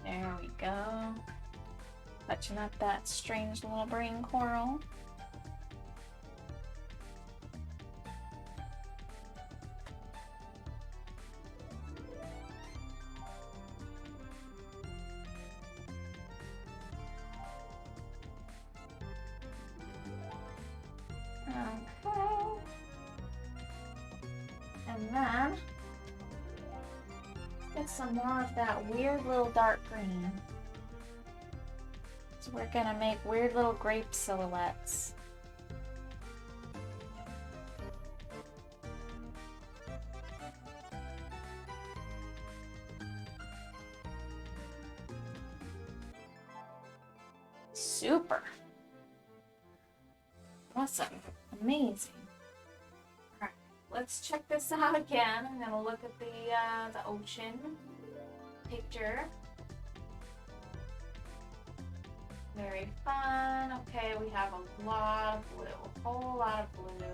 There we go. Touching up that strange little brain coral. Okay. And then get some more of that weird little dark green. So we're gonna make weird little grape silhouettes. Super. Awesome. Amazing. Alright, let's check this out again. I'm gonna look at the ocean picture. Very fun. Okay, we have a lot of blue. A whole lot of blue.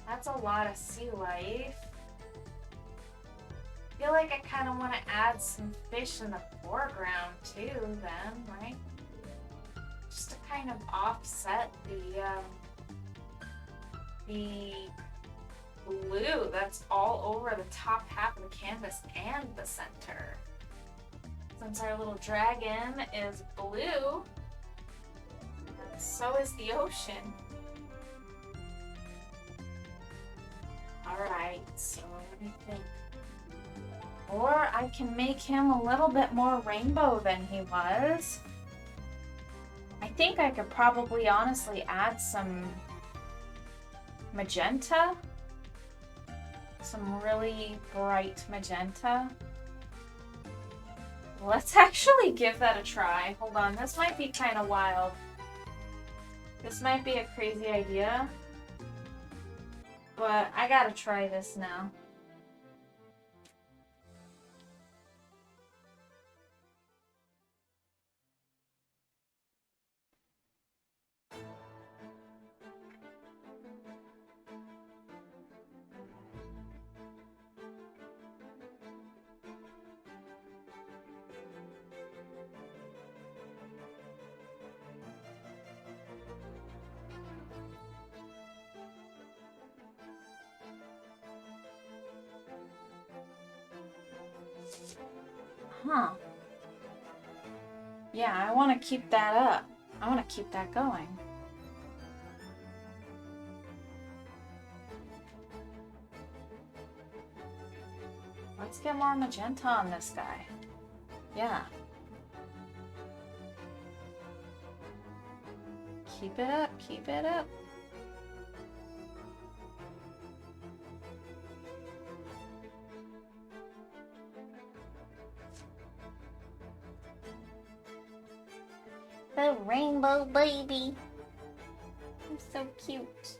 That's a lot of sea life. I feel like I kind of want to add some fish in the foreground too then, right? Just to kind of offset the blue that's all over the top half of the canvas and the center. Since our little dragon is blue, so is the ocean. Alright, so what do you think? Or I can make him a little bit more rainbow than he was. I think I could probably honestly add some magenta. Some really bright magenta. Let's actually give that a try. Hold on, this might be kind of wild. This might be a crazy idea. But I gotta try this now. Huh. Yeah, I want to keep that up. I want to keep that going. Let's get more magenta on this guy. Yeah. Keep it up, keep it up. The rainbow baby. He's so cute.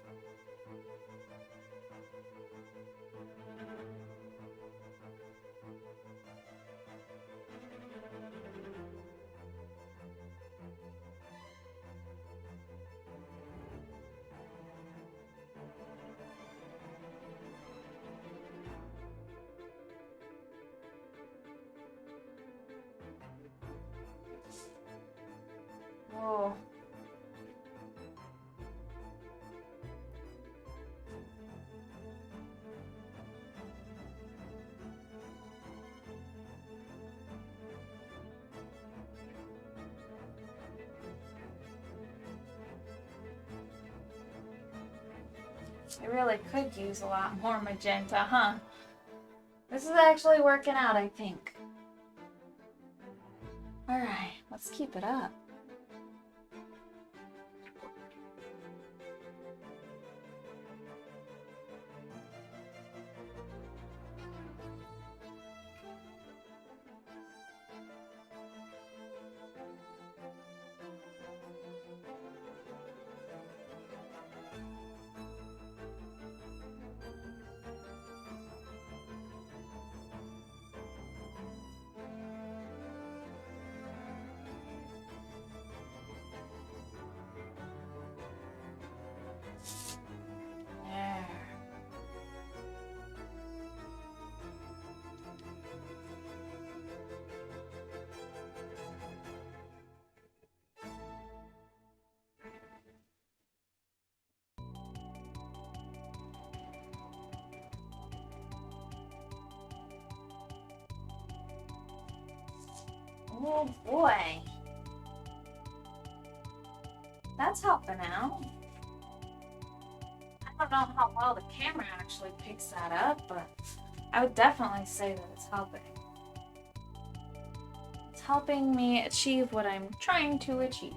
Oh. I really could use a lot more magenta, huh? This is actually working out, I think. Alright, let's keep it up. Oh boy. That's helping out. I don't know how well the camera actually picks that up, but I would definitely say that it's helping. It's helping me achieve what I'm trying to achieve.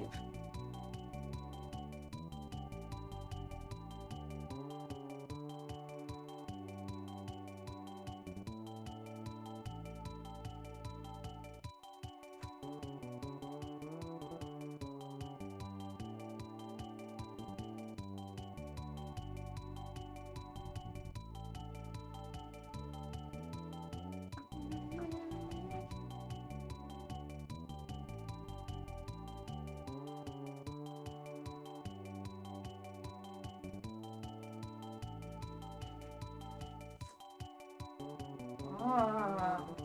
Oh.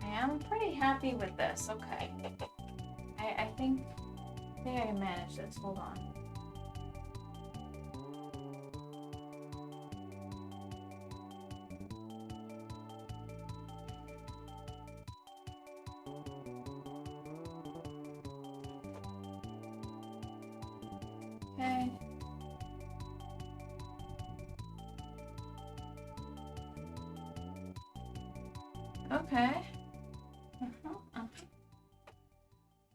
I am pretty happy with this. Okay. I think I can manage this. Hold on. Okay. Okay.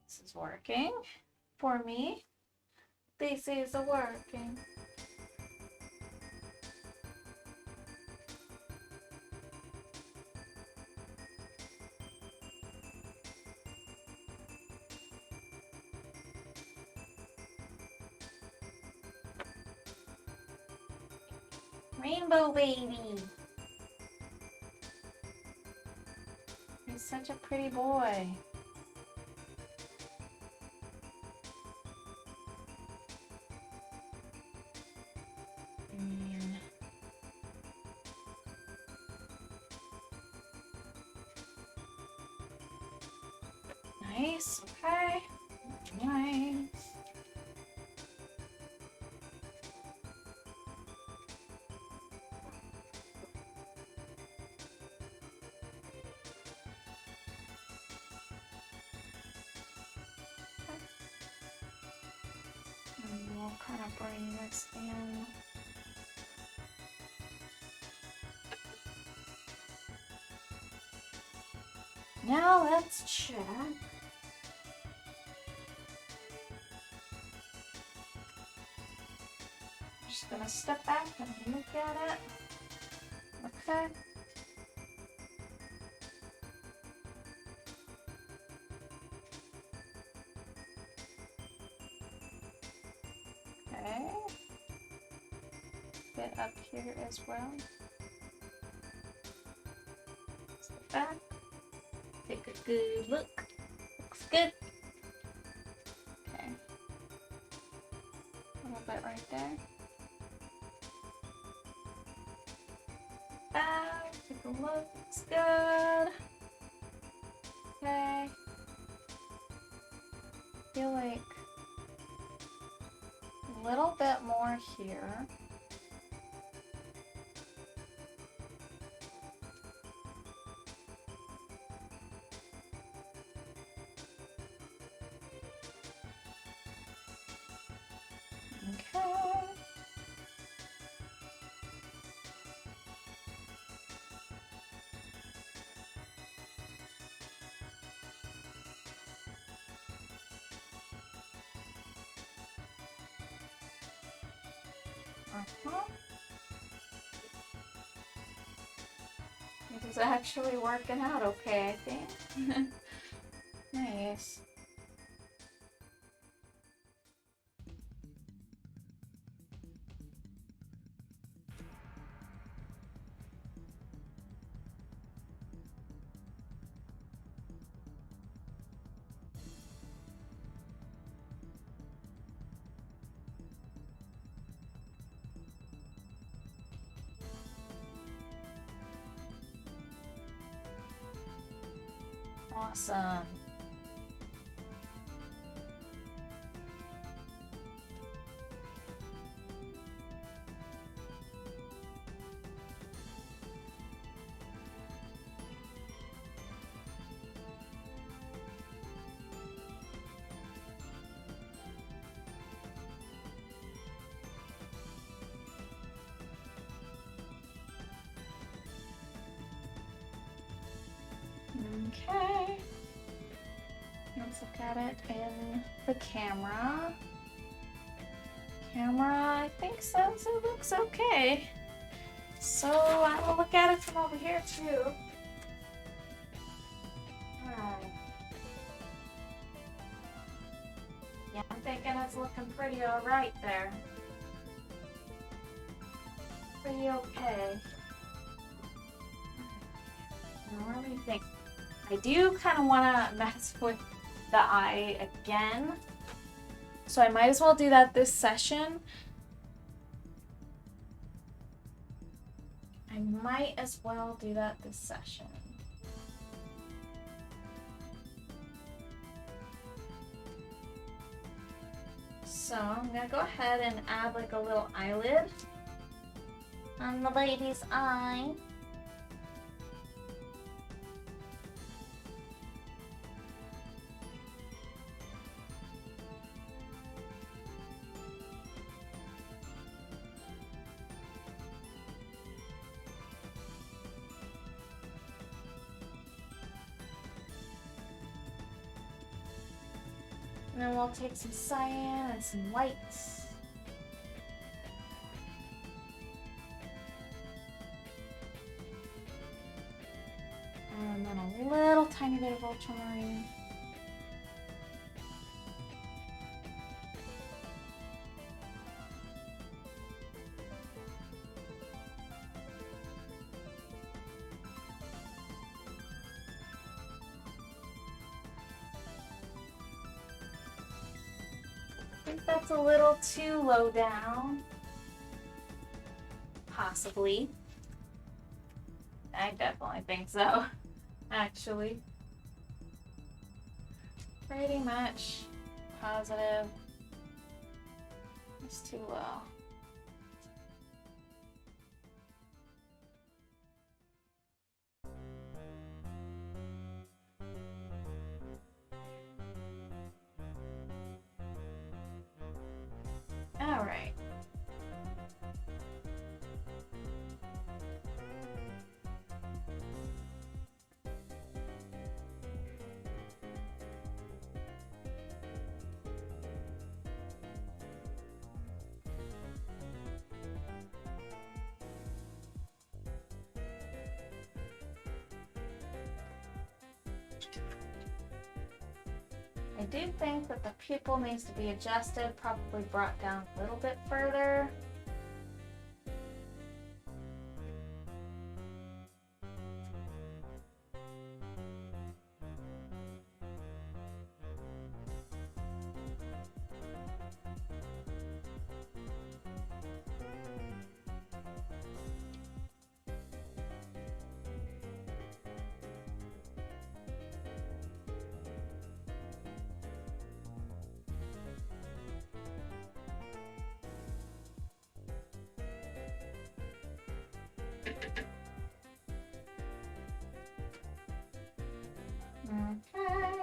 This is working for me. This is working. Rainbow baby. He's such a pretty boy. Nice, okay. Nice. And we'll kind of bring this in. Now let's check. Just gonna step back and look at it. Okay. Okay. Bit up here as well. Step back. Take a good look. Looks good. Okay. A little bit right there. Back. Take a look. Looks good. Okay. Feel like a little bit more here. Okay. It is actually working out okay, I think. Nice. Awesome. Okay. Let's look at it in the camera. I think says it looks okay. So I will look at it from over here too. Alright. Yeah, I'm thinking it's looking pretty alright there. Pretty okay. Now what do we think? I do kind of want to mess with the eye again So I might as well do that this session. I might as well do that this session. So I'm gonna go ahead and add like a little eyelid on the lady's eye. And then we'll take some cyan and some whites. And then a little tiny bit of ultramarine. I think that's a little too low down. Possibly. I definitely think so, actually. Pretty much positive. It's too low. All right. I do think that the pupil needs to be adjusted, probably brought down a little bit further. Okay.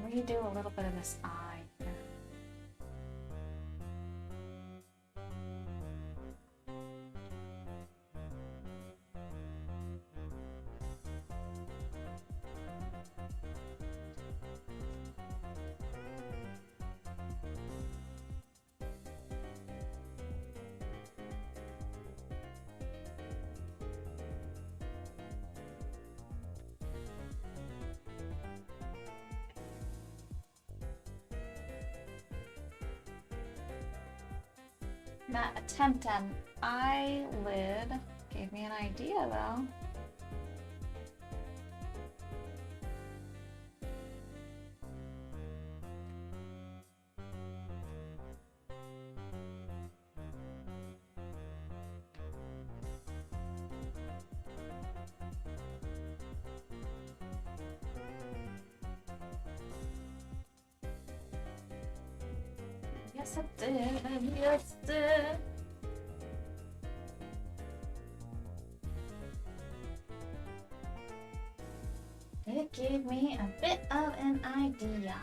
Redo a little bit of this eye here. That attempt at an eyelid gave me an idea though. Yes, it did. Yes, it did. It gave me a bit of an idea.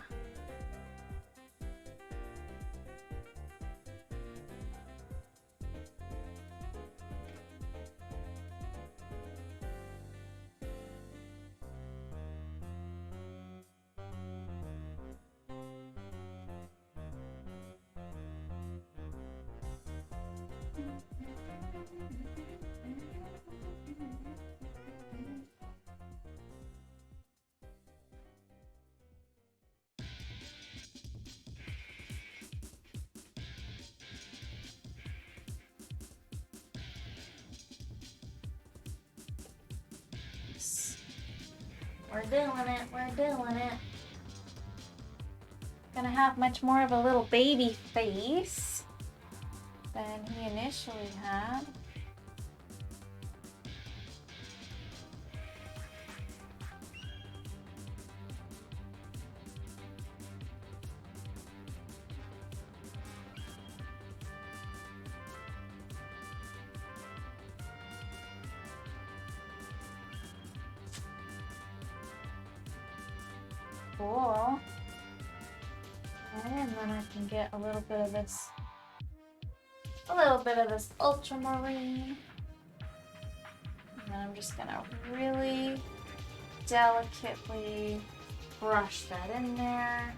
We're doing it. We're doing it. gonna have much more of a little baby face than he initially had. Cool. And then I can get a little bit of this ultramarine. And then I'm just gonna really delicately brush that in there.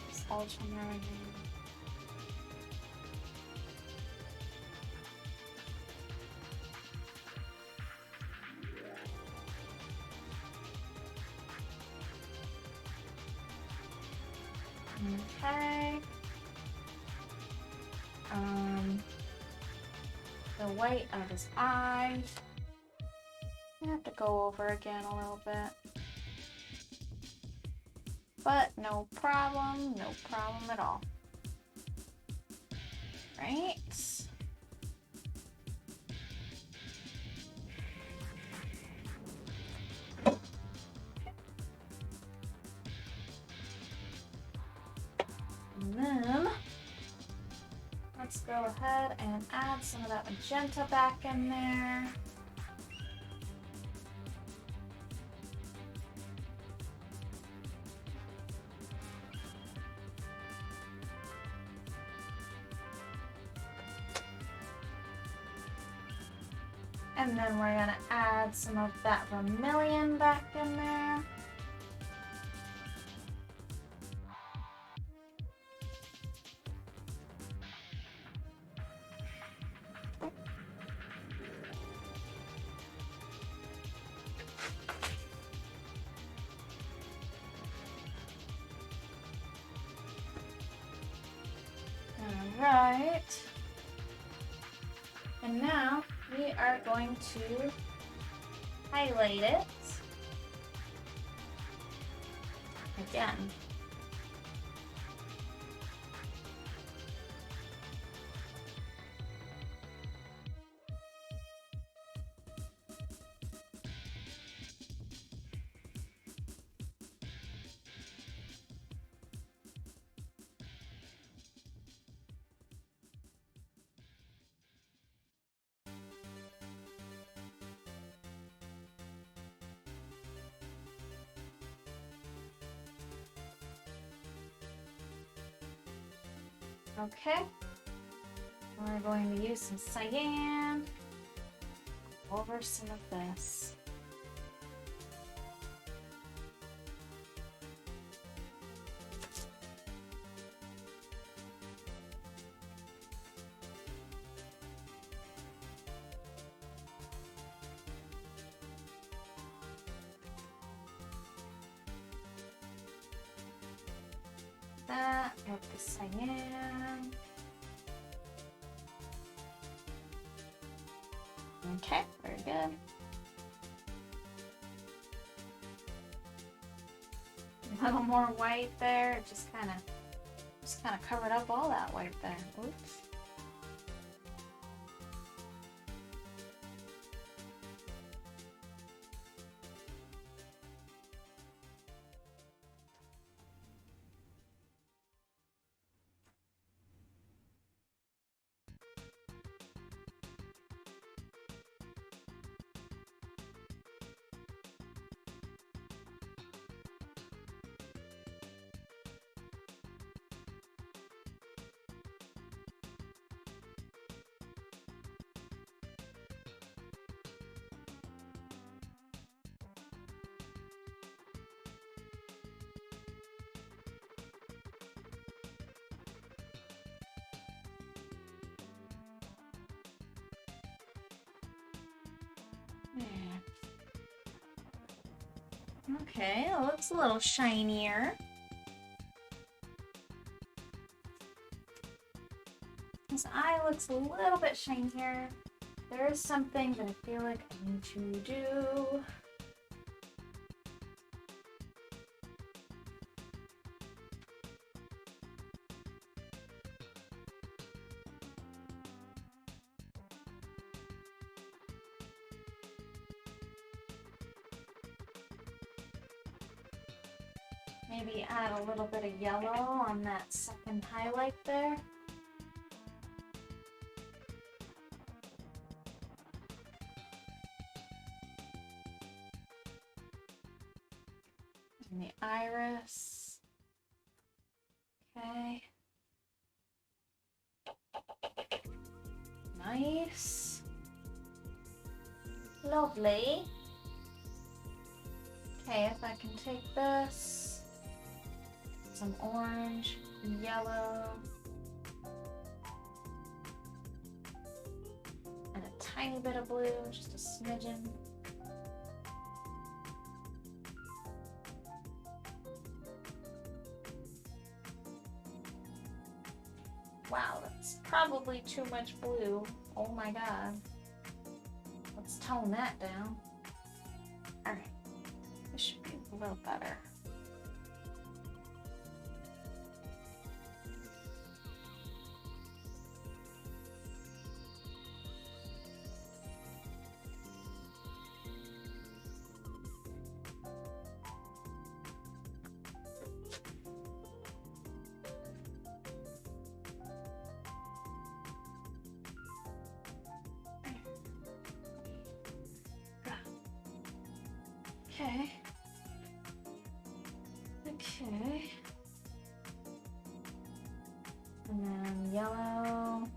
This ultramarine. Okay. The white of his eye. I have to go over again a little bit. But no problem at all. Right? And then let's go ahead and add some of that magenta back in there. And then we're gonna add some of that vermilion back in there. Alright. And now we are going to highlight it again. Okay, we're going to use some cyan over some of this. That with the cyan. Okay, very good. A little more white there. It just kind of covered up all that white there. Oops. Okay, it looks a little shinier. His eye looks a little bit shinier. There is something that I feel like I need to do. Maybe add a little bit of yellow on that second highlight there. And the iris. Okay. Nice. Lovely. Okay, if I can take this, some orange, yellow, and a tiny bit of blue, just a smidgen. Wow, that's probably too much blue. Oh my god. Let's tone that down. Alright, this should be a little better. Okay. Okay. And then yellow.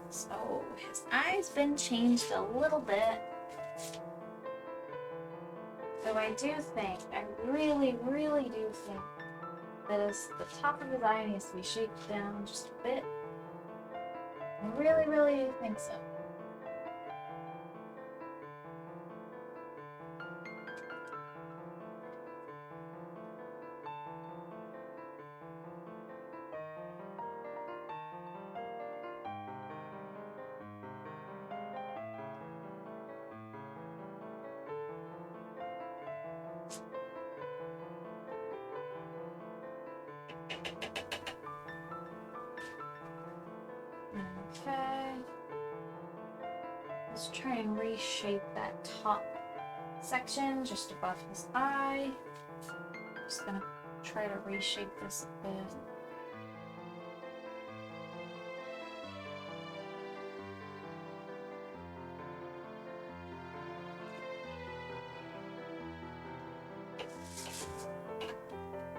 So his eye's been changed a little bit. So I do think, I really do think that the top of his eye needs to be shaped down just a bit. I really do think so. Okay. Let's try and reshape that top section just above his eye. Just gonna try to reshape this a bit.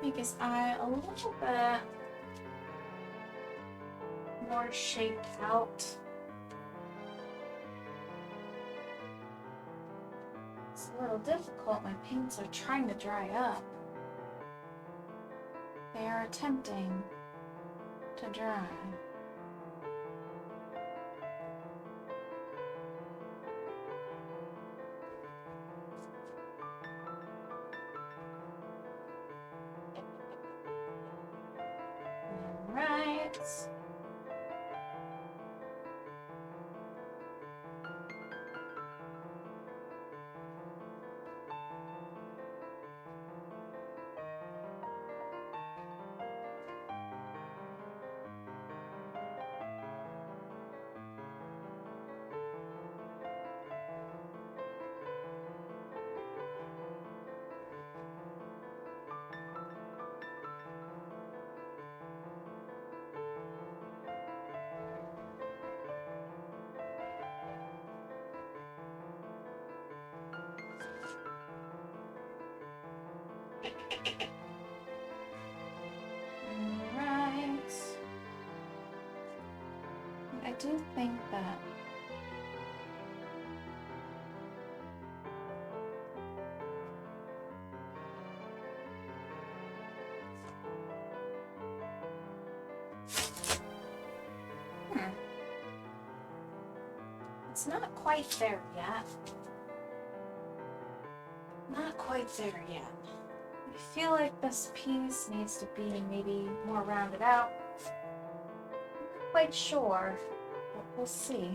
Make his eye a little bit more shaped out. It's a little difficult. My paints are trying to dry up. They are attempting to dry. All right. Alright. I do think that it's not quite there yet. Not quite there yet. I feel like this piece needs to be maybe more rounded out. I'm not quite sure, but we'll see.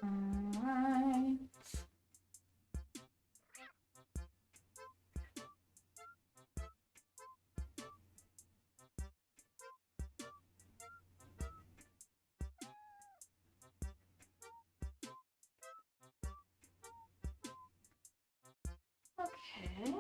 Alright. Okay.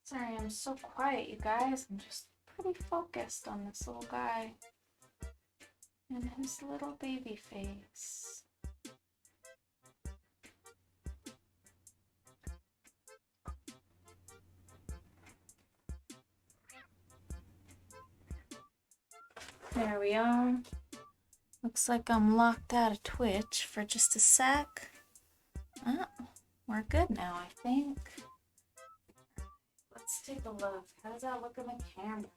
Sorry, I'm so quiet, you guys. I'm just pretty focused on this little guy and his little baby face. There we are. Looks like I'm locked out of Twitch for just a sec. Oh, we're good now, I think. Let's take a look. How does that look in the camera?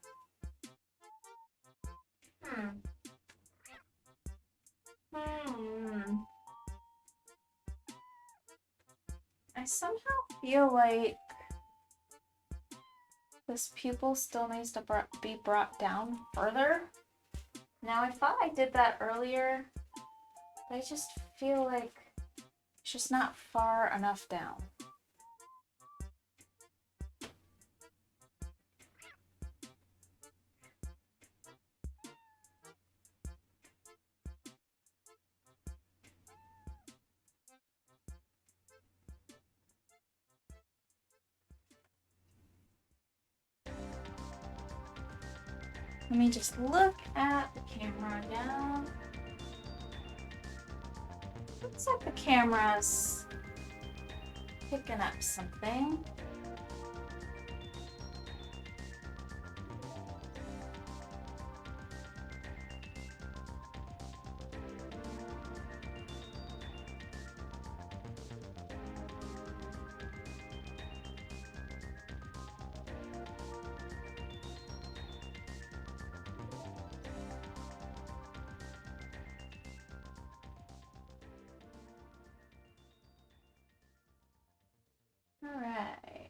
I somehow feel like this pupil still needs to be brought down further. Now, I thought I did that earlier, but I just feel like it's just not far enough down. Let me just look at the camera again. Looks like the camera's picking up something. All right.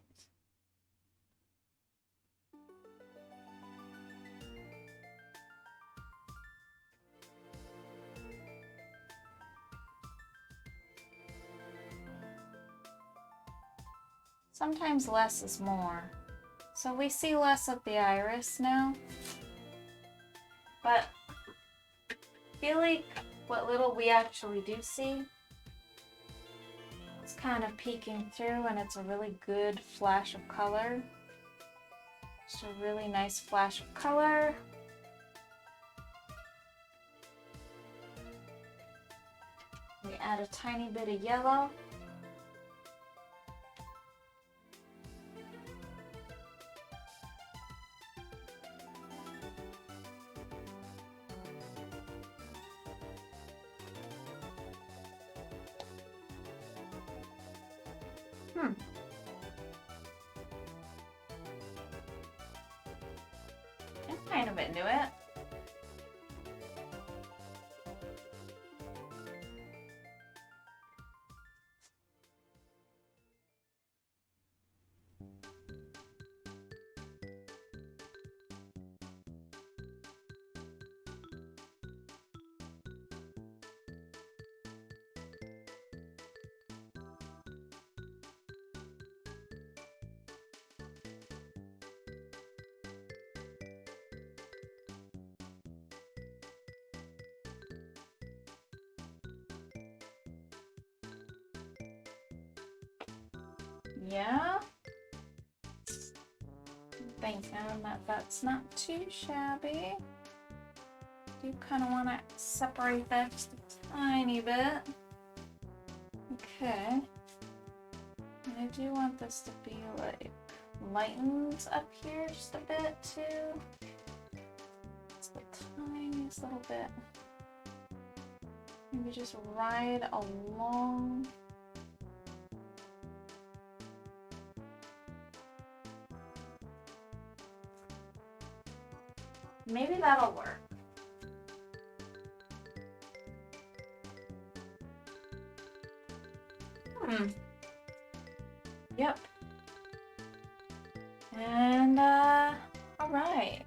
Sometimes less is more. So we see less of the iris now. But I feel like what little we actually do see, it's kind of peeking through, and it's a really good flash of color. Just a really nice flash of color. We add a tiny bit of yellow. I'm kind of into it. Yeah. Thinking that that's not too shabby. Do kind of want to separate that just a tiny bit. Okay. And I do want this to be like lightened up here just a bit too. Just the tiniest little bit. Maybe just ride along. Maybe that'll work. Yep. And, all right.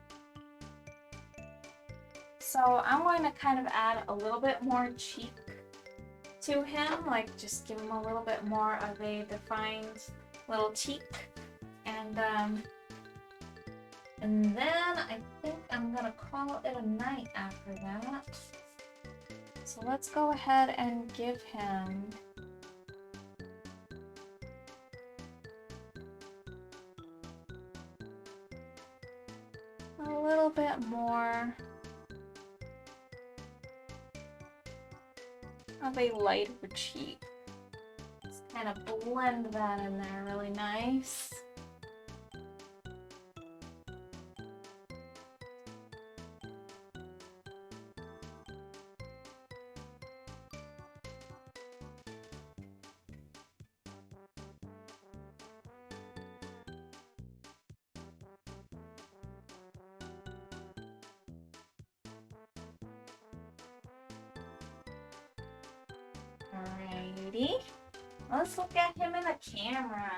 So I'm going to kind of add a little bit more cheek to him, like just give him a little bit more of a defined little cheek. And then I think I'm gonna call it a night after that. So let's go ahead and give him a little bit more of a lighter cheek. Just kind of blend that in there really nice. Alrighty, let's look at him in the camera.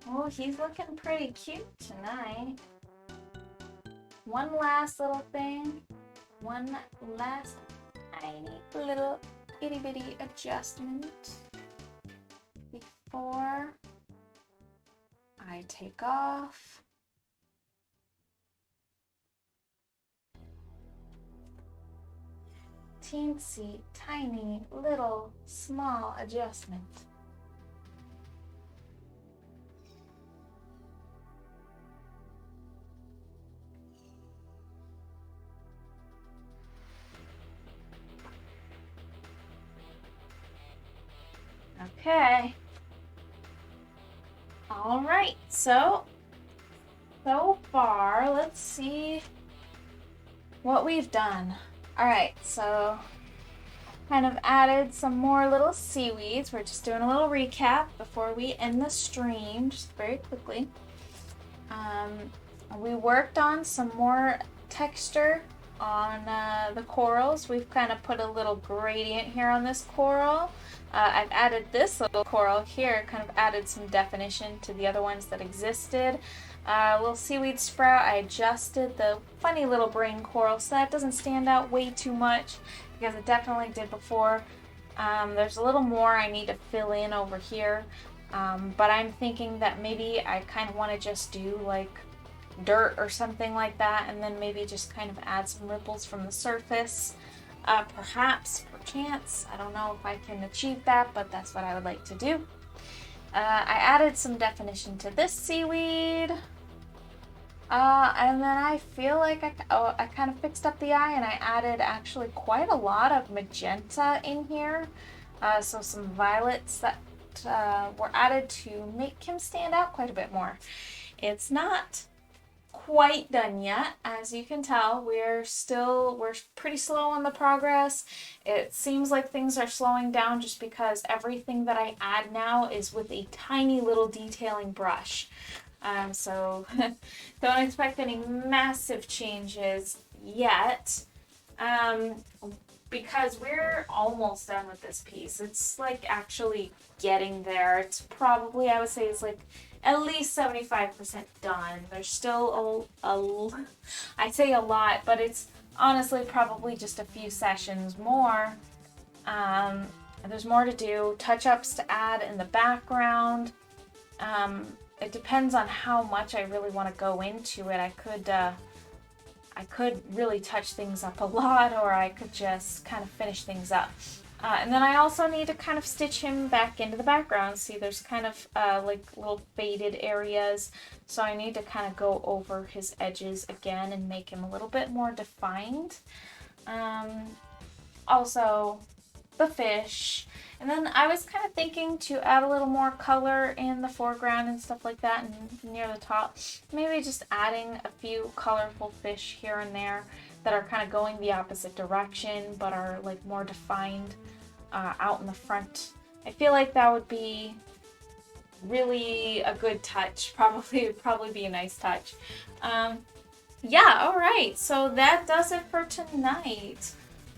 Oh, he's looking pretty cute tonight. One last little thing. One last tiny little itty bitty adjustment before I take off. Teensy tiny little small adjustment. Okay. All right, so far, let's see what we've done. All right, so kind of added some more little seaweeds. We're just doing a little recap before we end the stream, just very quickly. We worked on some more texture on the corals. We've kind of put a little gradient here on this coral. I've added this little coral here, kind of added some definition to the other ones that existed. Little seaweed sprout, I adjusted the funny little brain coral so that doesn't stand out way too much because it definitely did before. There's a little more I need to fill in over here, but I'm thinking that maybe I kind of want to just do like dirt or something like that, and then maybe just kind of add some ripples from the surface. Perhaps, perchance, I don't know if I can achieve that, but that's what I would like to do. I added some definition to this seaweed. And then I feel like I kind of fixed up the eye, and I added actually quite a lot of magenta in here. So some violets that were added to make him stand out quite a bit more. It's not quite done yet. As you can tell, we're pretty slow on the progress. It seems like things are slowing down just because everything that I add now is with a tiny little detailing brush. So don't expect any massive changes yet, because we're almost done with this piece. It's like actually getting there. It's probably, I would say it's like at least 75% done. There's still I'd say a lot, but it's honestly probably just a few sessions more. There's more to do, touch-ups to add in the background. It depends on how much I really want to go into it. I could really touch things up a lot, or I could just kind of finish things up. And then I also need to kind of stitch him back into the background. See, there's kind of like little faded areas. So I need to kind of go over his edges again and make him a little bit more defined. Also, the fish. And then I was kind of thinking to add a little more color in the foreground and stuff like that and near the top. Maybe just adding a few colorful fish here and there that are kind of going the opposite direction but are like more defined out in the front. I feel like that would be really a good touch. Probably be a nice touch. Yeah, alright, so that does it for tonight.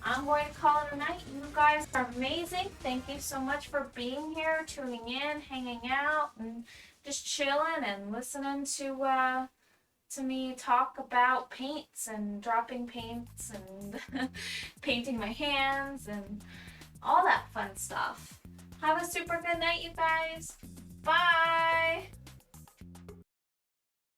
I'm going to call it a night. You guys are amazing. Thank you so much for being here, tuning in, hanging out, and just chilling and listening to me talk about paints and dropping paints and painting my hands and all that fun stuff. Have a super good night, you guys. Bye!